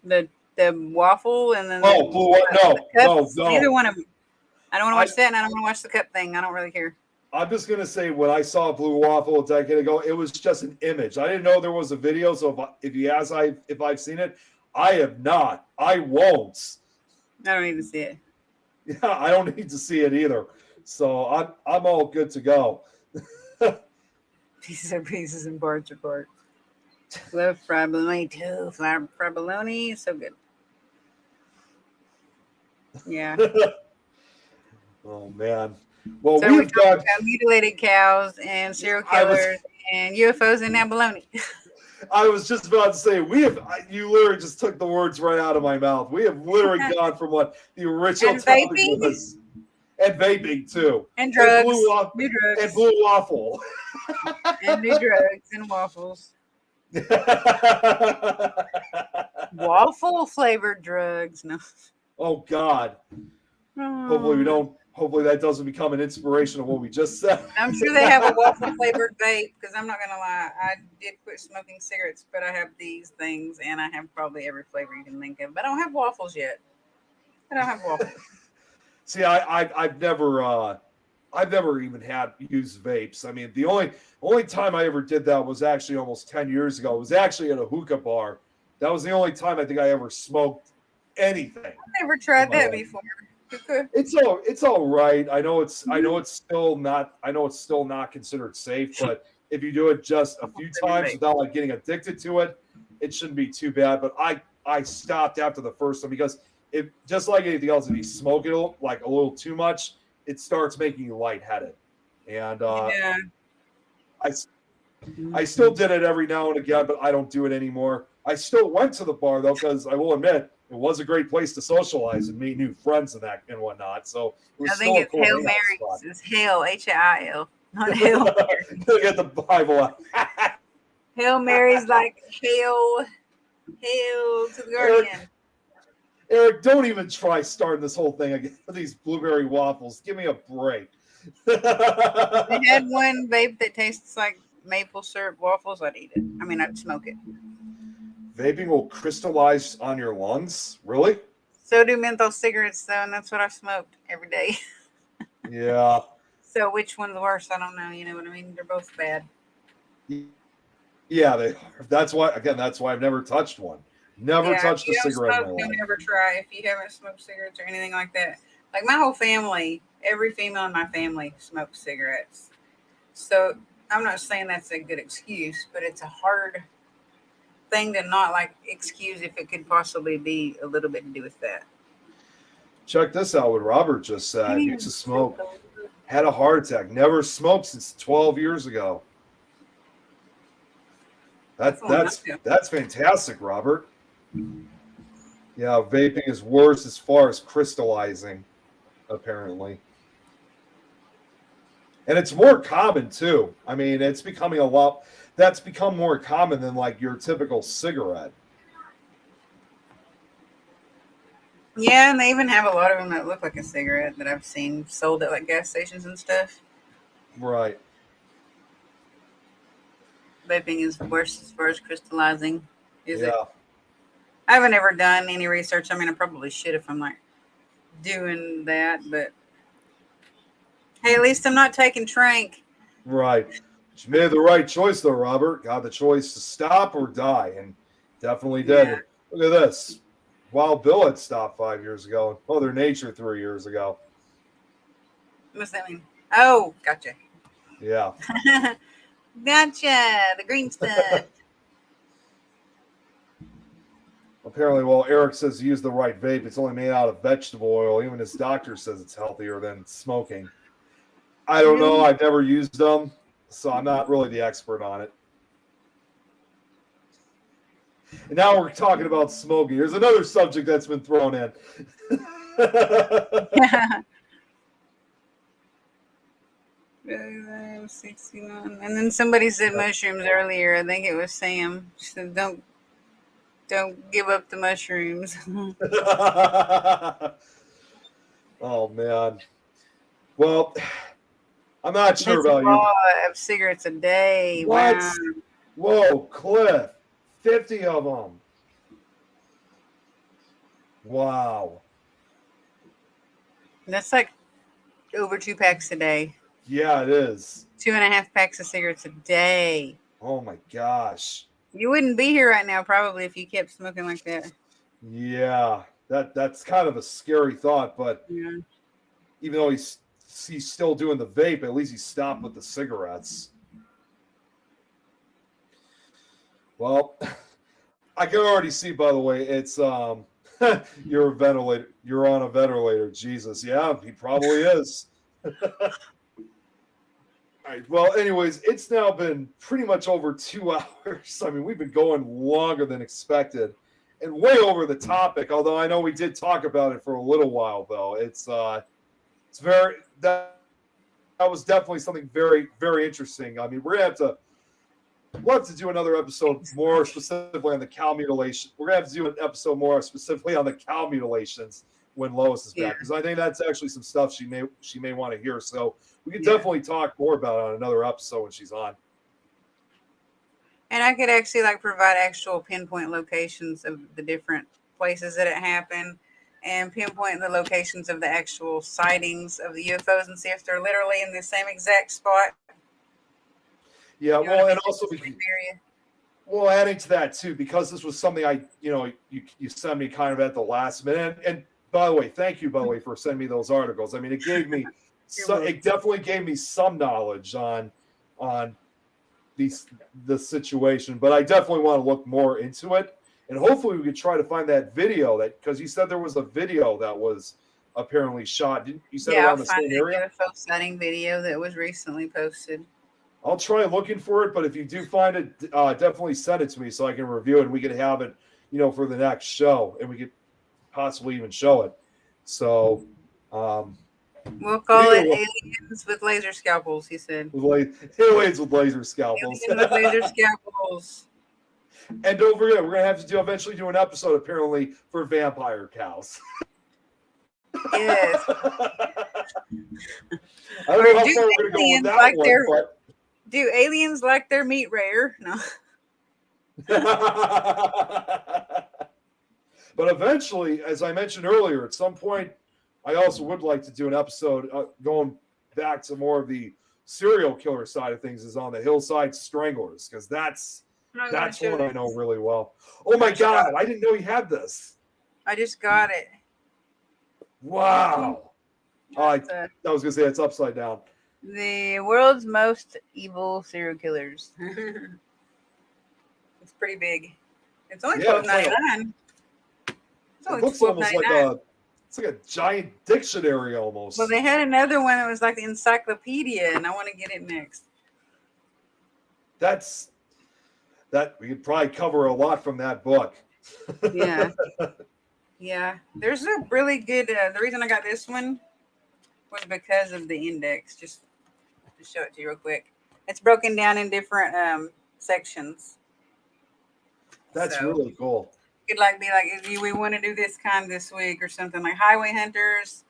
The waffle and then Oh, blue one. the cups. No. Neither one of them. I don't want to watch I, that, and I don't want to watch the cup thing. I don't really care. I'm just gonna say when I saw Blue Waffle a decade ago, it was just an image. I didn't know there was a video. So if you ask if I've seen it, I have not. I won't. I don't need to see it. Yeah, I don't need to see it either. So I'm all good to go. Pieces are pieces and parts are parts. Love fried bologna too. Fried bologna is so good. Yeah. Oh man. Well, So we we've talked got. about mutilated cows and serial killers and UFOs and now bologna. I was just about to say you literally just took the words right out of my mouth. We have literally gone from what the original And topic vaping. was, and vaping too, And drugs. new drugs. and blue waffle, and new drugs and waffles. Waffle flavored drugs. No. Oh God. Hopefully we don't. Hopefully that doesn't become an inspiration of what we just said. I'm sure they have a waffle flavored vape because I'm not gonna lie, I did quit smoking cigarettes, but I have these things and I have probably every flavor you can think of. But I don't have waffles yet. I don't have waffles. See, I've never even had used vapes. I mean, the only time I ever did that was actually almost 10 years ago. It was actually at a hookah bar. That was the only time I think I ever smoked anything. I've never tried that before. It's all right. I know it's still not considered safe, but if you do it just a few times without like getting addicted to it, it shouldn't be too bad. But I stopped after the first one because if just like anything else, if you smoke it like a little too much, it starts making you lightheaded. And Yeah. I still did it every now and again, but I don't do it anymore. I still went to the bar though, because I will admit it was a great place to socialize and meet new friends and whatnot. So it was I think it's cool Hail Marys. It's Hail, H-I-L, not Hail. Get the Bible out. Hail Mary's like hail to the guardian. Eric, don't even try starting this whole thing again with these blueberry waffles. Give me a break. They had one vape that tastes like maple syrup waffles. I'd eat it. I mean, I'd smoke it. Vaping will crystallize on your lungs? Really? So do menthol cigarettes, though, and that's what I smoked every day. Yeah. So which one's worse? I don't know. You know what I mean? They're both bad. Yeah, that's why I've never touched one. Never touched a cigarette in my life. Don't ever try if you haven't smoked cigarettes or anything like that. Like my whole family, every female in my family smokes cigarettes. So I'm not saying that's a good excuse, but it's a hard thing to not like excuse if it could possibly be a little bit to do with that. Check this out. What Robert just said. He used to smoke. Had a heart attack. Never smoked since 12 years ago. That's fantastic, Robert. Yeah, vaping is worse as far as crystallizing, apparently. And it's more common too. I mean, it's becoming that's become more common than like your typical cigarette. Yeah, and they even have a lot of them that look like a cigarette that I've seen sold at like gas stations and stuff. Right. Vaping is worse as far as crystallizing. Is it? Yeah. I haven't ever done any research. I mean, I probably should if I'm like doing that, but hey, at least I'm not taking trank. Right. You made the right choice, though, Robert. Got the choice to stop or die, and definitely did. Yeah. Look at this. Wild Bill had stopped 5 years ago, and Mother Nature 3 years ago. What's that mean? Oh, gotcha. Yeah. Gotcha. The green stuff. Apparently, well, Eric says he used the right vape. It's only made out of vegetable oil. Even his doctor says it's healthier than smoking. I don't know. Really? I've never used them, so I'm not really the expert on it. And now we're talking about smoking. There's another subject that's been thrown in. Yeah. 69. And then somebody said mushrooms earlier. I think it was Sam. She said, don't give up the mushrooms. Oh man. Well, I'm not sure That's a about you. lot of cigarettes a day. What? Wow. Whoa, Cliff. 50 of them. Wow. That's like over 2 packs a day. Yeah, it is. 2.5 packs of cigarettes a day. Oh my gosh. You wouldn't be here right now probably if you kept smoking like that. Yeah, that's kind of a scary thought, but Yeah. even though he's still doing the vape, at least he stopped with the cigarettes. Well, I can already see, by the way, it's you're a ventilator. You're on a ventilator. Jesus, yeah, he probably is. All right. Well, anyways, it's now been pretty much over 2 hours. I mean, we've been going longer than expected, and way over the topic. Although I know we did talk about it for a little while, though. It's very that was definitely something very, very interesting. I mean, we're gonna have to. We'll have to do another episode more specifically on the cow mutilation. We're gonna have to do an episode more specifically on the cow mutilations when Lois is back, because I think that's actually some stuff she may want to hear. So we could definitely talk more about it on another episode when she's on. And I could actually like provide actual pinpoint locations of the different places that it happened, and pinpoint the locations of the actual sightings of the UFOs, and see if they're literally in the same exact spot. Yeah, You know well, what I and mean? also Just the area. well, adding to that too, because this was something you sent me kind of at the last minute. And by the way, thank you, by the way, for sending me those articles. I mean, it gave me it definitely gave me some knowledge on the situation, but I definitely want to look more into it. And hopefully we could try to find that video because you said there was a video that was apparently shot. Didn't you said around the same area? UFO sighting video that was recently posted. I'll try looking for it, but if you do find it, definitely send it to me so I can review it and we can have it, for the next show, and we could possibly even show it. So we'll call it aliens with laser scalpels, he said. Aliens with laser scalpels. Aliens with laser scalpels. And don't forget, we're gonna have to eventually do an episode apparently for vampire cows. Yes. I don't know how far we're gonna go with that one, but do aliens like their meat rare? No. But eventually, as I mentioned earlier, at some point, I also would like to do an episode going back to more of the serial killer side of things, is on the Hillside Stranglers, because that's one I know really well. Oh my God, I didn't know you had this. I just got it. Wow. I was gonna say it's upside down. The world's most evil serial killers. It's pretty big. It's only $12.99. It looks almost like it's like a giant dictionary almost. Well, they had another one that was like the encyclopedia, and I want to get it next. That we could probably cover a lot from that book. Yeah. Yeah. There's a really good, the reason I got this one was because of the index. Just to show it to you real quick. It's broken down in different sections. That's really cool. Could be if we want to do this kind this week or something, like highway hunters,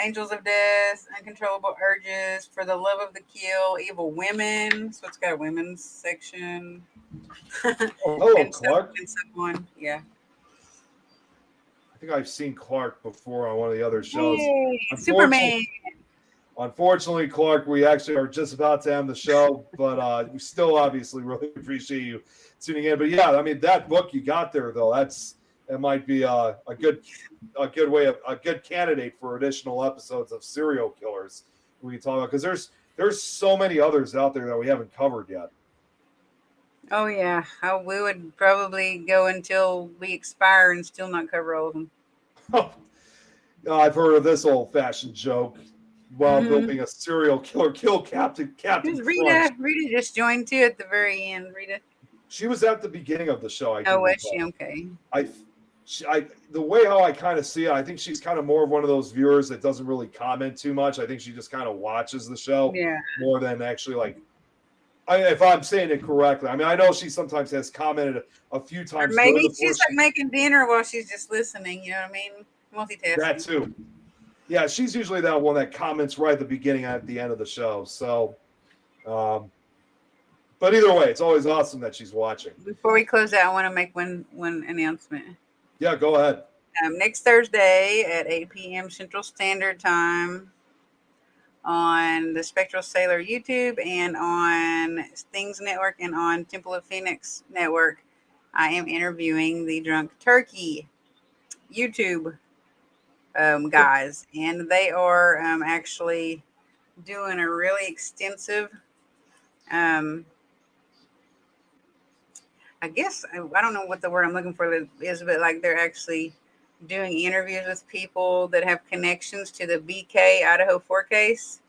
angels of death, uncontrollable urges, for the love of the kill, evil women. So it's got a women's section. Hello, Clark. And someone, yeah. I think I've seen Clark before on one of the other shows. Hey, Superman. Unfortunately, Clark, we actually are just about to end the show, but we still obviously really appreciate you tuning in. But yeah, I mean that book you got there though, it might be a good way of a good candidate for additional episodes of serial killers we can talk about, because there's so many others out there that we haven't covered yet. Oh yeah, we would probably go until we expire and still not cover all of them. I've heard of this old-fashioned joke. While Mm-hmm. building a serial killer, kill Captain Who's Crunch. Rita? Rita just joined too at the very end. Rita. She was at the beginning of the show. I do Oh, was recall. she? Okay. The way how I kind of see it, I think she's kind of more of one of those viewers that doesn't really comment too much. I think she just kind of watches the show Yeah. more than actually like. If I'm saying it correctly, I mean I know she sometimes has commented a few Or times. maybe she's like making dinner while she's just listening. You know what I mean? Multitasking. That too. Yeah, she's usually that one that comments right at the beginning and at the end of the show. So, but either way, it's always awesome that she's watching. Before we close out, I want to make one announcement. Yeah, go ahead. Next Thursday at 8 p.m. Central Standard Time on the Spectral Sailor YouTube and on Things Network and on Temple of Phoenix Network, I am interviewing the Drunk Turkey YouTube guys, and they are actually doing a really extensive I guess I don't know what the word I'm looking for is, but like they're actually doing interviews with people that have connections to the BK Idaho 4 case.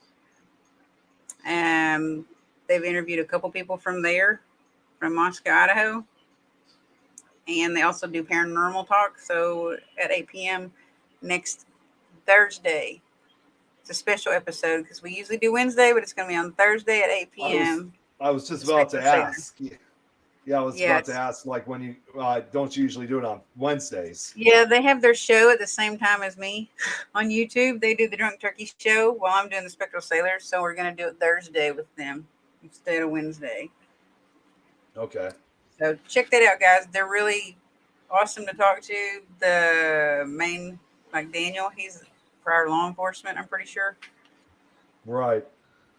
They've interviewed a couple people from there, from Moscow, Idaho, and they also do paranormal talk. So at 8 p.m. next Thursday, it's a special episode because we usually do Wednesday, but it's going to be on Thursday at 8 p.m. I was just about to ask. Yeah, I was about to ask, like, when you don't you usually do it on Wednesdays? Yeah, they have their show at the same time as me on YouTube. They do the Drunk Turkey show while I'm doing the Spectral Sailors, so we're going to do it Thursday with them instead of Wednesday. Okay. So check that out, guys. They're really awesome to talk to. The main, like Daniel, he's prior law enforcement, I'm pretty sure. Right.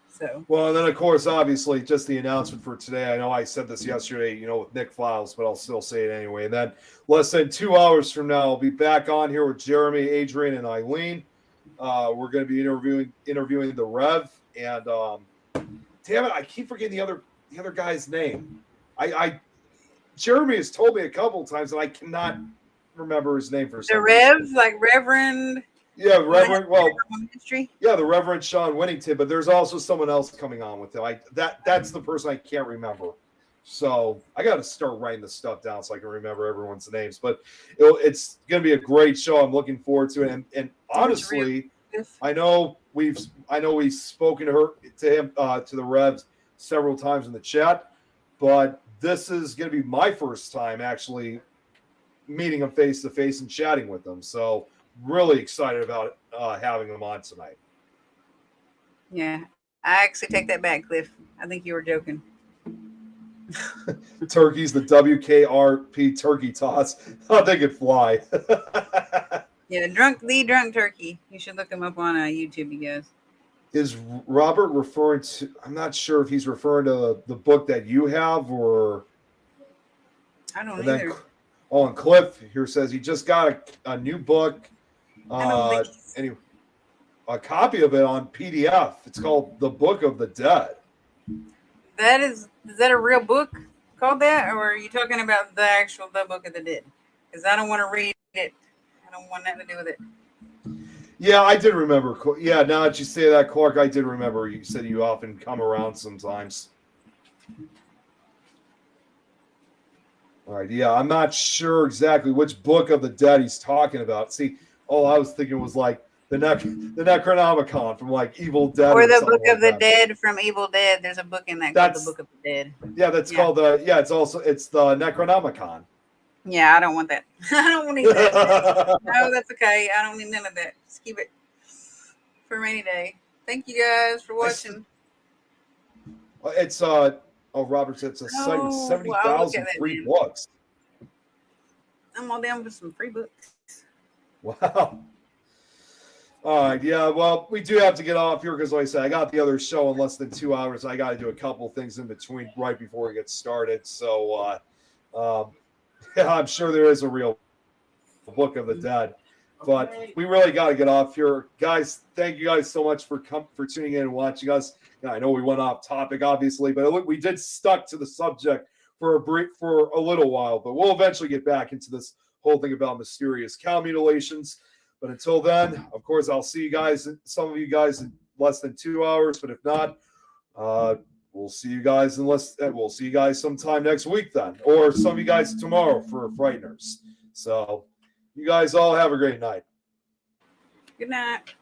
So. Well, and then of course, obviously, just the announcement for today. I know I said this yesterday, with Nick Files, but I'll still say it anyway. And then less than 2 hours from now, I'll be back on here with Jeremy, Adrian, and Eileen. We're going to be interviewing the Rev, and damn it, I keep forgetting the other guy's name. Jeremy has told me a couple of times, and I cannot remember his name for some reason. The Rev, like Reverend. Yeah, Reverend. Well, yeah, the Reverend Sean Winnington. But there's also someone else coming on with him. That's the person I can't remember. So I got to start writing this stuff down so I can remember everyone's names. But it's going to be a great show. I'm looking forward to it. And honestly, I know we've spoken to the Revs several times in the chat, but this is going to be my first time actually meeting them face to face and chatting with them. So. Really excited about having them on tonight. Yeah, I actually take that back, Cliff. I think you were joking. Turkeys, the WKRP turkey toss. Thought they could fly. Yeah, the drunk turkey. You should look him up on YouTube, you guys. Is Robert referring to? I'm not sure if he's referring to the book that you have, or I don't either. And Cliff here says he just got a new book. A copy of it on PDF. It's called The Book of the Dead. Is that a real book called that, or are you talking about the actual The Book of the Dead? Because I don't want to read it. I don't want nothing to do with it. Yeah, I did remember. Yeah, now that you say that, Clark, I did remember. You said you often come around sometimes. All right, yeah, I'm not sure exactly which Book of the Dead he's talking about. See, all I was thinking was like the Necronomicon from like Evil Dead. Or the Book of the Dead from Evil Dead. There's a book in that called the Book of the Dead. Yeah, that's called it's the Necronomicon. Yeah, I don't want that. I don't want any of that. No, that's okay. I don't need none of that. Just keep it for a rainy day. Thank you guys for watching. It's Robert said it's a site with 70,000 free books. I'm all down for some free books. Wow. All right, yeah. Well, we do have to get off here because, like I said, I got the other show in less than 2 hours. I got to do a couple things in between right before we get started. So, yeah, I'm sure there is a real Book of the Dead, but we really got to get off here, guys. Thank you guys so much for tuning in and watching us. I know we went off topic, obviously, but we did stuck to the subject for a little while. But we'll eventually get back into this whole thing about mysterious cow mutilations. But until then, of course, I'll see you guys, some of you guys, in less than 2 hours. But if not, we'll see you guys we'll see you guys sometime next week then, or some of you guys tomorrow for Frighteners. So you guys all have a great night. Good night.